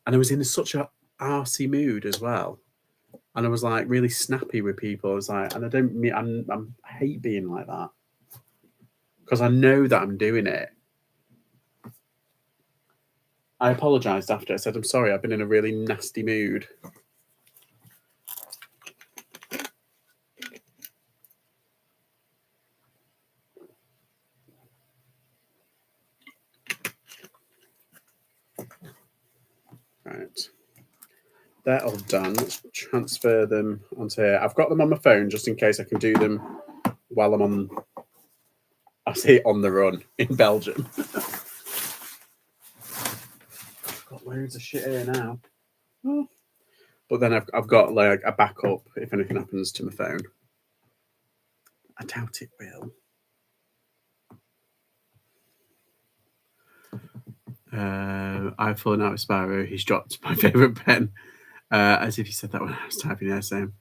S1: I was in such a arsey mood as well. And I was like really snappy with people. I was like, and I don't mean I hate being like that because I know that I'm doing it. I apologized after. I said, I'm sorry, I've been in a really nasty mood. Right. they're all done. Let's transfer them onto here. I've got them on my phone just in case I can do them while I'm on, I say on the run in Belgium. I've got loads of shit here now. Oh. But then I've got like a backup if anything happens to my phone. I doubt it will. I've fallen out with Spyro. He's dropped my favourite pen. As if he said that when I was typing the same.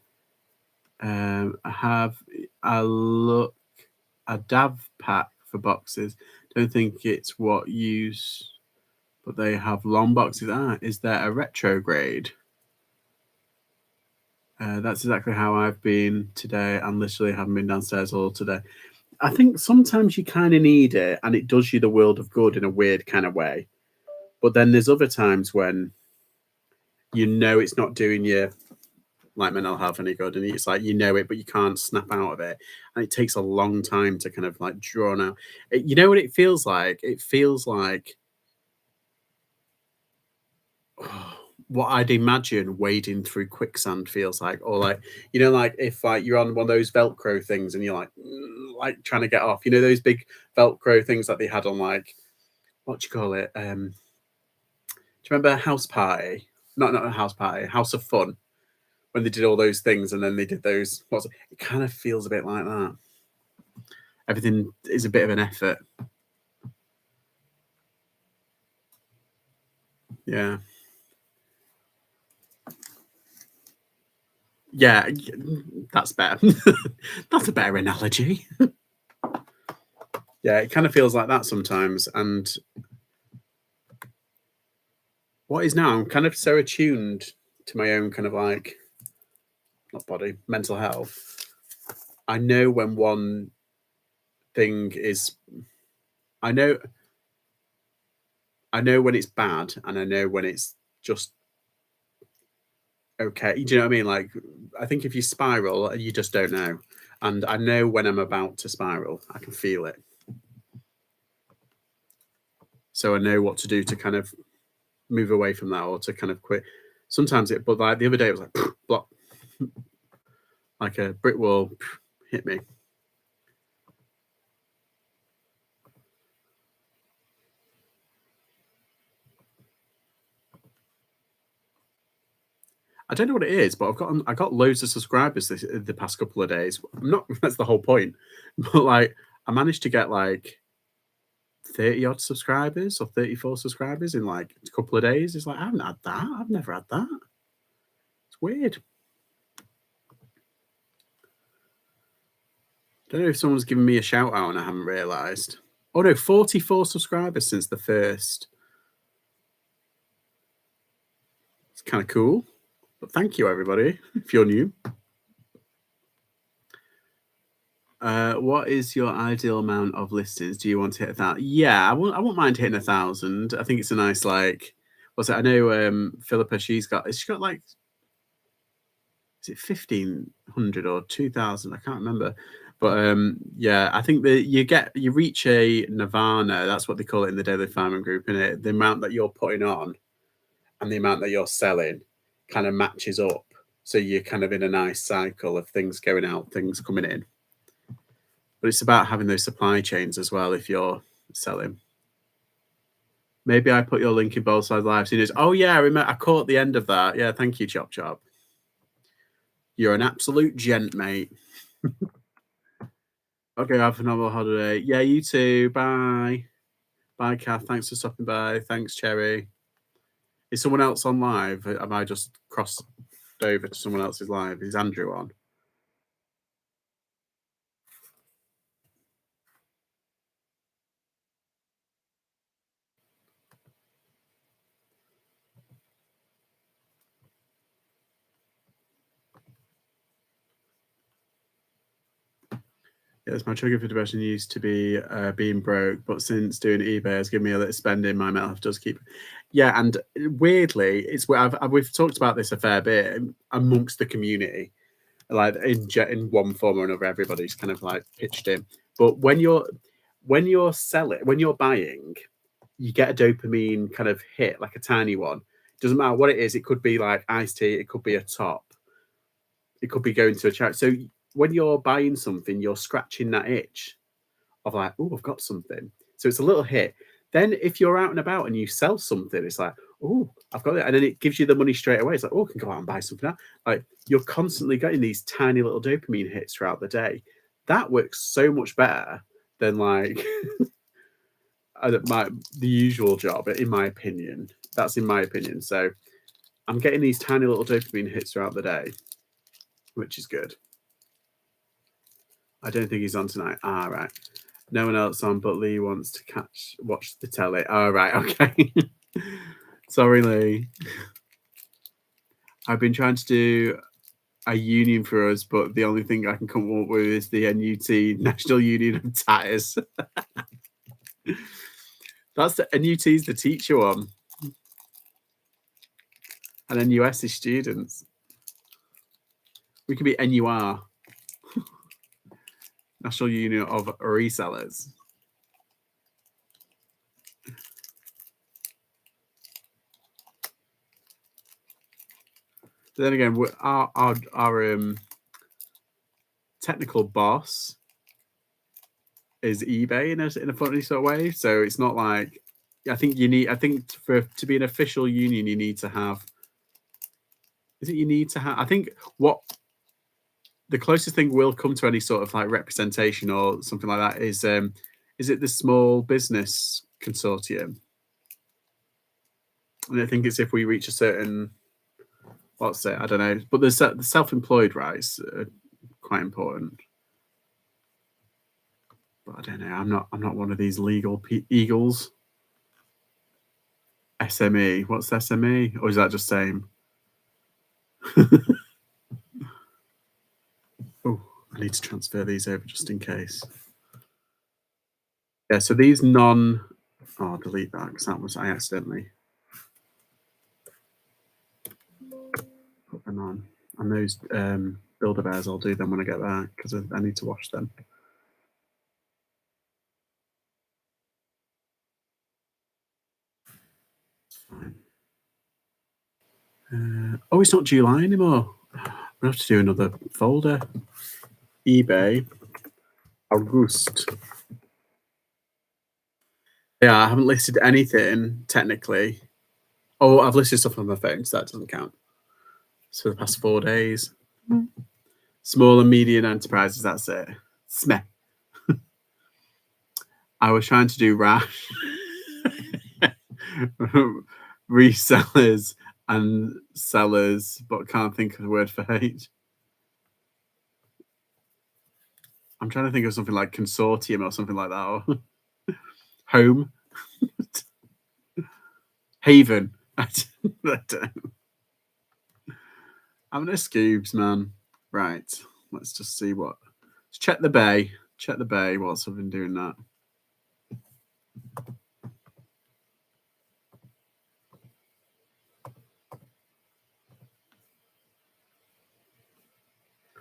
S1: I have a DAV pack for boxes. Don't think it's what use, but they have long boxes. Is there a retrograde? That's exactly how I've been today, and literally haven't been downstairs all today. I think sometimes you kind of need it, and it does you the world of good in a weird kind of way. But then there's other times when you know it's not doing you like mental health any good, and it's like you know it, but you can't snap out of it, and it takes a long time to kind of like drawn out. You know what it feels like? It feels like what I'd imagine wading through quicksand feels like, or like, you know, like if like you're on one of those Velcro things and you're like trying to get off, you know, those big Velcro things that they had on, like, what do you call it? Do you remember House Party? Not a House Party, House of Fun, when they did all those things and then they did those. It kind of feels a bit like that. Everything is a bit of an effort. Yeah. Yeah, that's better. That's a better analogy. Yeah, it kind of feels like that sometimes. And what is now, I'm kind of so attuned to my own kind of like, not body, mental health. I know when one thing is, I know when it's bad, and I know when it's just okay. Do you know what I mean? Like, I think if you spiral, you just don't know. And I know when I'm about to spiral. I can feel it. So I know what to do to kind of move away from that, or to kind of quit. Sometimes but like the other day, it was like block, like a brick wall hit me. I don't know what it is, but I got loads of subscribers the past couple of days. I'm not. That's the whole point. But like, I managed to get like 30 odd subscribers or 34 subscribers in like a couple of days. It's like I haven't had that. I've never had that. It's weird. Don't know if someone's given me a shout out and I haven't realised. Oh no, 44 subscribers since the first. It's kind of cool. But thank you, everybody, if you're new. What is your ideal amount of listings? Do you want to hit 1,000? Yeah, I won't mind hitting 1,000. I think it's a nice, like, what's it? I know Philippa, she's got like, is it 1,500 or 2,000? I can't remember. But yeah, I think that you reach a nirvana. That's what they call it in the Daily Farming Group, isn't it? The amount that you're putting on and the amount that you're selling kind of matches up. So you're kind of in a nice cycle of things going out, things coming in. But it's about having those supply chains as well if you're selling. Maybe I put your link in both sides live. Oh yeah, I remember. I caught the end of that. Yeah, thank you, Chop Chop. You're an absolute gent, mate. Okay, have a phenomenal holiday. Yeah, you too. Bye. Bye, Kath. Thanks for stopping by. Thanks, Cherry. Is someone else on live? Have I just crossed over to someone else's live? Is Andrew on? Yes, my trigger for depression used to be being broke, but since doing eBay has given me a little spending. My mental health does keep. Yeah, and weirdly, it's where we've talked about this a fair bit amongst the community, like in one form or another. Everybody's kind of like pitched in, but when you're selling, when you're buying, you get a dopamine kind of hit, like a tiny one. Doesn't matter what it is. It could be like iced tea. It could be a top. It could be going to a charity. So when you're buying something, you're scratching that itch of like, oh, I've got something. So it's a little hit. Then if you're out and about and you sell something, it's like, oh, I've got it. And then it gives you the money straight away. It's like, oh, I can go out and buy something now. Like you're constantly getting these tiny little dopamine hits throughout the day. That works so much better than like the usual job, in my opinion. That's in my opinion. So I'm getting these tiny little dopamine hits throughout the day, which is good. I don't think he's on tonight. Ah, right. No one else on, but Lee wants to watch the telly. Oh, right. Okay. Sorry, Lee. I've been trying to do a union for us, but the only thing I can come up with is the NUT, National Union of Tatters. That's the NUT is the teacher one. And NUS is students. We could be NUR. National Union of Resellers. But then again, our technical boss is eBay in a funny sort of way. So it's not like I think to be an official union, you need to have. Is it you need to have? I think what the closest thing will come to any sort of like representation or something like that is it the Small Business Consortium? And I think it's if we reach a certain, what's it? I don't know. But the self-employed rights are quite important. But I don't know. I'm not one of these legal eagles. SME. What's SME? Or is that just same? Oh, I need to transfer these over just in case. Yeah, so these I'll delete that because that was I accidentally put them on. And those Build-A-Bears, I'll do them when I get back because I need to wash them. Fine. Oh, it's not July anymore. We have to do another folder. eBay. August. Yeah, I haven't listed anything technically. Oh, I've listed stuff on my phone, so that doesn't count. So the past 4 days. Small and medium enterprises, that's it. SME. I was trying to do rash. Resellers and sellers, but can't think of the word for H. I'm trying to think of something like consortium or something like that. Or home. Haven. I don't know. I'm in a scoobs, man. Right. Let's just see what. Let's check the bay. Check the bay whilst I've been doing that.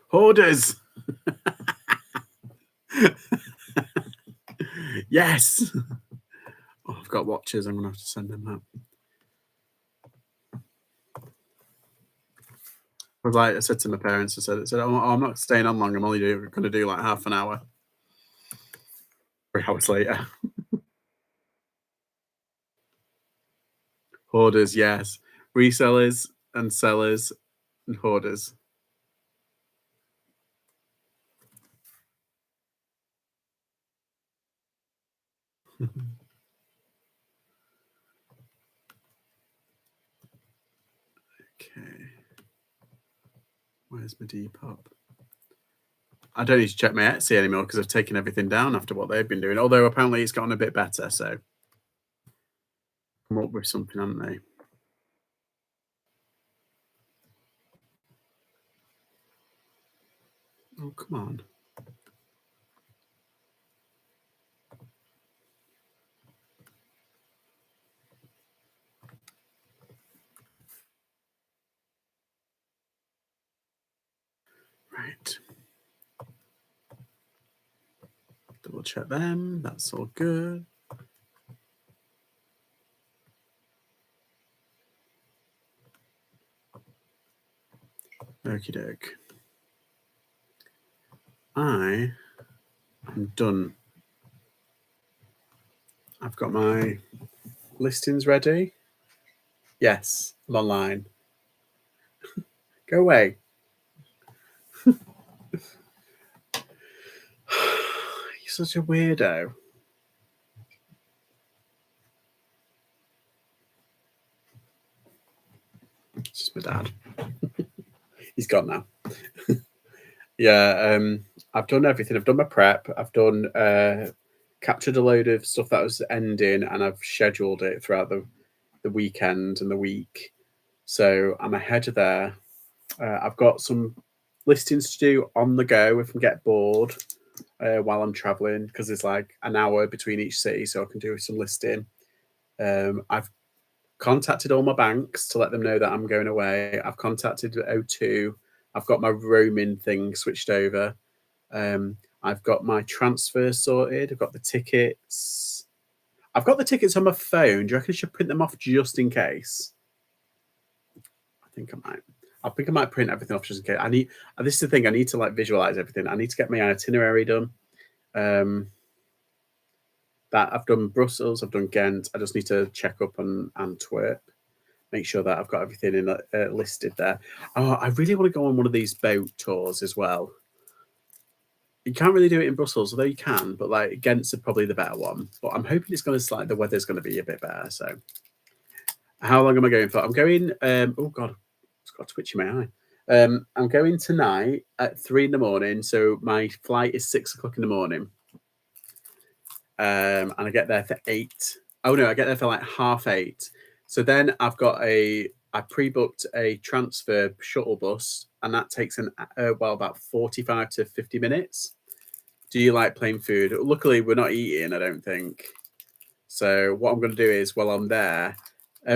S1: Hoarders. Yes. Oh, I've got watches. I'm going to have to send them out. I said to my parents, I said, oh, I'm not staying on long. I'm only going to do like half an hour. 3 hours later. Hoarders, yes. Resellers and sellers and hoarders. Okay. Where's my Depop? I don't need to check my Etsy anymore because I've taken everything down after what they've been doing. Although apparently it's gotten a bit better, so come up with something, haven't they? Oh, come on. Right. Double check them. That's all good. Okie doke. I am done. I've got my listings ready. Yes, I'm online. Go away. You're such a weirdo. It's just my dad. He's gone now. Yeah, I've done everything. I've done my prep. I've done captured a load of stuff that was ending, and I've scheduled it throughout the weekend and the week. So I'm ahead of there. I've got some listings to do on the go if I get bored while I'm traveling, because it's like an hour between each city, so I can do some listing. I've contacted all my banks to let them know that I'm going away. I've contacted O2. I've got my roaming thing switched over. I've got my transfer sorted. I've got the tickets. I've got the tickets on my phone. Do you reckon I should print them off just in case? I think I might. I think I might print everything off just in case. I need. This is the thing. I need to like visualize everything. I need to get my itinerary done. That I've done Brussels. I've done Ghent. I just need to check up on Antwerp. Make sure that I've got everything in listed there. Oh, I really want to go on one of these boat tours as well. You can't really do it in Brussels, although you can, but like Ghent's probably the better one. But I'm hoping it's going to like the weather's going to be a bit better. So, how long am I going for? I'm going. Oh God, it's got a twitch in my eye. I'm going tonight at 3 a.m. So my flight is 6 o'clock in the morning. And I get there for 8. Oh no, I get there for like 8:30. So then I pre-booked a transfer shuttle bus, and that takes about 45 to 50 minutes. Do you like plain food? Luckily, we're not eating, I don't think. So what I'm going to do is, while I'm there,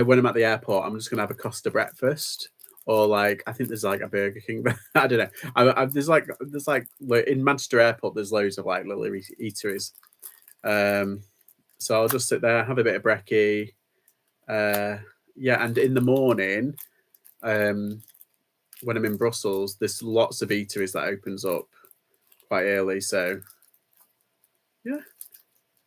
S1: when I'm at the airport, I'm just going to have a Costa breakfast, or like I think there's like a Burger King. I don't know. There's like in Manchester Airport, there's loads of like little eateries. So I'll just sit there, have a bit of brekkie. Yeah, and in the morning, when I'm in Brussels, there's lots of eateries that opens up quite early. So yeah,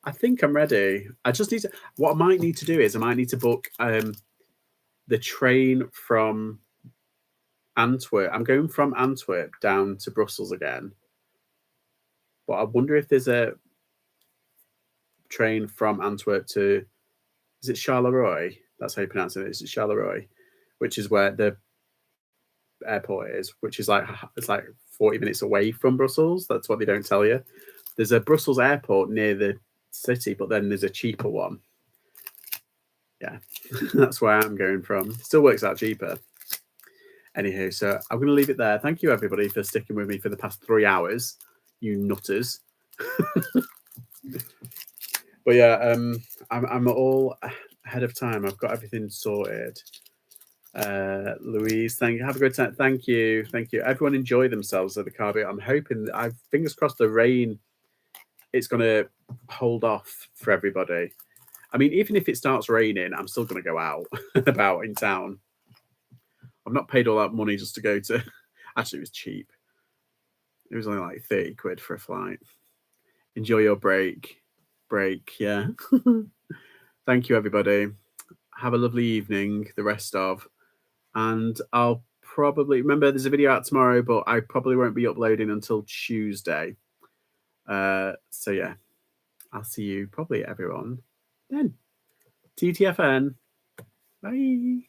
S1: I think I'm ready. I just need to. What I might need to do is I might need to book the train from Antwerp. I'm going from Antwerp down to Brussels again, but I wonder if there's a train from Antwerp to. Is it Charleroi? That's how you pronounce it. Is it Charleroi? Which is where the airport is, which is like it's like 40 minutes away from Brussels. That's what they don't tell you. There's a Brussels airport near the city, but then there's a cheaper one. Yeah, that's where I'm going from. Still works out cheaper. Anywho, so I'm going to leave it there. Thank you, everybody, for sticking with me for the past 3 hours, you nutters. But yeah, I'm all ahead of time. I've got everything sorted. Louise, have a good time. Thank you. Everyone enjoy themselves at the Caribbean. I'm hoping, fingers crossed, the rain it's going to hold off for everybody. I mean, even if it starts raining, I'm still going to go out about in town. I've not paid all that money just to go to. Actually, it was cheap. It was only like 30 quid for a flight. Enjoy your break. Yeah. Thank you, everybody. Have a lovely evening, the rest of. And I'll probably remember there's a video out tomorrow, but I probably won't be uploading until Tuesday. So yeah, I'll see you probably everyone then. TTFN. Bye.